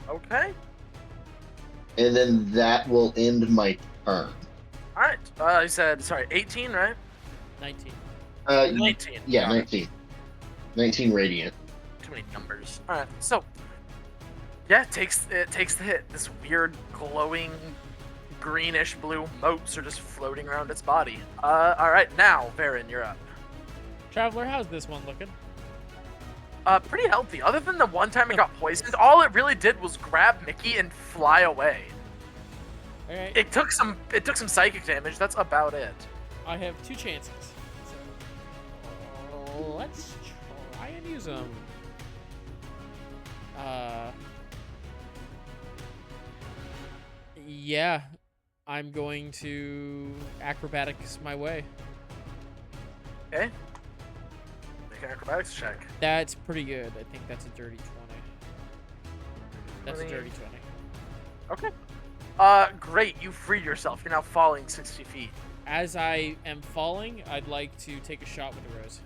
Okay. And then that will end my turn. All right. You said, sorry, 18, right? 19. 19. Yeah, Got it. 19. 19 radiant. Too many numbers. All right. So, yeah, it takes the hit. This weird glowing greenish blue motes are just floating around its body. All right, now Varen, you're up. Traveler, how's this one looking? Pretty healthy. Other than the one time it got poisoned, all it really did was grab Mickey and fly away. All right. It took some psychic damage. That's about it. I have 2 chances. So let's try and use them. Yeah, I'm going to acrobatics my way. Okay. Make an acrobatics check. That's pretty good. I think that's a dirty 20. That's a 20. dirty 20. Okay. Great. You freed yourself. You're now falling 60 feet. As I am falling, I'd like to take a shot with the rose.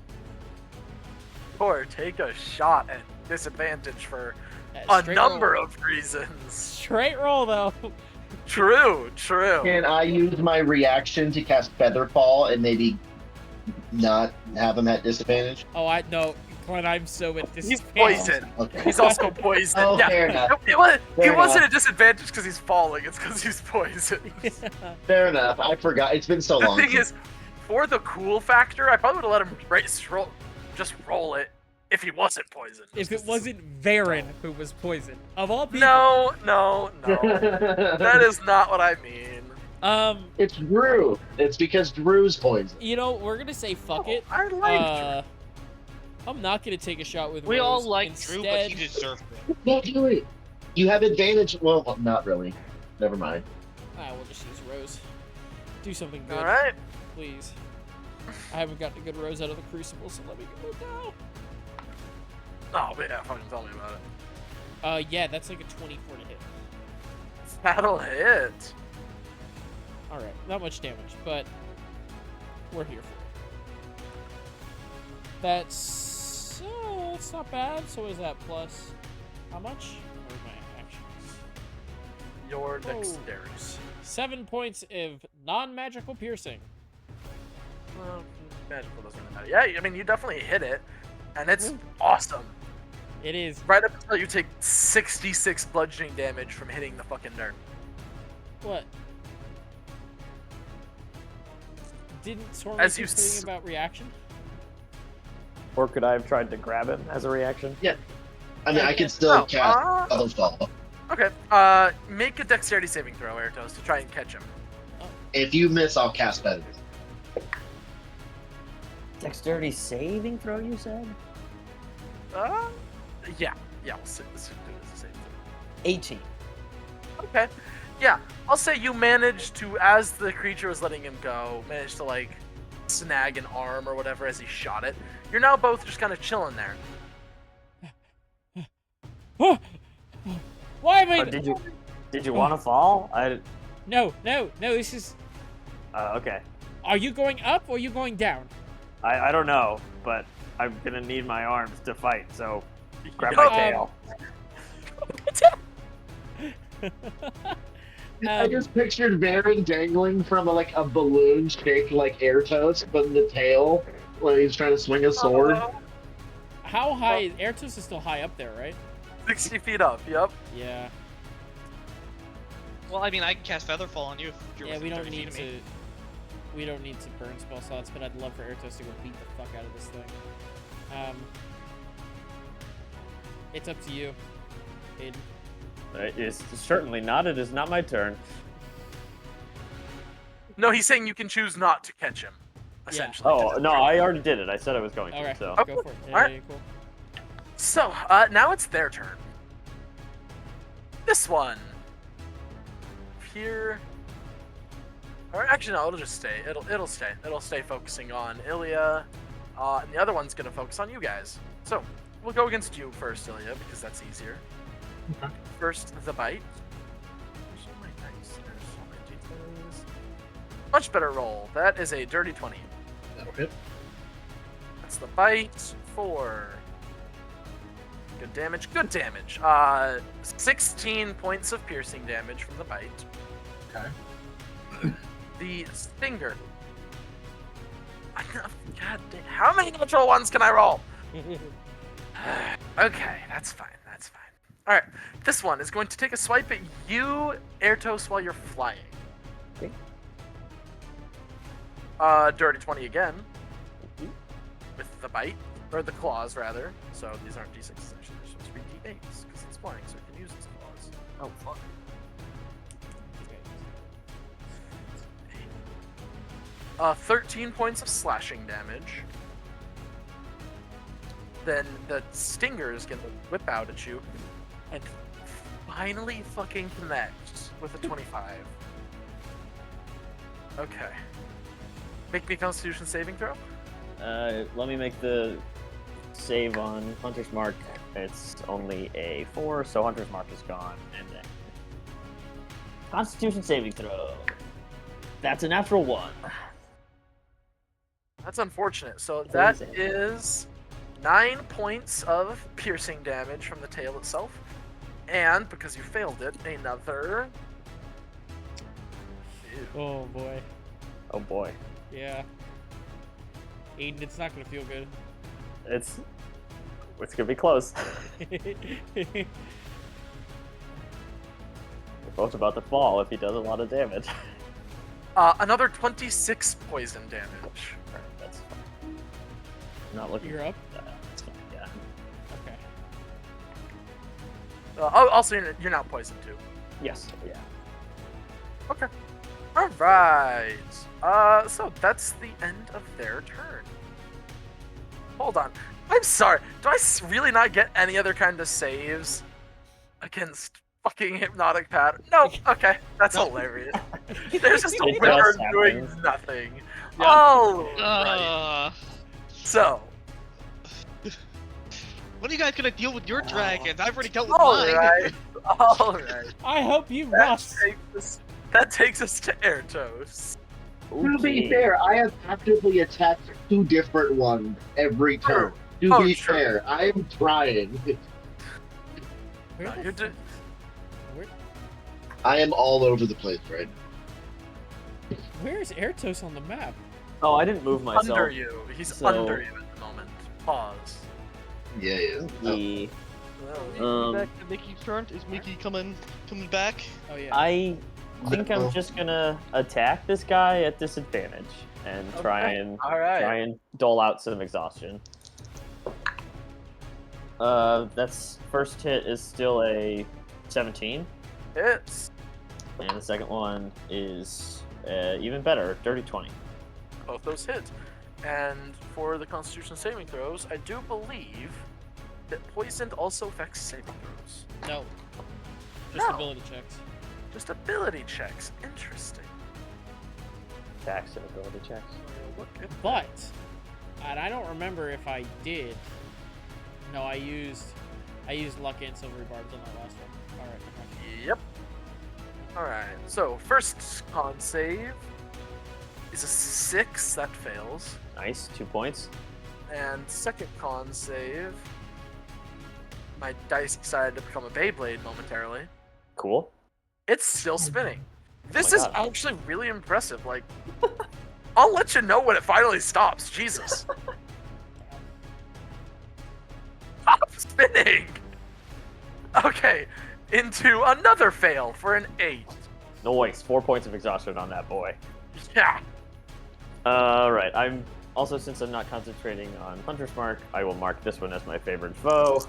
Or take a shot at disadvantage for a Straight number roll. of reasons. Straight roll, though. True. Can I use my reaction to cast Featherfall and maybe not have him at disadvantage? Oh, I no, Glenn, I'm so at this. He's poisoned. Okay. He's also poisoned. Oh, Yeah. fair enough. He Fair wasn't enough. a disadvantage because he's falling. It's because he's poisoned. Fair enough. I forgot. It's been so The long. thing is, for the cool factor, I probably would have let him just roll it if he wasn't poisoned. If it wasn't Varen who was poisoned, of all people. No. That is not what I mean. It's Drew. It's because Drew's poisoned. You know, we're gonna say fuck it. I like I'm not gonna take a shot with We Rose. all like Instead, Drew, but he deserved it. Don't do it. You have advantage. Well, not really. Never mind. we'll just use Rose. Do something good, All right. please. I haven't gotten a good Rose out of the Crucible, so let me go now. Oh, but yeah, fucking tell me about it. Yeah, that's like a 24 to hit. That'll hit. Alright, not much damage, but we're here for it. That's not bad. So is that plus how much? Or my actions? Your Oh. dexterity. 7 points of non-magical piercing. Well, magical doesn't really matter. Yeah, I mean, you definitely hit it, and it's awesome. It is. Right up until you take 66 bludgeoning damage from hitting the fucking dirt. What? Didn't Stormy As say you something about reaction? Or could I have tried to grab him as a reaction? I mean, I can still cast Oh, Featherfall. Okay, make a dexterity saving throw, Airtos, to try and catch him. If you miss, I'll cast Feather. Dexterity saving throw, you said? Yeah, let's do it as a saving throw. 18. Okay. Yeah, I'll say you managed to, as the creature was letting him go, managed to, like, snag an arm or whatever as he shot it. You're now both just kind of chilling there. Why am I? Did you want to fall? No, this is... Okay. Are you going up or are you going down? I don't know, but I'm gonna need my arms to fight, so grab Um, my tail. I just pictured Varen dangling from a balloon shaped like Airtos, but in the tail when he's trying to swing a sword. How high? Airtos is still high up there, right? 60 feet up, yep. Yeah. Well, I mean, I can cast Featherfall on you if you're Yeah, within we don't 30 feet need of to. me. We don't need to burn spell slots, but I'd love for Airtos to go beat the fuck out of this thing. It's up to you, Aiden. It's certainly not. It is not my turn. No, he's saying you can choose not to catch him, essentially. Oh, no, I already did it. I said I was going to, Okay, so. go for it. Yeah, Alright. yeah, cool. So, now it's their turn. This one. Here. Or actually, no, it'll just stay. It'll stay. It'll stay focusing on Ilya, and the other one's gonna focus on you guys. So we'll go against you first, Ilya, because that's easier. Okay. First, the bite. There's so many dice. There's so many details. Much better roll. That is a dirty 20. That'll hit. That's the bite. 4. Good damage. Good damage. 16 points of piercing damage from the bite. Okay. The stinger. God damn. How many natural ones can I roll? Okay, that's fine. That's fine. All right. This one is going to take a swipe at you, Airtos, while you're flying. Okay. Dirty 20 again. With the bite. Or the claws, rather. So these aren't d6s, actually. They're supposed to be d8s, because it's flying, so it can use its claws. Oh, fuck. 13 points of slashing damage. Then the stinger is gonna whip out at you and finally fucking connect with a 25. Okay. Make me a Constitution saving throw. Let me make the save on Hunter's Mark. It's only a 4, so Hunter's Mark is gone. And then Constitution saving throw. That's a natural 1. That's unfortunate. So What that is it? is 9 points of piercing damage from the tail itself. And because you failed it, another. Ew. Oh boy. Oh boy. Yeah. Aiden, it's not gonna feel good. It's gonna be close. We're both about to fall if he does a lot of damage. Another 26 poison damage. Alright, that's fine. I'm not looking. You're up? That's fine, yeah. Okay. Also, you're now poisoned too. Yes. Yeah. Okay. All right. So that's the end of their turn. Hold on. I'm sorry. Do I really not get any other kind of saves against fucking hypnotic pattern? No. Okay. That's hilarious. There's just a It wyvern just doing happens. nothing. Yeah. Oh. Right. So. When are you guys gonna deal with your dragons? I've already dealt with All mine. right. All right. I hope you That takes us to Airtos. To be Okay. fair, I have actively attacked 2 different ones every turn. To Oh, be true. fair, I am trying. Where No, the you're fuck- where- I am all over the place right now. Where's Airtos on the map? Oh, I didn't move myself. Under you. He's So- under you at the moment. Pause. Yeah, yeah. The- Back to Mickey's turn. Is Mickey coming back? Oh yeah. I think I'm just gonna attack this guy at disadvantage and try Okay. and All right. try and dole out some exhaustion. That's first hit is still a 17, Hits. and the second one is even better, dirty 20. Both those hit. And for the Constitution saving throws, I do believe that poisoned also affects saving throws. No. Just No. ability checks. Just ability checks. Interesting. Attacks and ability checks. Look at But, and I don't remember if I did. No, I used luck and silvery barbs on that last one. All right. never mind. Yep. Alright, so first con save is a 6, that fails. Nice, 2 points. And second con save, my dice decided to become a Beyblade momentarily. Cool. It's still spinning. This my is God. actually really impressive. Like, I'll let you know when it finally stops. Jesus. Stop spinning! Okay, into another fail for an 8. Noise, 4 points of exhaustion on that boy. Yeah. Alright, I'm also, since I'm not concentrating on Hunter's Mark, I will mark this one as my favorite foe.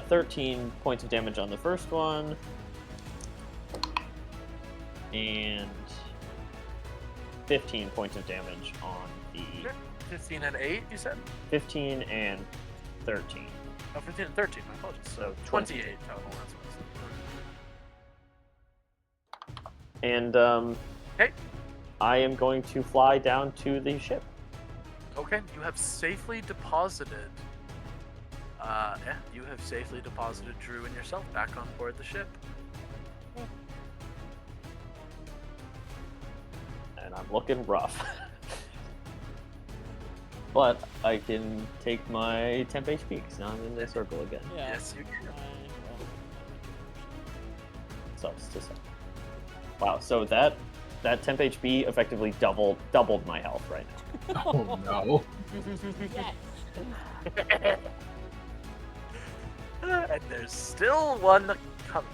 13 points of damage on the first one. And 15 points of damage on the 15 and 8, you said? 15 and 13. Oh, 15 and 13, my apologies. So 28 total, that's what I said. And Okay. I am going to fly down to the ship. Okay, you have safely deposited. You have safely deposited Drew and yourself back on board the ship. And I'm looking rough. But I can take my temp HP because now I'm in the circle again. Yeah. Yes, you can. Sucks to suck. Wow, so that temp HP effectively doubled my health right now. Oh no. And there's still one coming.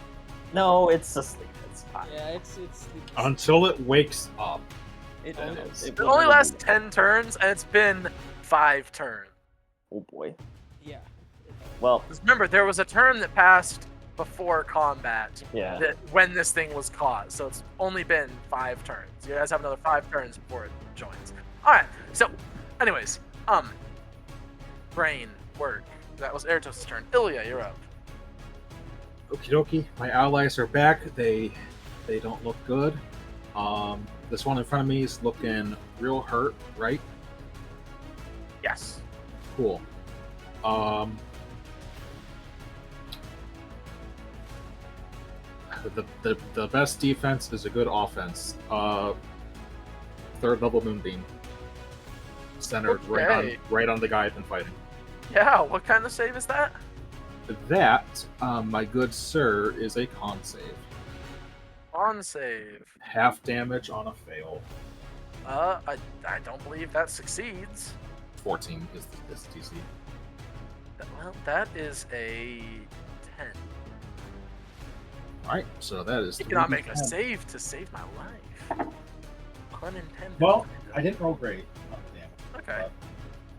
No, it's asleep. It's fine. Yeah, it's Until it wakes up. it And only, it's- It only lasts 10 turns, and it's been 5 turns. Oh boy. yeah. Well, 'Cause remember, there was a turn that passed before combat yeah. that when this thing was caught, so it's only been 5 turns. You guys have another 5 turns before it joins. Alright, so, anyways, brain work. That was Eratos' turn. Ilya, you're up. Okie dokie. My allies are back. They don't look good. This one in front of me is looking real hurt, right? Yes. Cool. The best defense is a good offense. Third level moonbeam. Centered Okay. right on the guy I've been fighting. Yeah, what kind of save is that? That, my good sir, is a con save. On save. Half damage on a fail. I don't believe that succeeds. 14 is the DC. Well, that is a 10. Alright, so that is. You cannot make a 3d10. save to save my life. Pun intended. Well, I didn't roll great. Okay.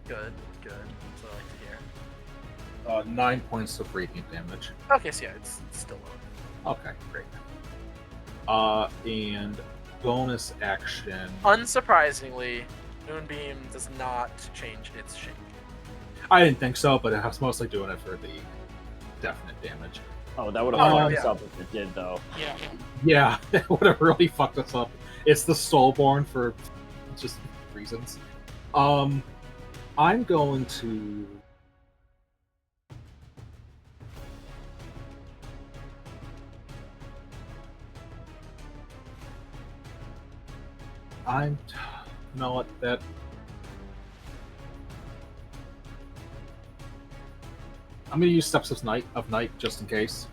Good. That's what I like to hear. 9 points of radiant damage. Okay, so yeah, it's still low. Okay, great. And bonus action. Unsurprisingly, Moonbeam does not change its shape. I didn't think so, but I was mostly doing it for the definite damage. Oh, that would have fucked yeah. us up if it did, though. Yeah. Yeah, it would have really fucked us up. It's the Soulborn for just reasons. I'm going to. You know what? That. I'm gonna use Steps of Night just in case.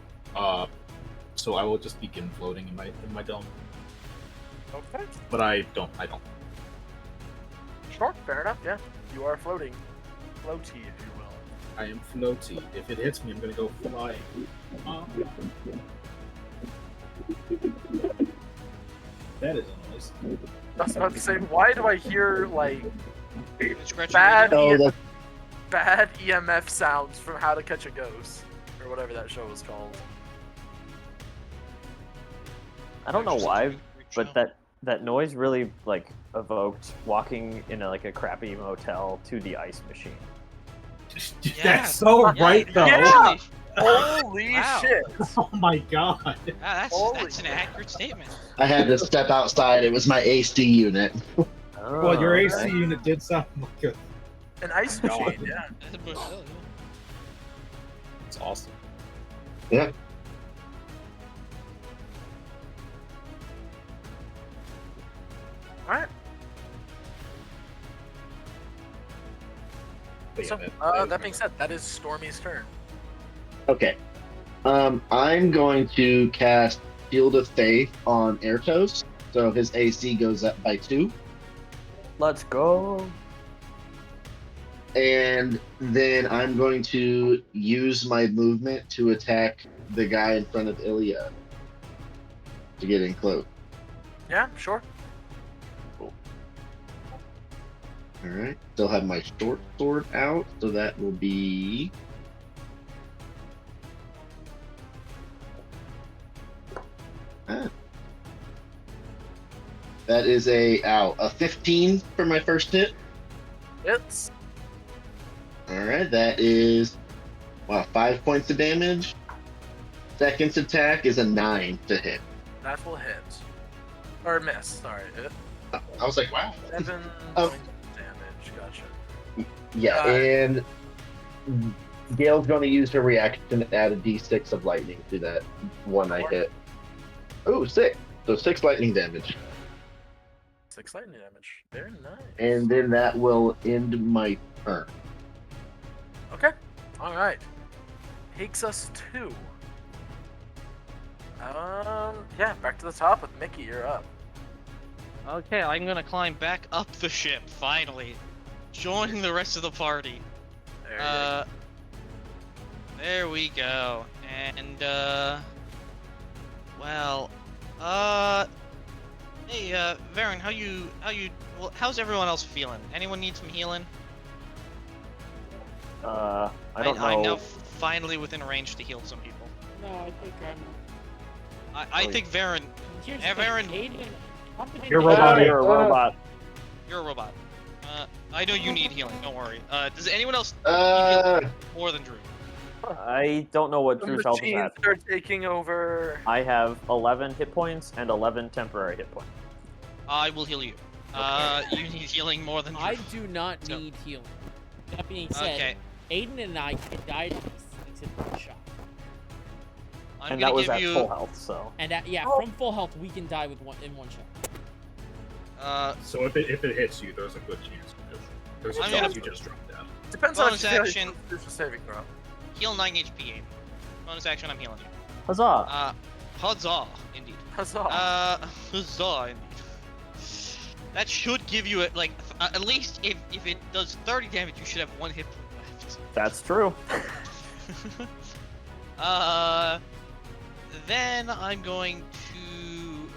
So I will just begin floating in my dome. Okay. But I don't. Sure, fair enough, yeah. You are floating. Floaty, if you will. I am floaty. If it hits me, I'm gonna go flying. That is a noise. I was about to say, why do I hear, like, Scratch bad, your Oh, that's bad EMF sounds from How to Catch a Ghost? Or whatever that show was called. I don't know Just why, a but that noise really like evoked walking in a crappy motel to the ice machine. Yeah. That's so Yeah, right, though. Yeah. Holy Wow. shit! Oh my god. That's Holy an accurate statement. I had to step outside. It was my AC unit. Well, your AC okay. unit did sound like An ice God. machine, yeah. That's a motel, yeah. It's awesome. Yeah. Alright, But so, yeah, that being said, that is Stormy's turn. Okay. I'm going to cast Shield of Faith on Airtos, so his AC goes up by 2. Let's go. And then I'm going to use my movement to attack the guy in front of Ilya to get in close. Yeah, sure. Alright. Still have my short sword out, so that will be. That is a 15 for my first hit. It's Alright, that is Wow, 5 points of damage. Second attack is a 9 to hit. That will hit. Or miss, sorry. I was like, wow. 7 Oh. points of damage, gotcha. Yeah, and Gail's going to use her reaction to add a d6 of lightning to that one I hit. Oh, 6. So 6 lightning damage. 6 lightning damage. Very nice. And then that will end my turn. Okay. Alright. Takes us to... yeah, back to the top with Mickey, you're up. Okay, I'm gonna climb back up the ship, finally. Joining the rest of the party. There you go. There we go. And, well, hey, Varen, well, how's everyone else feeling? Anyone need some healing? I don't know. I'm now finally within range to heal some people. No, I think I think Varen, Here's Varen, You're a robot. You're a robot. you're a robot. I know you need healing, don't worry. Does anyone else need Uh, healing more than Drew? I don't know what The Drew's health is machines at. are taking over. I have 11 hit points and 11 temporary hit points. I will heal you. You need healing more than Drew. I do not So- need healing. That being said, Okay. Aiden and I died of these things in one shot. I'm And gonna that was give at you, full health, so. And yeah, Oh. from full health, we can die with in one shot. So if it hits you, there's a good chance. There's a I'm chance gonna- you just dropped down. Depends on bonus if you action. do a saving throw. heal 9 HP, Aiden. Bonus action, I'm healing you. Huzzah! Huzzah, indeed. Huzzah. Huzzah, indeed. That should give you, at least if it does 30 damage, you should have 1 hit point left. That's true. Then I'm going to...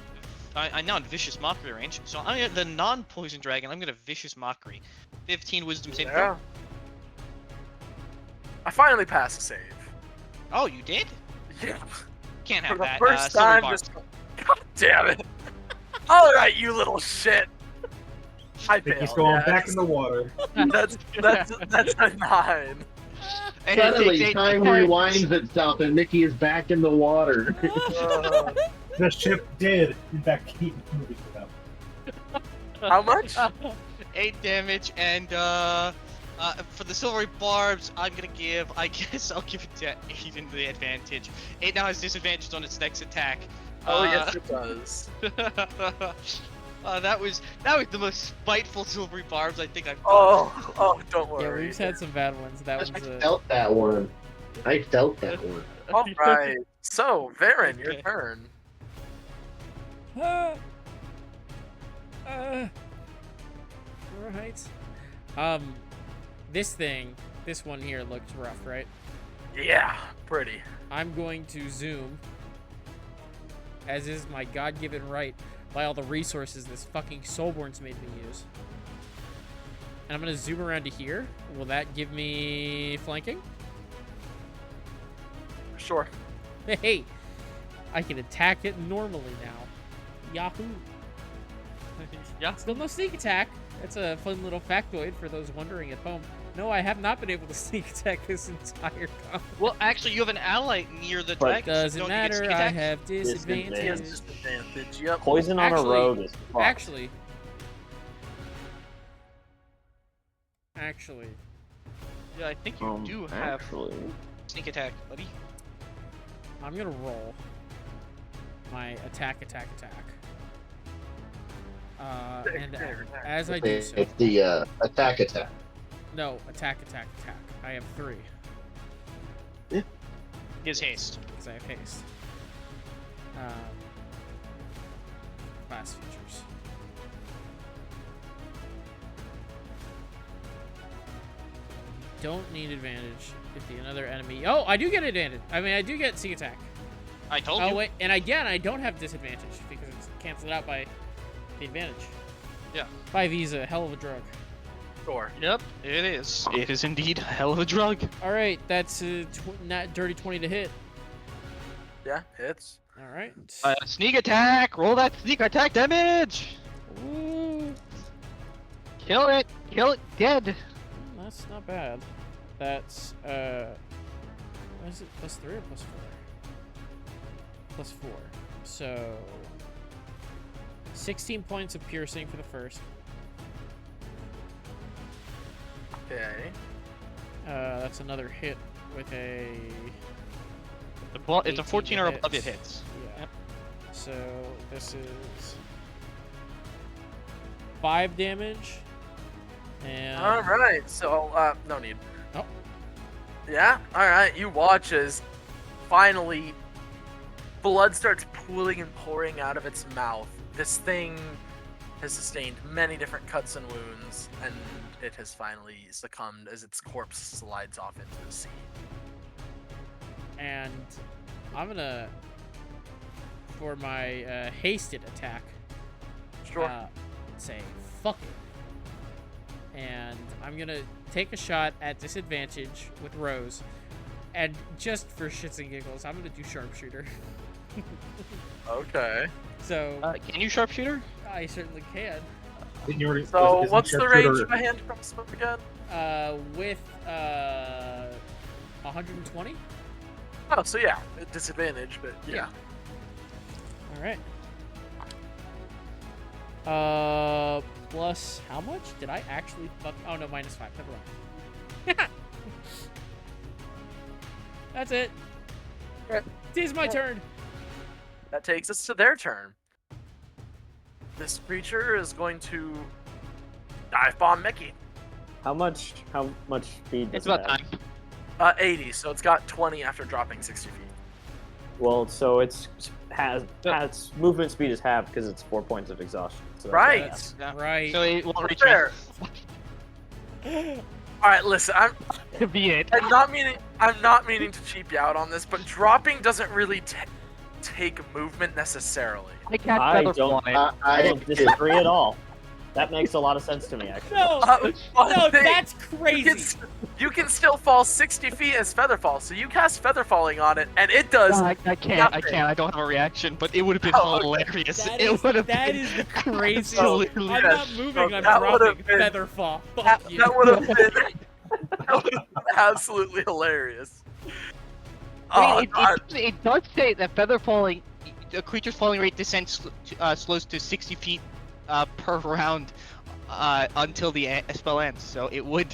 I'm now in Vicious Mockery range, so I'm at the non-poison dragon, I'm gonna Vicious Mockery. 15 Wisdom saving throw. Yeah. I finally passed a save. Oh, you did? Yeah. Can't For have the that. first Silver time bar. this... God damn it. Alright, you little shit. I failed. He's going yeah, back in the water. That's a 9. And it suddenly, takes 8 time points. rewinds itself and Mickey is back in the water. The ship did, in fact, keep moving without. How much? 8 damage, and for the silvery barbs, I guess I'll give it to Aiden the advantage. It now has disadvantage on its next attack. Oh yes, it does. That was the most spiteful silvery barbs I think I've done. Oh, don't Yeah, worry. we've had some bad ones. That one's I felt that one. I felt that one. All right. So, Varen, your Okay. turn. Alright. This one here looks rough, right? Yeah, pretty. I'm going to zoom, as is my God-given right, by all the resources this fucking Soulborn's made me use. And I'm gonna zoom around to here. Will that give me flanking? Sure. Hey, I can attack it normally now. Yahoo! Yeah. Still no sneak attack. That's a fun little factoid for those wondering at home. No, I have not been able to sneak attack this entire combat. Well, actually, you have an ally near the But dragon. so Doesn't don't you get matter, sneak I attack? have He has disadvantage. disadvantage. Yep. Poison on Actually- a rogue is fucked. Actually, Yeah, I think you do have Actually. sneak attack, buddy. I'm gonna roll my attack. And as I do so, It's the attack. no, attack. I have 3, His haste. because I have haste. Class features. Don't need advantage if the another enemy. Oh, I do get advantage. I mean, I do get sneak attack. I told Oh you. wait, and again, I don't have disadvantage because it's canceled out by the advantage. Yeah. 5E's a hell of a drug. Sure. Yep, it is. It is indeed a hell of a drug. All right, that's a not dirty 20 to hit. Yeah, hits. All right. Sneak attack! Roll that sneak attack damage! Ooh, Kill it! Kill it dead! that's not bad. That's is it +3 or +4? +4. So 16 points of piercing for the first. Okay. That's another hit with a. It's a 14 or above, it hits. Yeah. So this is 5 damage. And All right. So no need. Oh. Yeah. All right. You watch as finally blood starts pooling and pouring out of its mouth. This thing has sustained many different cuts and wounds, and it has finally succumbed as its corpse slides off into the sea. And I'm gonna, for my hasted attack, Sure. say fuck it. And I'm gonna take a shot at disadvantage with Rose. And just for shits and giggles, I'm gonna do sharpshooter. Okay. So Can you sharpshooter? I certainly can. Didn't you already, So isn't what's the sharpshooter- range of a hand crossbow again? With 120. Oh, so yeah, at disadvantage, but yeah. All right. Plus how much did I actually fuck? Oh no, -5. Never mind. That's it. Alright. It is my turn. That takes us to their turn. This creature is going to dive bomb Mickey. How much speed does It's it about have? time. 80, so it's got 20 after dropping 60 feet. Well, so it's has movement speed is halved because it's 4 points of exhaustion. So that's Right. Yeah. Right. So it won't reach Fair. me. All right, listen. To be it. I'm not meaning to cheap you out on this, but dropping doesn't really take movement necessarily. I can't I feather don't- fly. I don't disagree at all. That makes a lot of sense to me, actually. No, One no, thing, that's you crazy. you can still fall 60 feet as featherfall, so you cast featherfalling on it, and it does. No, I can't. I can't. I don't have a reaction, but it would have been Oh, okay. hilarious. That it is, would have that been is the craziest. absolutely- I'm not moving. I'm that would've dropping been- featherfall. Fuck That, you. that would have been absolutely hilarious. Oh, God. it does say that feather falling, a creature's falling rate descent slows to 60 feet per round until the spell ends. So it would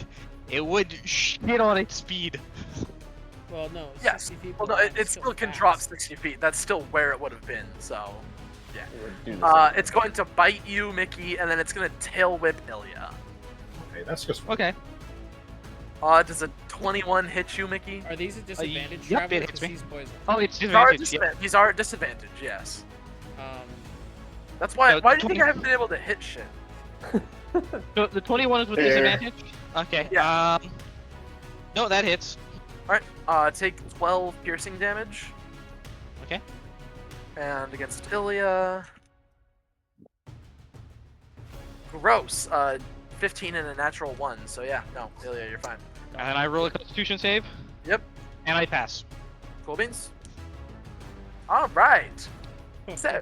shit on its speed. Well, no. Yes. 60 feet Well, no, per it round is still can fast. drop 60 feet. That's still where it would have been, so. It would do the same. It's going to bite you, Mickey, and then it's going to tail whip Ilya. Okay, that's just Okay. Does a 21 hit you, Mickey? Are these at disadvantage? yep, Traveler? it hits 'Cause me. he's poisoned. Oh, it's He's already disadvantage. Yeah. He's already at disadvantage, yes. Um, That's why. No, Why do you think 20 I haven't been able to hit shit? So the 21 is with Fair. disadvantage. Okay. Yeah. No, that hits. Alright, take 12 piercing damage. Okay. And against Ilya. Gross. 15 and a natural 1. So yeah, no, Ilya, you're fine. And I roll a Constitution save. Yep. And I pass. Cool beans. Alright. So,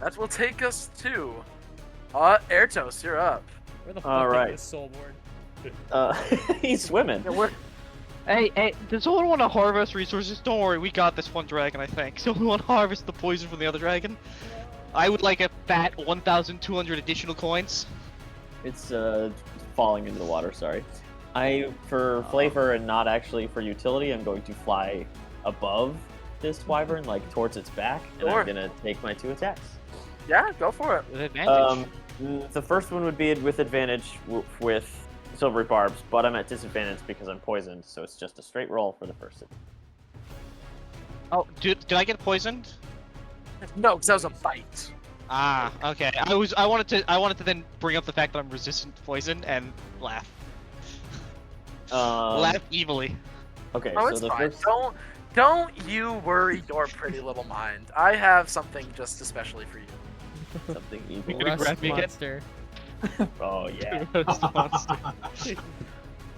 that will take us to. Airtos, you're up. where the fuck All right. is this Soulborn? He's swimming. Hey, does someone want to harvest resources? Don't worry, we got this one dragon, I think. So we want to harvest the poison from the other dragon. I would like a fat 1,200 additional coins. It's falling into the water. Sorry. For flavor and not actually for utility, I'm going to fly above this wyvern, like towards its back, and Sure. I'm gonna take my 2 attacks. Yeah, go for it. With advantage. The first one would be with advantage with silvery barbs, but I'm at disadvantage because I'm poisoned, so it's just a straight roll for the first hit. Oh, did I get poisoned? No, because that was a bite. Ah, okay. I wanted to then bring up the fact that I'm resistant to poison and laugh. Laugh evilly. Okay, Oh, so it's the fine. first. Don't you worry your pretty little mind. I have something just especially for you. Something evil. Gonna Rust grab me again? monster. Oh yeah.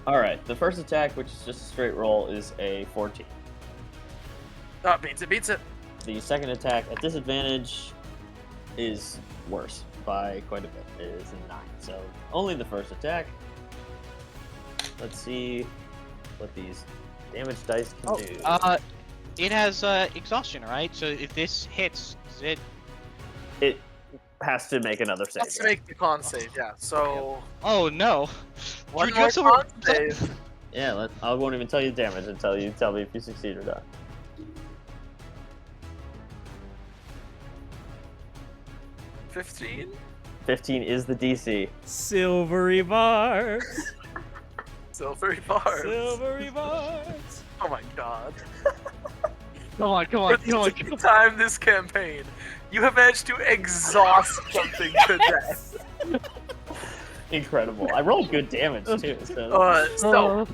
Alright, the first attack, which is just a straight roll, is a 14. Oh, it beats it. The second attack at disadvantage is worse by quite a bit. It is a 9. So only the first attack. Let's see what these damage dice can do. It has exhaustion, right? So if this hits, it It has to make another save. Let's make the con save, yeah. So Oh no! one Dude, more you're so- con save. Yeah, I won't even tell you the damage until you tell me if you succeed or not. 15? 15 is the DC. Silvery barbs. Silvery bars. Silvery barbs. Oh my god. Come on, come For on, the come on. second time this campaign, you have managed to exhaust something to death. Incredible. I rolled good damage too. So.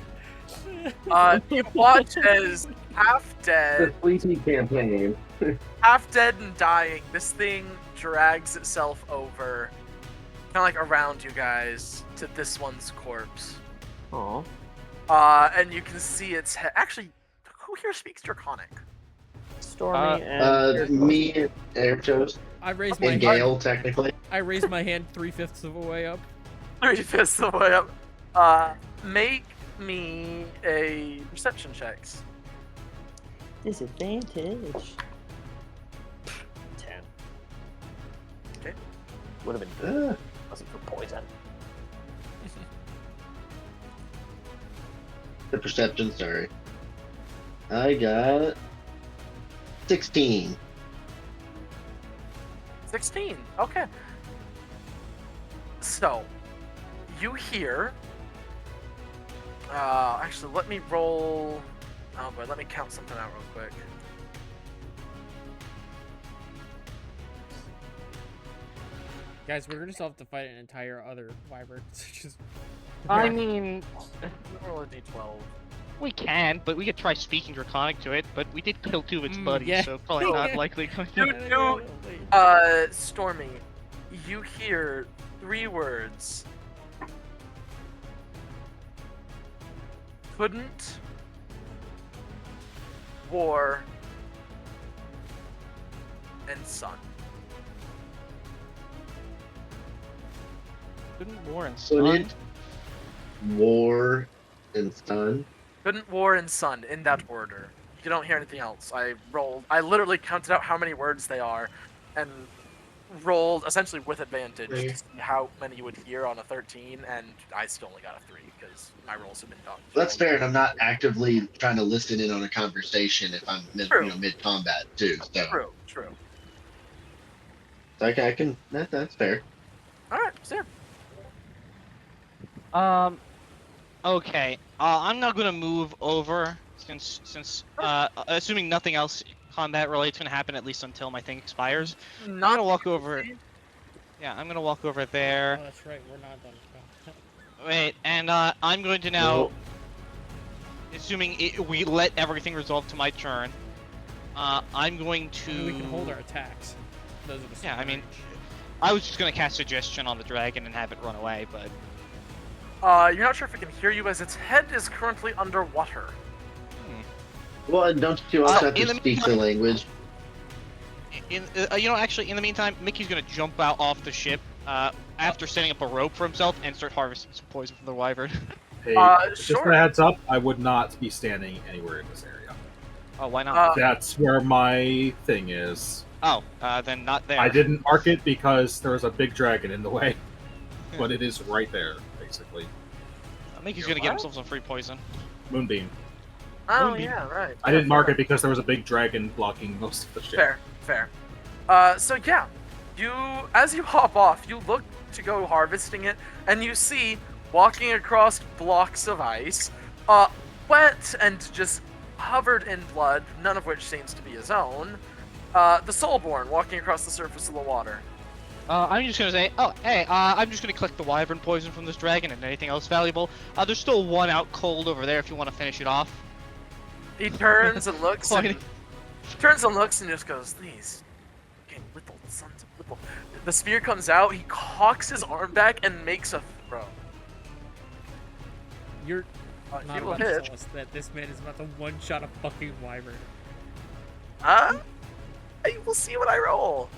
You watch as half dead, Fleeting campaign. half dead and dying, this thing drags itself over, kind of like around you guys, to this one's corpse. Aw. And you can see its head. Actually, who here speaks Draconic? Stormy and Me and Airtoast I raised my and hand. Gale, technically. I raised my hand 3/5 of the way up. 3/5 of the way up. Make me a perception checks. disadvantage. 10. Okay. Would have been wasn't for poison. The perception, sorry. I got 16. 16. Okay. So, you hear. Actually, let me roll. Oh boy, let me count something out real quick. Guys, we're gonna still have to fight an entire other wyvern. Just I mean, Roll a d12. we can, but we could try speaking Draconic to it. But we did kill two of its buddies, yeah. so probably not likely. Stormy, you hear 3 words. Couldn't. War. And sun. Couldn't war and sun. Couldn't. War and Sun. Couldn't, war, and sun in that order. You don't hear anything else. I literally counted out how many words they are and rolled essentially with advantage to see how many you would hear on a 13, and I still only got a 3 because my rolls have been done. That's fair, and I'm not actively trying to listen in on a conversation if I'm mid combat too. So True. okay, I can. That's fair. All right, Sam. Okay. I'm not gonna move over since assuming nothing else combat related gonna happen at least until my thing expires. I'm gonna walk over. Yeah, I'm gonna walk over there. Oh, that's right. We're not done. Wait, and I'm going to now, assuming we let everything resolve to my turn. I'm going to. We can hold our attacks. Those are the Yeah, I same mean, range. I was just gonna cast Suggestion on the dragon and have it run away, but. You're not sure if it can hear you as its head is currently underwater. Well, and don't you also have in to the speak the language? Actually, in the meantime, Mickey's gonna jump out off the ship after setting up a rope for himself and start harvesting some poison from the wyvern. Hey, just sure. a heads up, I would not be standing anywhere in this area. Oh, why not? That's where my thing is. Then not there. I didn't mark it because there was a big dragon in the way, but it is right there, basically. Mickey's gonna get himself some free poison. Moonbeam. Oh Moonbeam. yeah, right. I didn't mark it because there was a big dragon blocking most of the ship. Fair. So yeah, as you hop off, you look to go harvesting it, and you see walking across blocks of ice, wet and just covered in blood, none of which seems to be his own. The Soulborn walking across the surface of the water. I'm just gonna say, I'm just gonna collect the wyvern poison from this dragon and anything else valuable. There's still one out cold over there if you want to finish it off. He turns and looks and just goes, "These fucking little sons of little." The spear comes out. He cocks his arm back and makes a throw. You're He not will about to hit. tell us that this man is about to one-shot a fucking wyvern. We'll see what I roll.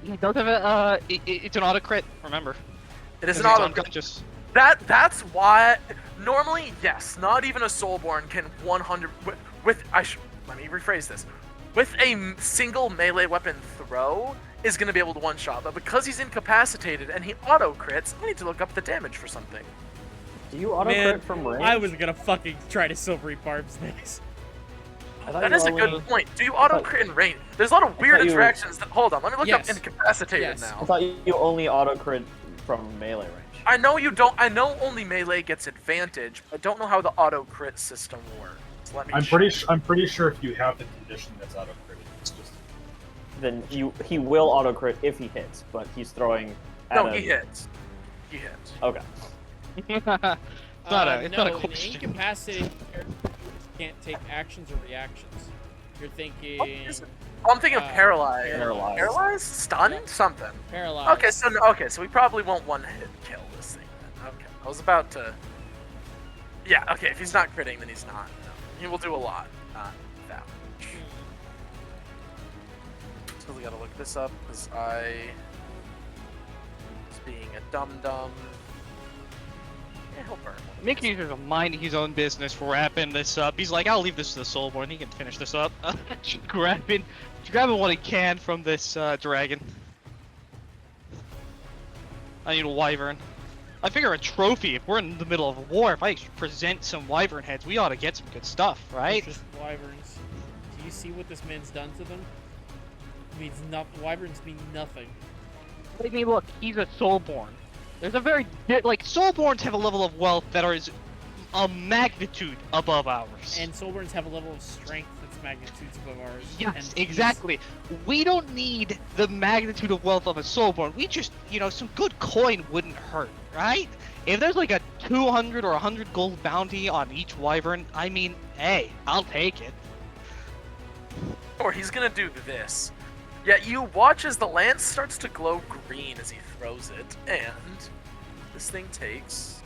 He does have a, it's an auto crit, remember. It is an Because auto he's unconscious. That's why normally, yes, not even a Soulborn can 100 let me rephrase this. With a single melee weapon throw is going to be able to one-shot, but because he's incapacitated and he auto-crits, I need to look up the damage for something. Do you auto Man, crit from range? I was gonna fucking try to silvery barbs this. That is a good point. Do you auto-crit in range? There's a lot of weird interactions that... Hold on, let me look up incapacitated now. I thought you only auto crit from melee range. I know you don't... I know only melee gets advantage, but I don't know how the auto-crit system works. Let me I'm pretty sure if you have the condition that's auto crit, it's just... Then he will auto crit if he hits, but he's throwing. He hits. He hits. Okay. It's not a no, question. An incapacitated character can't take actions or reactions. You're thinking. I'm thinking of paralyzed. Paralyzed. Stunned? Something. Paralyzed. Okay, so we probably won't one-hit kill this thing then. Okay, I was about to... Yeah, okay, if he's not critting, then he's not. No. He will do a lot, not that much. So we gotta look this up, because I was being a dum-dum. Yeah, he'll burn. Mickey's just minding his own business for wrapping this up. He's like, I'll leave this to the Soulborn. He can finish this up. Just grabbing what he can from this dragon. I need a wyvern. I figure a trophy. If we're in the middle of a war, if I present some wyvern heads, we ought to get some good stuff, right? Just wyverns. Do you see what this man's done to them? It means wyverns mean nothing. I mean, look, he's a Soulborn. There's a very Soulborns have a level of wealth that is a magnitude above ours. And Soulborns have a level of strength that's magnitudes above ours. Yes, and exactly. We don't need the magnitude of wealth of a Soulborn. We just, some good coin wouldn't hurt, right? If there's like a 200 or 100 gold bounty on each wyvern, I mean, hey, I'll take it. Or he's gonna do this. Yeah, you watch as the lance starts to glow green as he throws it, and this thing takes...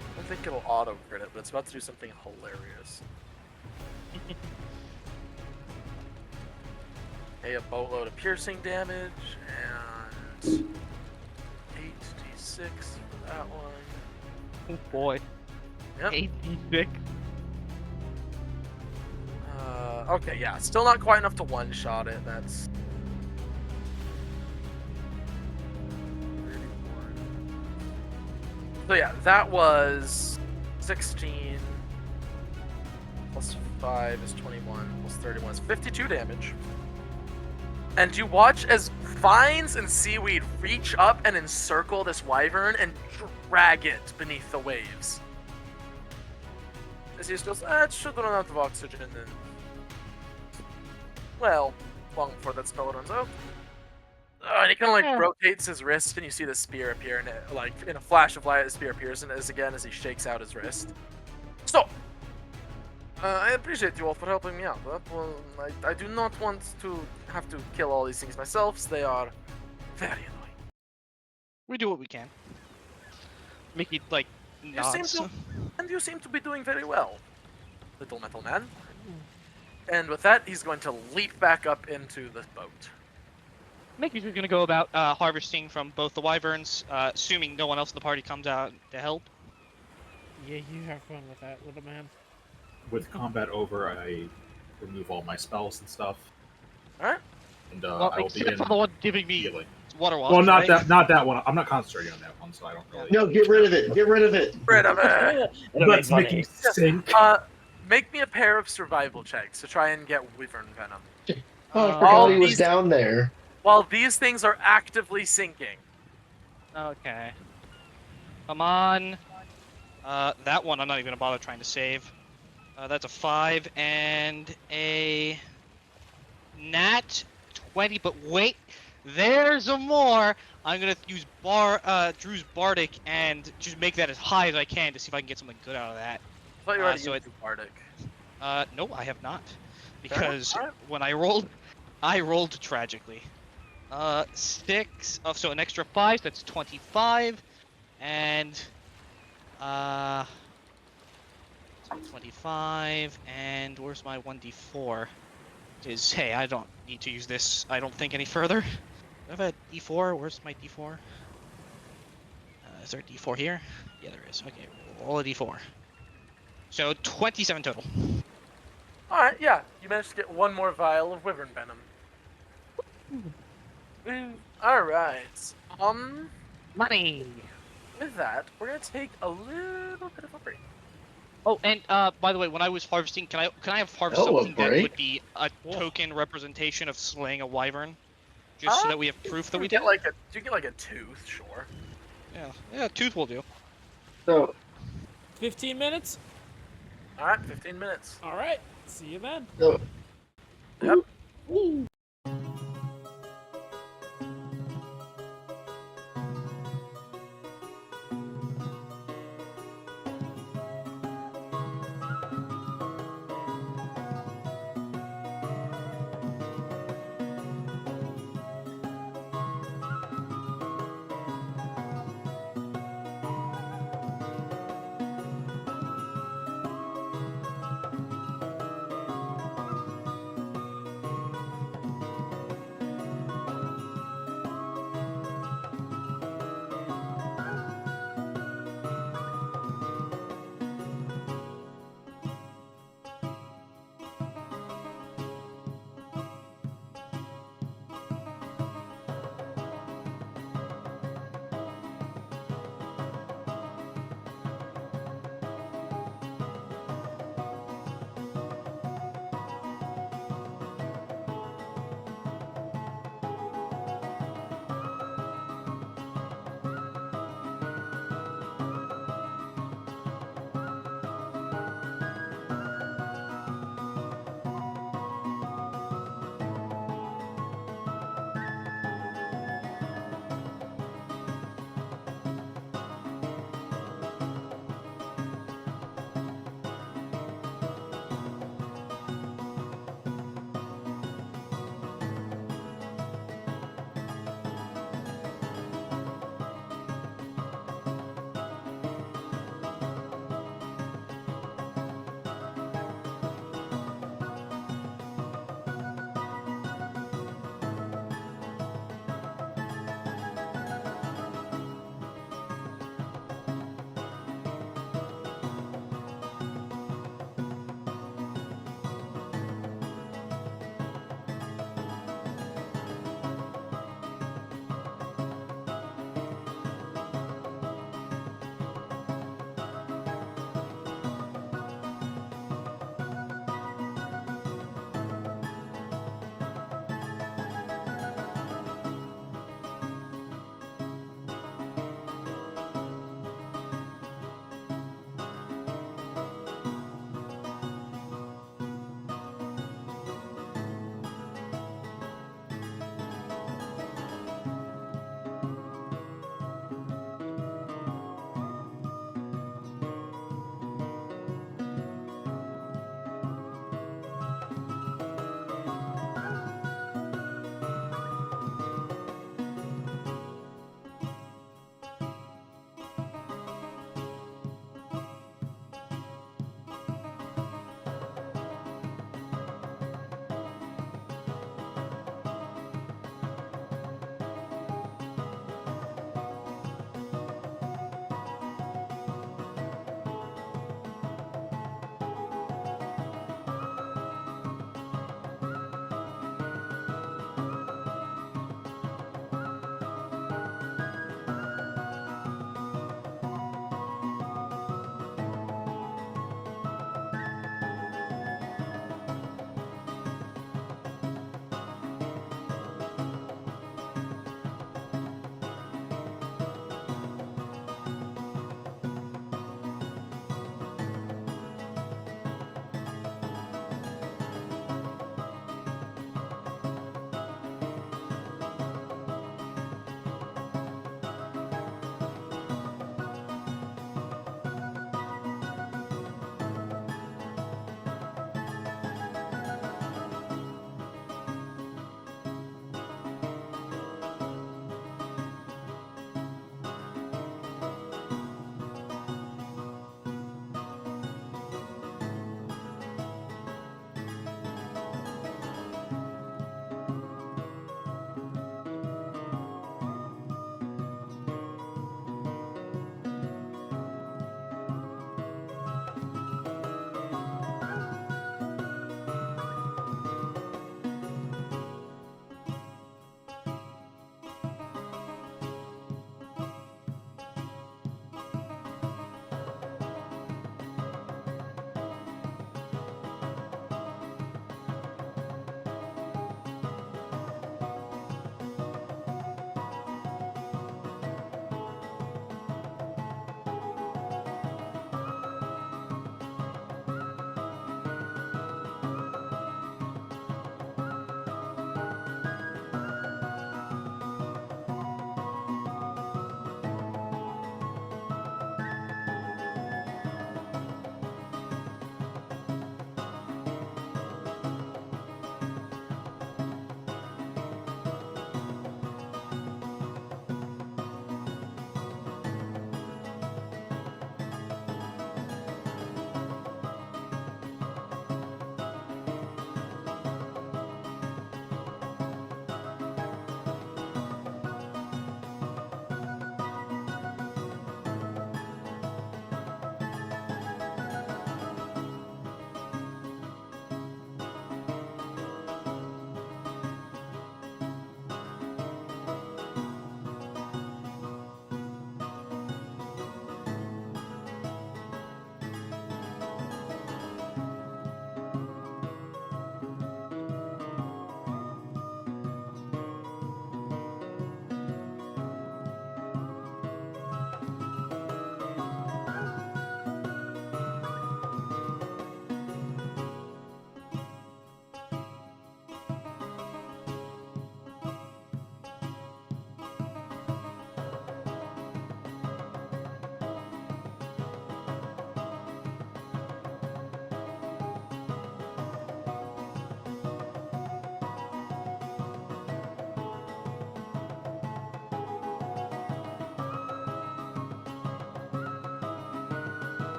I don't think it'll auto-crit it, but it's about to do something hilarious. A boatload of piercing damage, and 8d6 for that one. Oh boy. Yep. 8d6. Okay, yeah, still not quite enough to one-shot it, that's... 31. So yeah, that was 16 plus 5 is 21 plus 31 is 52 damage. And you watch as vines and seaweed reach up and encircle this wyvern and drag it beneath the waves. As he goes, it should run out of oxygen and... Well, long before that spell runs out. And he kind of like rotates his wrist, and you see the spear appear, and like in a flash of light, the spear appears, and again as he shakes out his wrist. So, I appreciate you all for helping me out. But, well, I do not want to have to kill all these things myself. So they are very annoying. We do what we can. Mickey nods. You seem to be doing very well, little metal man. And with that, he's going to leap back up into the boat. Mickey's just gonna go about harvesting from both the wyverns, assuming no one else in the party comes out to help. Yeah, you have fun with that, little man. With combat over, I remove all my spells and stuff. Alright. And well, I will begin for the one giving me healing. water walks, Well, not right? that one. I'm not concentrating on that one, so I don't really. No, get rid of it. Get rid of it. Rid of it. Let's make him sink. Make me a pair of survival checks to try and get wyvern venom. Oh, I forgot he was down there. While these things are actively sinking. Okay. Come on. That one I'm not even gonna bother trying to save. That's a 5 and a nat 20. But wait, there's a more. I'm gonna use Drew's Bardic and just make that as high as I can to see if I can get something good out of that. I thought you already used Bardic. No, I have not, because when I rolled tragically. 6. Oh, so an extra 5. So that's 25, and 25. And where's my 1d4? Hey, I don't need to use this. I don't think any further. Do I have a d4? Where's my d4? Is there a D4 here? Yeah, there is. Okay, roll a D4. So 27 total. All right, yeah, you managed to get one more vial of wyvern venom. All right. Money. With that, we're gonna take a little bit of a break. Oh, and by the way, when I was harvesting, can I have harvest Oh, a something that break? would be a Whoa. token representation of slaying a wyvern, just so that we have proof that we did? You get like a tooth, sure. Yeah, tooth will do. So 15 minutes. All right, 15 minutes. All right. See you then. so Yep.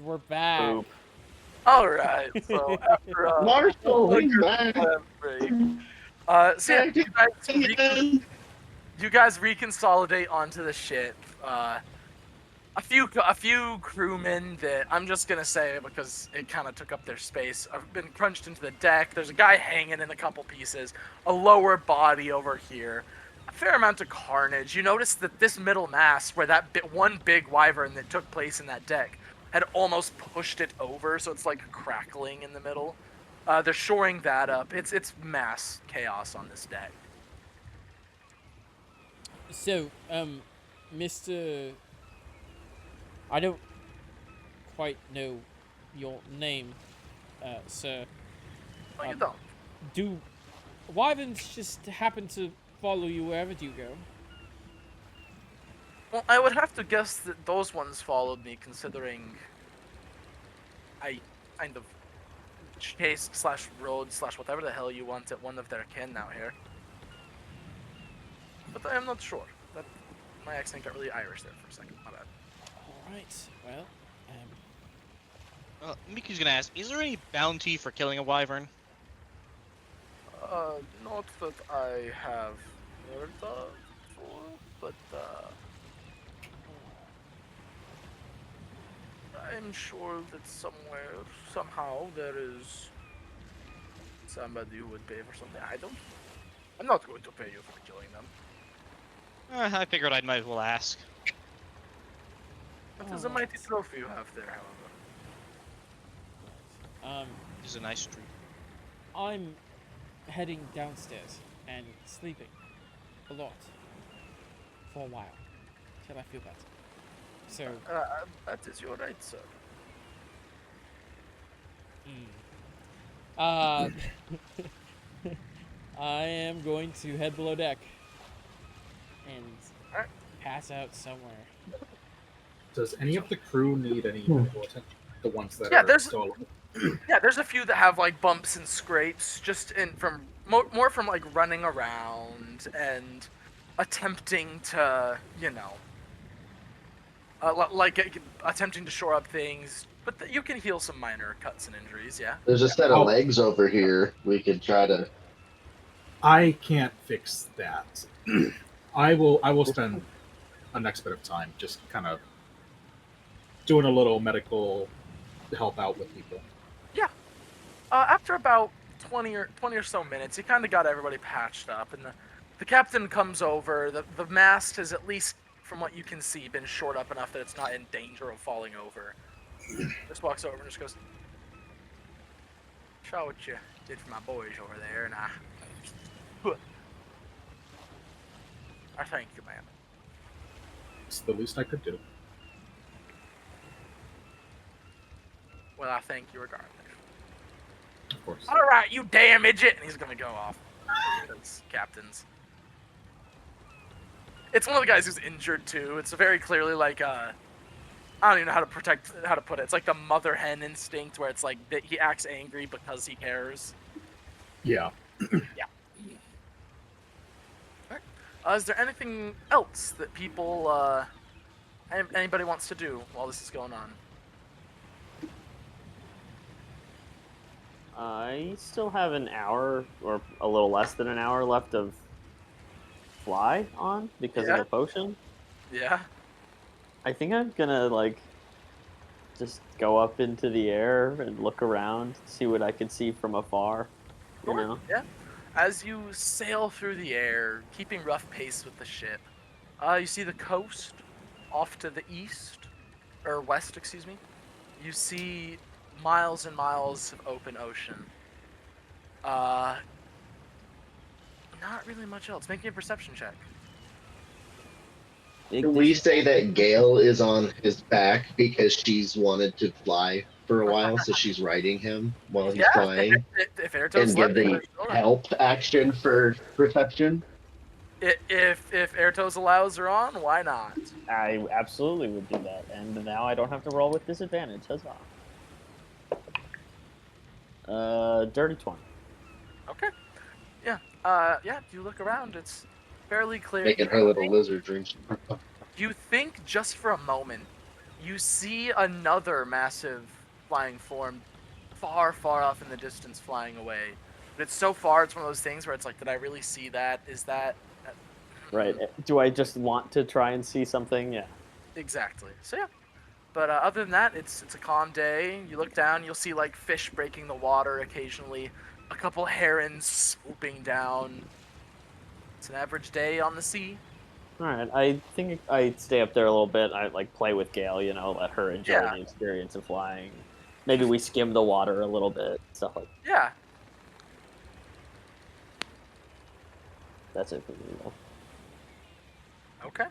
we're back. Poop. All right. So after Marshall, a he's good back. break, so yeah, you guys reconsolidate onto the ship. A few crewmen that I'm just gonna say because it kind of took up their space have been crunched into the deck. There's a guy hanging in a couple pieces, a lower body over here, a fair amount of carnage. You notice that this middle mast, where that one big wyvern that took place in that deck, had almost pushed it over, so it's like crackling in the middle. They're shoring that up. It's mass chaos on this deck. So, Mr. I don't quite know your name, sir. Oh, you don't. Do wyverns just happen to follow you wherever you go? Well, I would have to guess that those ones followed me, considering I kind of chased slash rode slash whatever the hell you want at one of their kin out here. But I am not sure. That my accent got really Irish there for a second. My bad. All right. Well, Mickey's gonna ask, is there any bounty for killing a wyvern? Not that I have heard of before, but I'm sure that somewhere, somehow, there is somebody who would pay for something. I'm not going to pay you for killing them. I figured I might as well ask. That is a mighty trophy you have there, however. It's a nice treat. I'm heading downstairs and sleeping a lot for a while till I feel better. So, that is your right, sir. I am going to head below deck and pass out somewhere. Does any of the crew need any medical attention? The ones that Yeah, are there's still yeah, there's a few that have like bumps and scrapes, just from more from like running around and attempting to, attempting to shore up things. But you can heal some minor cuts and injuries. Yeah. There's a set of legs over here. We could try to. I can't fix that. I will spend a next bit of time just kind of doing a little medical help out with people. Yeah. After about 20 or so minutes, you kind of got everybody patched up, and the captain comes over. The mast has, at least from what you can see, been shored up enough that it's not in danger of falling over. Just walks over and just goes, "Show what you did for my boys over there, and I thank you, man." It's the least I could do. Well, I thank you regardless. Of course. All right, you damn midget, and he's gonna go off. That's captains. It's one of the guys who's injured too. It's very clearly like I don't even know how to put it. It's like the mother hen instinct, where it's like that he acts angry because he cares. Yeah. Yeah. Alright. Is there anything else that people, anybody wants to do while this is going on? I still have an hour, or a little less than an hour left of fly on because of the potion. Yeah. I think I'm gonna, just go up into the air and look around, see what I can see from afar, you know? Yeah. As you sail through the air, keeping rough pace with the ship, you see the coast off to the east, or west, excuse me. You see miles and miles of open ocean. Not really much else. Make me a perception check. Can we say that Gale is on his back because she's wanted to fly for a while, so she's riding him while he's flying? If Airto's And give the help action for perception? If Airto's allows her on, why not? I absolutely would do that, and now I don't have to roll with disadvantage. Huzzah. Dirty 20. Okay. Yeah. You look around. It's fairly clear. Making her little lizard dreams. You think just for a moment you see another massive flying form far, far off in the distance flying away. But it's so far, it's one of those things where it's like, did I really see that? Is that... Right. Do I just want to try and see something? Yeah. Exactly. So yeah. But other than that, it's a calm day. You look down, you'll see like fish breaking the water occasionally, a couple herons swooping down. It's an average day on the sea. All right. I think I stay up there a little bit. I like play with Gail, let her enjoy Yeah. the experience of flying. Maybe we skim the water a little bit, stuff like that. Yeah. That's it for me, though. Okay.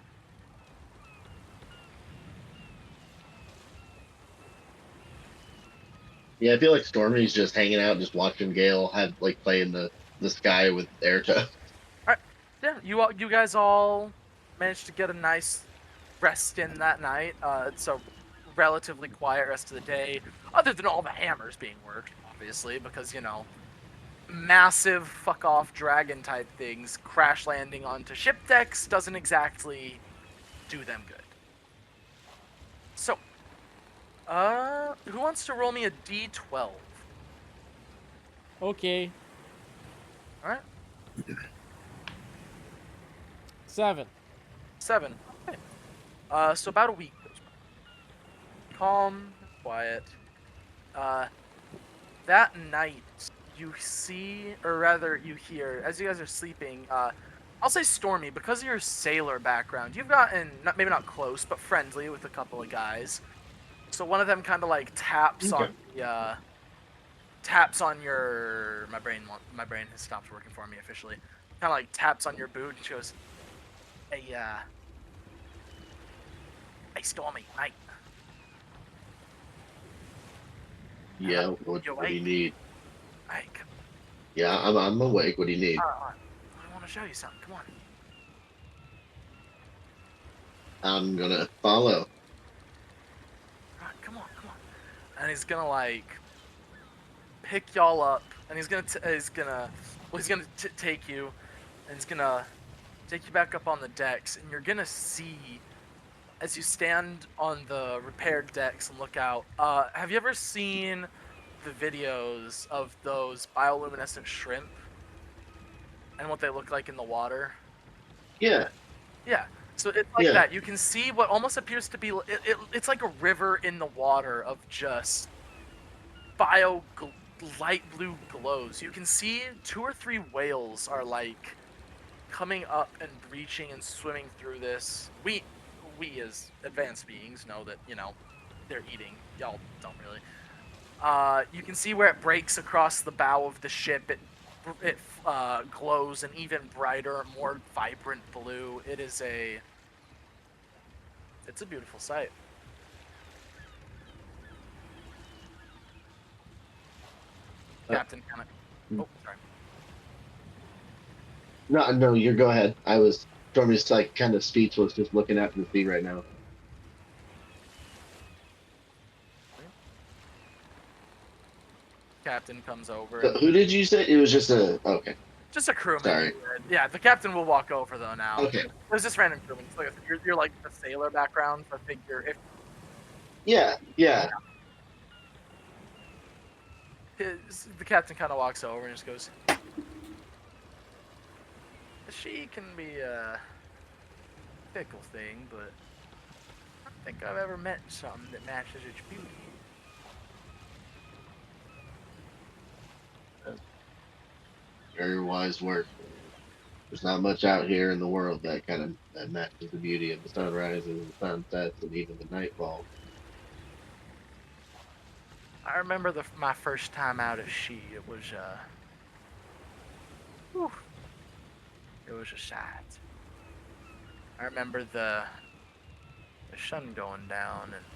Yeah, I feel like Stormy's just hanging out, just watching Gale have like play in the sky with Airto. Yeah. You guys all managed to get a nice rest in that night. It's a relatively quiet rest of the day, other than all the hammers being worked, obviously, because massive fuck off dragon type things crash landing onto ship decks doesn't exactly do them good. So, who wants to roll me a d12? Okay. All right, 7. 7. Okay. So about a week goes by. Calm, quiet. That night you see, or rather you hear, as you guys are sleeping, I'll say Stormy, because of your sailor background, you've gotten, maybe not close, but friendly with a couple of guys. So one of them kind of like taps Okay. on the, taps on your, my brain has stopped working for me officially. Kind of like taps on your boot and she goes, hey Stormy, mate. Yeah, what You do you awake? need? Hey, come Yeah, I'm awake. What do you need? on. I want to show you something. Come on. I'm gonna follow. All right, come on. And he's gonna like pick y'all up, and he's gonna take you, and he's gonna take you back up on the decks, and you're gonna see as you stand on the repaired decks and look out. Have you ever seen the videos of those bioluminescent shrimp and what they look like in the water? Yeah. Yeah. So it's like Yeah. that. You can see what almost appears to be it's like a river in the water of just light blue glows. You can see 2 or 3 whales are like coming up and breaching and swimming through this. We as advanced beings know that, they're eating. Y'all don't really. You can see where it breaks across the bow of the ship. It glows an even brighter, more vibrant blue. It's a beautiful sight. Captain kind of. Oh, sorry. No, you go ahead. Stormy's like kind of speechless, just looking out to the sea right now. Captain comes over. So who did you say? It was just okay. Just a crewman. Sorry. Yeah, the captain will walk over though now. Okay. There's just random crewmen. So you're like the sailor background, so I figure if Yeah. the captain kind of walks over and just goes, she can be a fickle thing, but I don't think I've ever met something that matches its beauty. Very wise work. There's not much out here in the world that matches the beauty of the sunrises and the sunsets and even the nightfall. I remember my first time out at sea. It was it was a sight. I remember the sun going down, and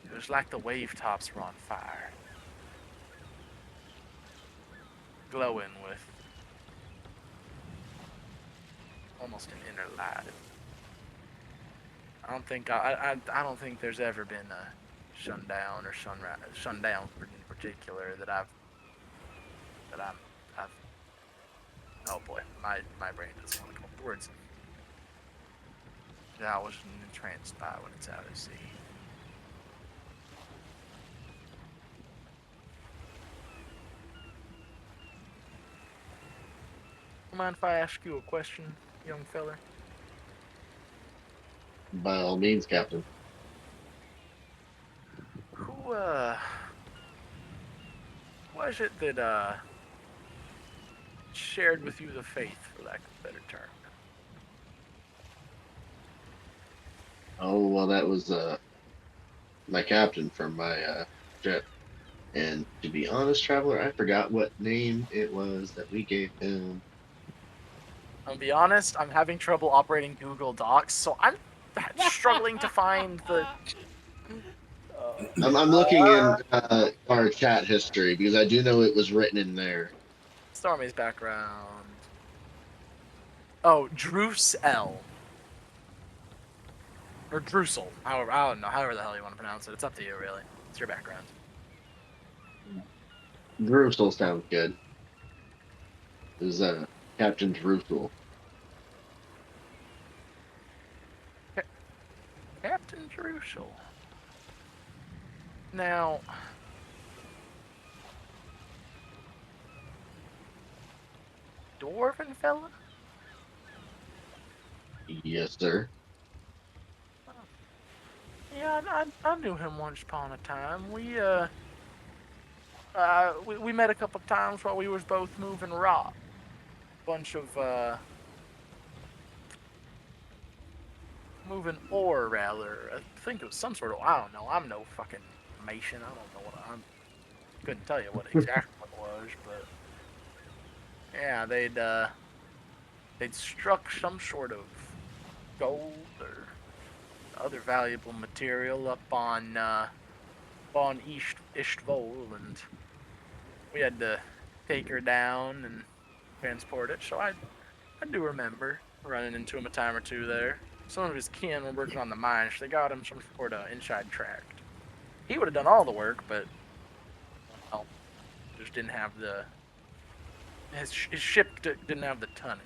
it was like the wave tops were on fire, glowing with almost an inner light. I don't think there's ever been a sundown or sundown in particular that I've oh boy, my brain doesn't want to come up with words. I wasn't entranced by when it's out at sea. Mind if I ask you a question, young feller? By all means, Captain. Who was it that shared with you the faith, for lack of a better term? Oh well, that was my captain from my ship. And to be honest, Traveler, I forgot what name it was that we gave him. I'll be honest, I'm having trouble operating Google Docs, so I'm struggling to find the. I'm looking in our chat history because I do know it was written in there. Stormy's background. Oh, Druce L. Or Drusel. However, I don't know. However the hell you want to pronounce it. It's up to you, really. It's your background. Drusel sounds good. It was Captain Drusel. Captain Drusel. Now, dwarven fella? Yes, sir. Yeah, I knew him once upon a time. We met a couple of times while we was both moving rock. Bunch of moving ore, rather. I think it was some sort of, I don't know. I'm no fucking mason. I don't know what couldn't tell you what exactly what it was, but yeah, they'd struck some sort of gold or other valuable material up on East Ishtvol, and we had to take her down and transport it. So I do remember running into him a time or two there. Some of his kin were working on the mine, so they got him some sort of inside tract. He would have done all the work, but well, just didn't have his ship didn't have the tonnage.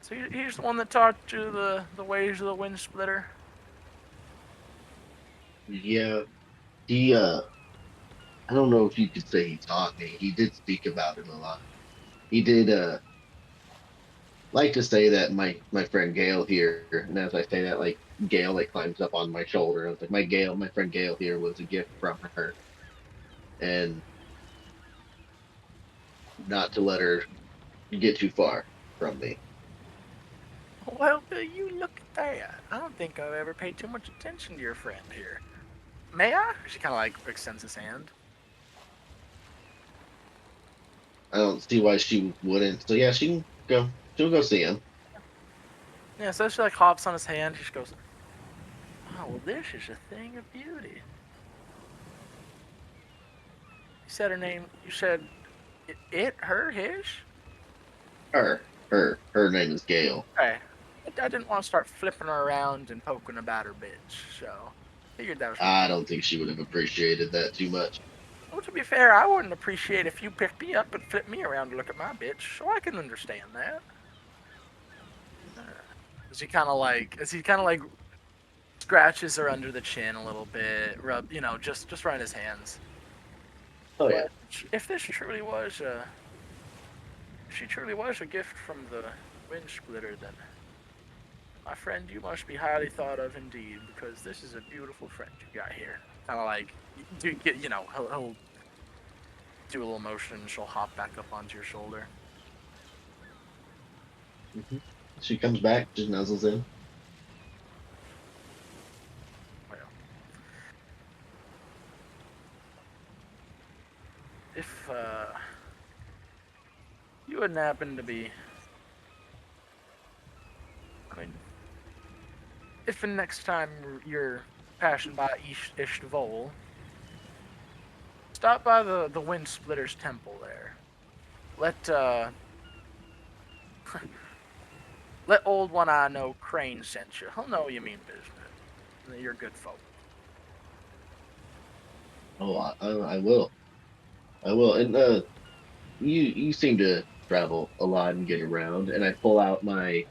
So he's the one that taught you the ways of the wind splitter. Yeah, he I don't know if you could say he taught me. He did speak about it a lot. He did like to say that my friend Gail here, and as I say that, like Gail like climbs up on my shoulder. I was like, my friend Gail here was a gift from her, and not to let her get too far from me. Well, you look at that. I don't think I've ever paid too much attention to your friend here. May I? She kind of like extends his hand. I don't see why she wouldn't. So yeah, she can go. She'll go see him. Yeah, so she like hops on his hand. She just goes, "Oh, well, this is a thing of beauty." You said her name. You said her, his. Her name is Gail. Hey, I didn't want to start flipping her around and poking about her bitch, so figured that was. I don't think she would have appreciated that too much. Well, to be fair, I wouldn't appreciate if you picked me up and flipped me around to look at my bitch, so I can understand that. As he kind of like scratches her under the chin a little bit, just run his hands. Oh yeah. But if this truly was she truly was a gift from the wind splitter, then my friend, you must be highly thought of indeed, because this is a beautiful friend you got here. Kind of like, he'll do a little motion, and she'll hop back up onto your shoulder. Mm-hmm. She comes back, just nuzzles in. Well, if you wouldn't happen to be, I mean, if the next time you're passing by Ishtvol, stop by the Wind Splitter's temple there. Let old one I know Crane sent you. He'll know you mean business. You're good folk. Oh, I will. I will. And you seem to travel a lot and get around. And I pull out my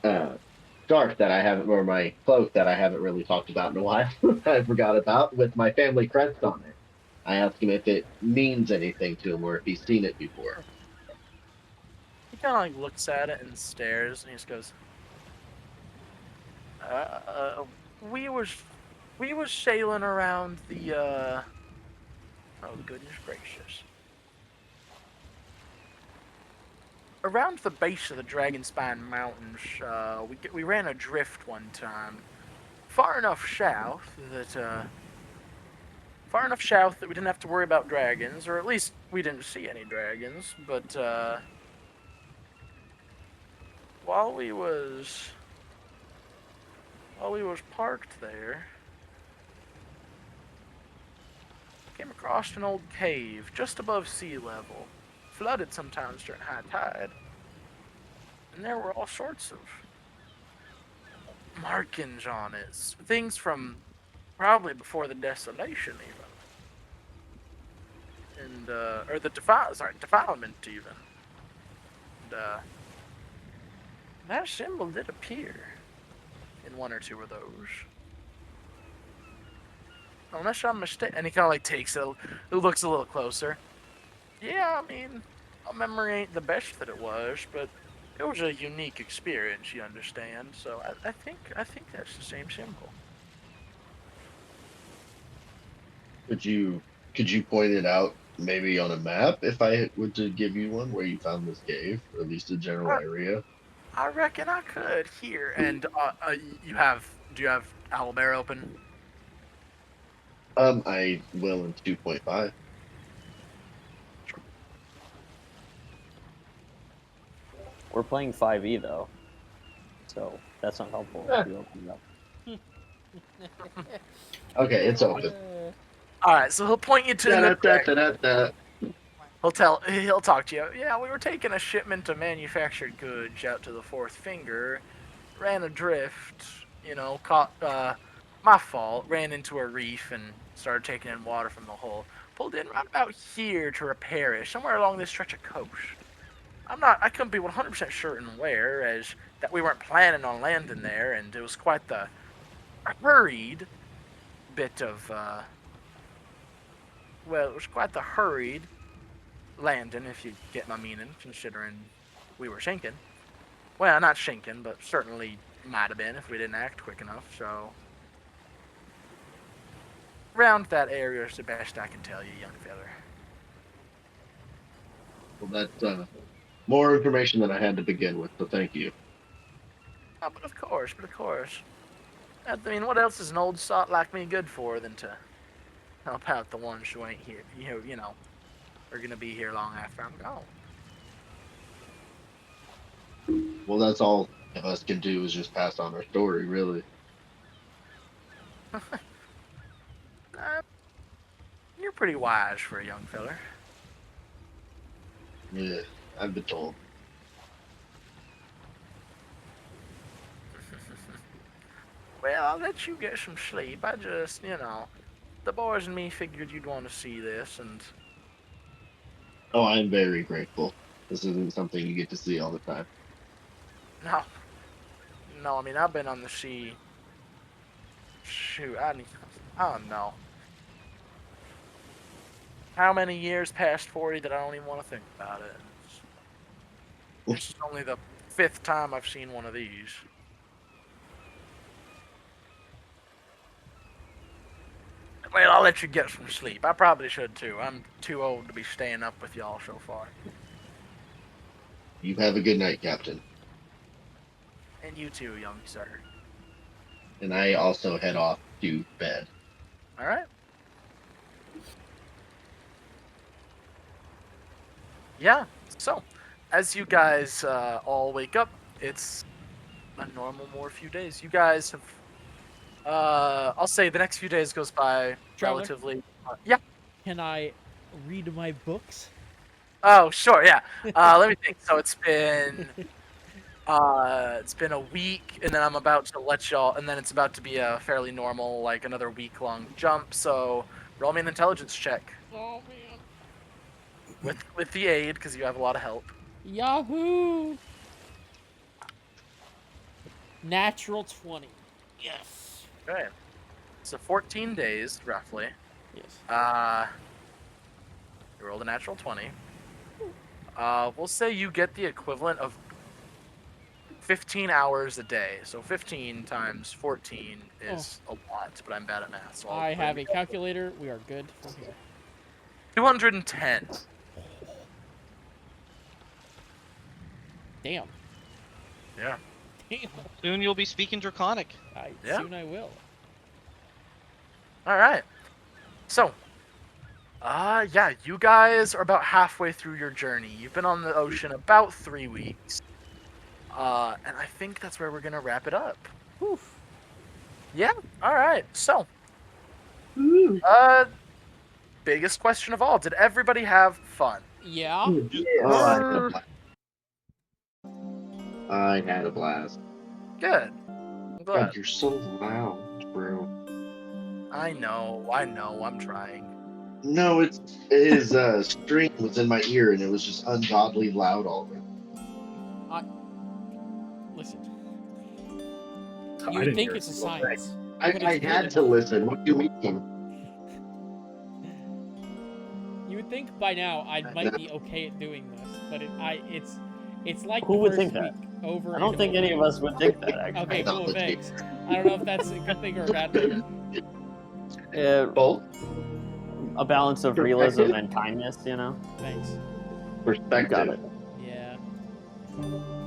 scarf that I haven't, or my cloak that I haven't really talked about in a while. I forgot about with my family crest on it. I ask him if it means anything to him or if he's seen it before. He kind of like looks at it and stares, and he just goes, we was sailing around the oh goodness gracious, around the base of the Dragonspine Mountains. We ran adrift one time, far enough south that we didn't have to worry about dragons, or at least we didn't see any dragons. But while we was parked there, came across an old cave just above sea level, flooded sometimes during high tide, and there were all sorts of markings on it, things from probably before the desolation even, and or the defilement even, and that symbol did appear in one or two of those. Unless I'm mistaken. And he kind of like takes it, looks a little closer. Yeah, I mean, my memory ain't the best that it was, but it was a unique experience, you understand. So I think that's the same symbol. Could you point it out maybe on a map if I were to give you one where you found this cave, or at least a general area? I reckon I could here. And do you have Owlbear open? I will in 2.5. We're playing 5e though, so that's not helpful. If you open it up. Okay, it's open. All right, so he'll point you to the Da-da-da-da-da-da. He'll talk to you. Yeah, we were taking a shipment of manufactured goods out to the Fourth Finger, ran adrift, caught, my fault, ran into a reef and started taking in water from the hull. Pulled in right about here to repair it, somewhere along this stretch of coast. I couldn't be 100% certain where, as that we weren't planning on landing there, and it was quite the hurried bit of, it was quite the hurried landing, if you get my meaning, considering we were sinking. Well, not sinking, but certainly might have been if we didn't act quick enough, so... Around that area is the best I can tell you, young feller. Well, that's more information than I had to begin with, so thank you. Oh, but of course. I mean, what else is an old sot like me good for than to help out the ones who ain't here, are gonna be here long after I'm gone. Well, that's all of us can do is just pass on our story, really. You're pretty wise for a young feller. Yeah, I've been told. Well, I'll let you get some sleep. I just, the boys and me figured you'd want to see this, and... Oh, I'm very grateful. This isn't something you get to see all the time. No, I mean, I've been on the sea... Shoot, I don't know. How many years past 40 that I don't even want to think about it? This is only the 5th time I've seen one of these. Well, I'll let you get some sleep. I probably should too. I'm too old to be staying up with y'all so far. You have a good night, Captain. And you too, young sir. And I also head off to bed. All right. Yeah, so, as you guys all wake up, it's a normal more few days. You guys have, I'll say the next few days goes by Travler? relatively, yeah. Can I read my books? Oh, sure, yeah. Let me think. So it's been a week, and then I'm about to let y'all, and then it's about to be a fairly normal, like another week-long jump, so roll me an intelligence check. Oh, man. With the aid, because you have a lot of help. Yahoo! Natural 20. Yes. Okay. So 14 days, roughly. Yes. You rolled a natural 20. We'll say you get the equivalent of 15 hours a day. So 15 times 14 is a lot, but I'm bad at math. So I have a calculator. We are good from here. 210. Damn. Yeah. Damn. Soon you'll be speaking Draconic. Yeah. Soon I will. All right. So, yeah, you guys are about halfway through your journey. You've been on the ocean about 3 weeks. And I think that's where we're going to wrap it up. Whew. Yeah, all right. So, biggest question of all, did everybody have fun? Yeah. Oh, I had a blast. Good. I'm glad. God, you're so loud, bro. I know, I'm trying. No, his string was in my ear and it was just ungodly loud all the time. Listen. I You would didn't think hear it's a a single science. I but it's had good. to listen. What do you mean? You would think by now I might be okay at doing this, but it's like Who the would first think that? week over. I don't and think over. any of us would think that, actually. Okay, cool, thanks. I don't know if that's a good thing or a bad thing. Both A balance of realism and kindness, you know? Thanks. perspective. Got it. Yeah.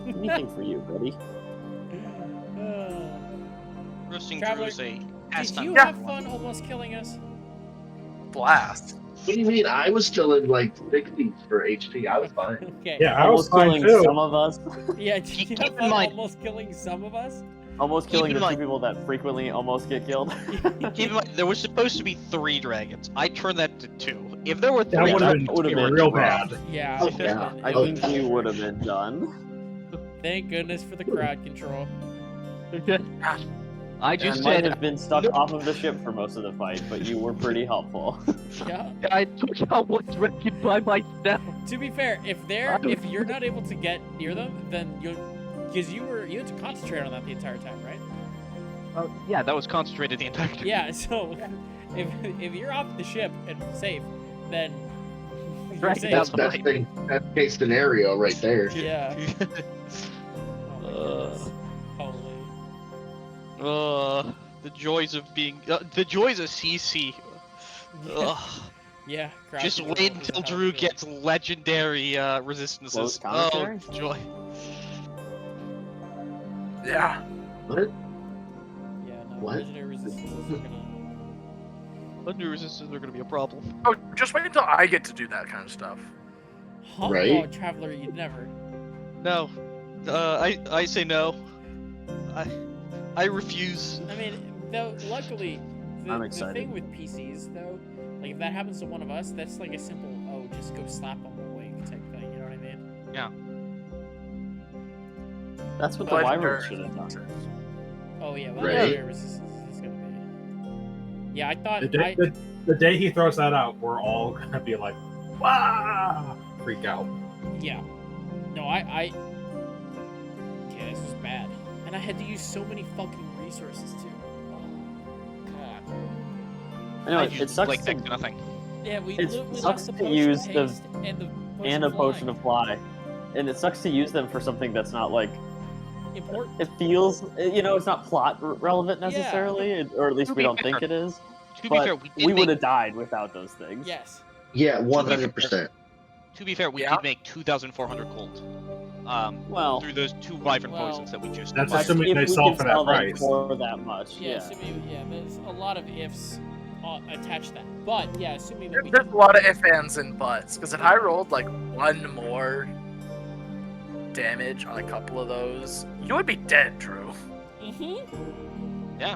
Anything for you, buddy. Roasting Traveler, Drew is a Did pastime. you Yeah. have fun almost killing us? Blast. What do you mean? I was still in like 60s for HP. I was fine. Okay. Yeah, I was Almost fine killing too. some of us. Yeah, did you Keep have in fun mind- almost killing some of us? Almost killing Keep the in two mind- people that frequently almost get killed. Keep in mind, there was supposed to be 3 dragons. I turned that to 2. If there were 3 That would have dragons, been would've we been were real rough. bad. Yeah. Oh, it would've yeah. been- I it think would've been you over. would have been done. Thank goodness for the crowd control. I You just might said have been stuck off of the ship for most of the fight, but you were pretty helpful. Yeah. I took out one dragon by myself. To be fair, if you're not able to get near them, then because you had to concentrate on that the entire time, right? Yeah, that was concentrated the entire time. Yeah. So if you're off the ship and safe, then you're Right, safe. That's best case scenario right there. Yeah. Oh my goodness. Holy. The joys of being, the joys of CC. Ugh. Yeah. crowd Just control wait is until how Drew it feels. gets legendary resistances. Close Oh, commentary? joy. Yeah. What? Yeah. No. What? Legendary resistances are gonna. Legendary resistances are gonna be a problem. Oh, just wait until I get to do that kind of stuff. Huh? Right? Oh, Traveler, you'd never. No. I say no. I refuse. I mean, though, luckily, I'm the excited. thing with PCs, though, like, if that happens to one of us, that's like a simple, oh, just go slap them awake type thing, you know what I mean? Yeah. That's what the Wyverns should have done. Oh, yeah, well, Right. legendary resistance is gonna be. Yeah, I thought. The day he throws that out, we're all gonna be like, "Wow!" Freak out. Yeah. No, yeah, this was bad. And I had to use so many fucking resources, too. Oh, God. I know, I it used, sucks like to, next to nothing. Yeah, we It lost sucks the to potion use of the- haste and the and a potion of fly. And it sucks to use them for something that's not like, important. it feels, you know, it's not plot relevant Yeah. necessarily, or at least To we be don't fair- think it is. To be But fair, we would have died without those things. Yes. Yeah, 100%. To be fair, we Yeah. did make 2,400 gold. Well, Through those 2 wyvern Well, poisons that we just. That's That's assuming if they we sell can for sell that them price. for that much. Yeah, Yeah. assuming, there's a lot of ifs attached to that. But, yeah, assuming that we There's a lot of ifs, ands, and buts. Because if I rolled like one more damage on a couple of those, you would be dead, Drew. Mm-hmm.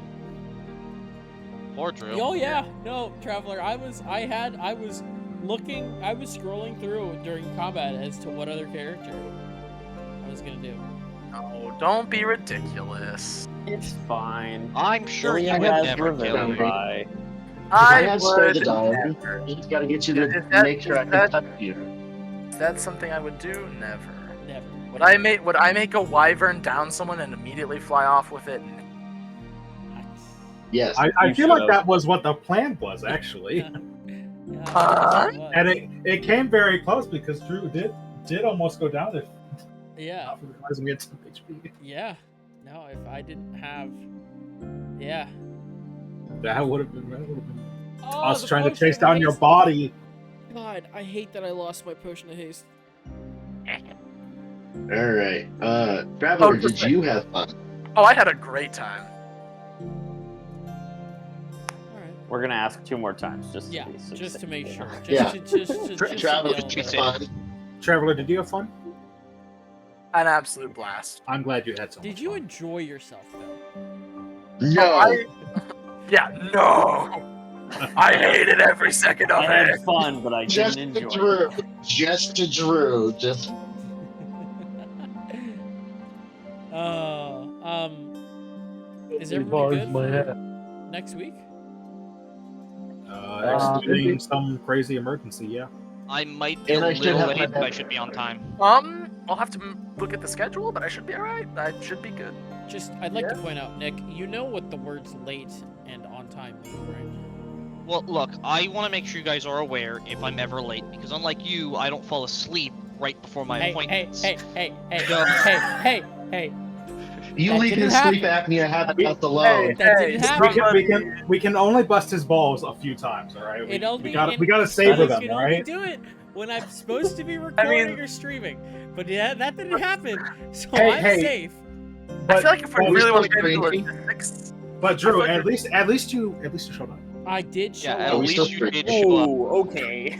Poor Drew. Oh, yeah. No, Traveler, I was scrolling through during combat as to what other character I was gonna do. No, don't be ridiculous. It's fine. I'm sure you Ilya have has never revenge killed me. by. I have Star would the Dog. never. He's got to get you Is to that- make sure I is can that- touch you. Is that something I would do? Never. Never. Would I make a wyvern down someone and immediately fly off with it? Yes. I You feel like should've. that was what the plan was, actually. Yeah, And it came very close because Drew did almost go down if yeah, not for realizing we had some HP. yeah. No, if I didn't have, yeah. That would have been Oh, us the trying to potion chase of down your haste. body. God, I hate that I lost my potion of haste. All right. Traveler, did perfect. you have fun? Oh, I had a great time. All right. We're gonna ask 2 more times, just Yeah, to be safe. just to make sure. Just Yeah. to Traveler, nail did you it. have fun? Traveler, did you have fun? An absolute blast. I'm glad you had so Did much you fun. enjoy yourself though? No. Yeah, no. I hated every second of I had it. fun, but I Just didn't to enjoy Drew. it. Just to Drew. Just Is everybody good for next week? Excluding some crazy emergency, yeah. I might be And a I should little have my late, but I bed. should be on time. I'll have to look at the schedule, but I should be alright. I should be good. Just, I'd like to point out, Nick, you know what the words late and on time mean, right? Well, look, I want to make sure you guys are aware if I'm ever late, because unlike you, I don't fall asleep right before my Hey, appointments. hey, No. hey. you That leave didn't his happen. sleep apnea habit Hey, out alone. That didn't happen. We can only bust his balls a few times, all right? We gotta I savor them, can all only right? do it when I'm supposed to be recording or streaming. But yeah, that didn't happen, so Hey, I'm hey. safe. I feel like if we But- really want to But- get into logistics, But Drew, I feel like at least you showed up. I did show Yeah, up. at Are we still least you streaming? did show up. okay. At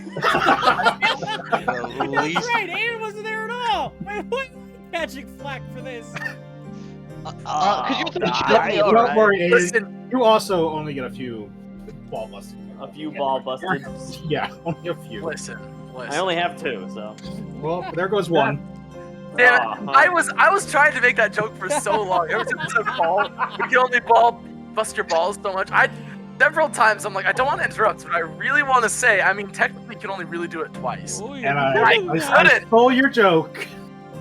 That's least. right, Aiden wasn't there at all. Why am I catching flack for this? Because you're the Alright. Don't worry, Aiden. listen, You also only get a few ball busting. A few ball busted. Yeah, only a few. listen. I only have 2, so. Well, there goes one. Damn it! Aw, I was trying to make that joke for so long. Every time I said ball, you can only bust your balls so much. Several times I'm like, I don't want to interrupt, but I really want to say. I mean, technically, you can only really do it twice. Oh, And I I stole your joke.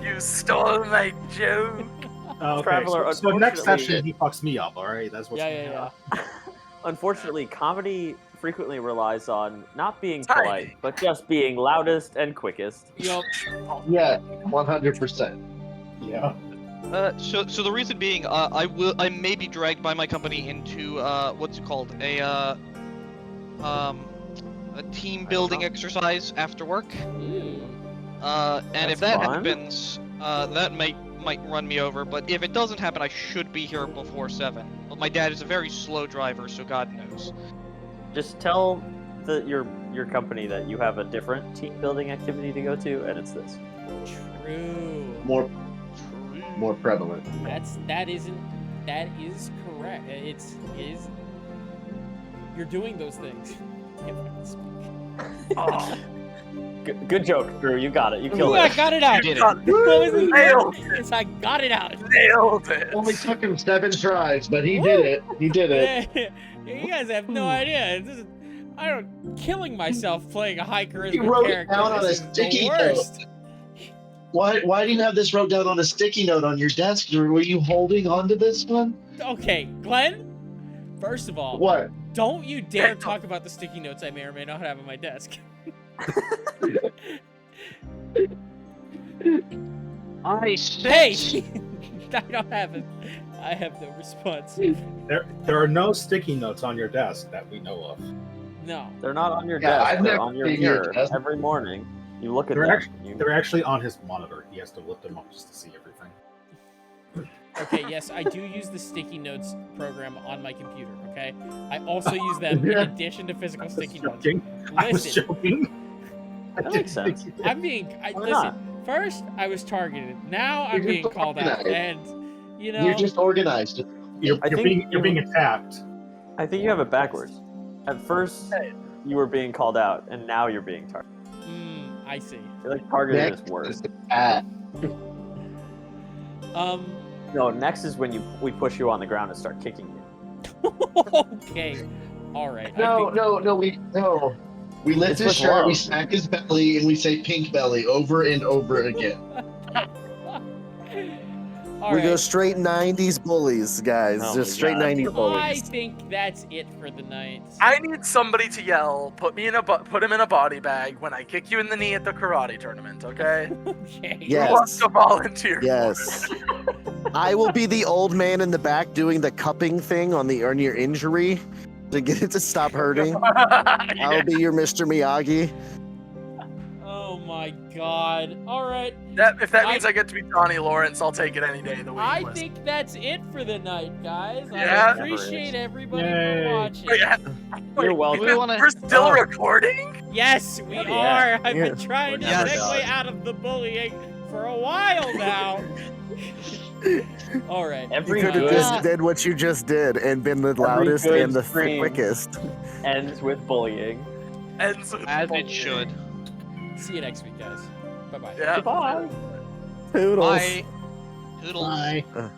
You stole my joke. Okay, Traveler, so next unfortunately- session he fucks me up, all right? That's what's going Yeah. on. Unfortunately, comedy frequently relies on not being Timing. polite, but just being loudest and quickest. Yup. Yeah, 100%. Yeah. So the reason being, I may be dragged by my company into what's it called, a team building exercise after work. And That's if that fun. happens, that might run me over. But if it doesn't happen, I should be here before 7. But my dad is a very slow driver, so God knows. Just tell your company that you have a different team building activity to go to, and it's this. True. More prevalent. That is correct. It is. You're doing those things. If I can speak. Oh, Good joke, Drew. You got it. You killed Ooh, I it. got it out. You did it. What was it? Nailed Yes, I got it out. nailed it. Only took him 7 tries, but he did it. He did it. Yeah, you guys have no idea. Killing myself playing a high charisma He wrote it character. down on This a is sticky the worst. note. Why do you have this wrote down on a sticky note on your desk? Were you holding on to this one? Okay, Glenn. First of all, What? don't you dare talk about the sticky notes I may or may not have on my desk. I Hey, I don't have it. I have no response. There are no sticky notes on your desk that we know of. No. They're not on your Yeah, desk. I've They're never on your seen your mirror desk. every morning. You look at They're them. actually, they're actually on his monitor. He has to lift them up just to see everything. Okay, yes, I do use the sticky notes program on my computer, okay? I also use them in Yeah. addition to physical I was sticky notes. joking. I was Listen, joking. That makes sense. I'm being. Why Listen, not? first I was targeted. Now I'm You're being just called out, organized. and you know. You're just organized. You're I think you're being attacked. I think you have it backwards. At first, you were being called out, and now you're being targeted. I see. You're like targeted Next is worse. is the cat. No, next is when we push you on the ground and start kicking you. Okay. All right. No. We lift It's his with shirt, we love. smack his belly, and we say pink belly over and over again. All We go right. straight 90s bullies, guys. Oh Just my straight God. 90s I bullies. think that's it for the night. I need somebody to yell, put him in a body bag when I kick you in the knee at the karate tournament, okay? Okay. Who wants Yes. to volunteer? Yes. I will be the old man in the back doing the cupping thing on your injury to get it to stop hurting. I'll be your Mr. Miyagi. Oh my god. All right. If that means I get to be Johnny Lawrence, I'll take it any day of the week. I listen. think that's it for the night, guys. Yeah. I appreciate everybody for watching. Wait, You're welcome. We wanna- We're still recording? Yes, we Yeah. are. I've Yeah. been trying to We're never segue done. out of the bullying for a while now. All right. You Every could have good just did what you just did and been the loudest good and the stream. quickest. ends with bullying. Ends with As bullying. it should. See you next week, guys. Bye bye. Yeah. Goodbye. Toodles. Bye. Toodles. Bye. Uh.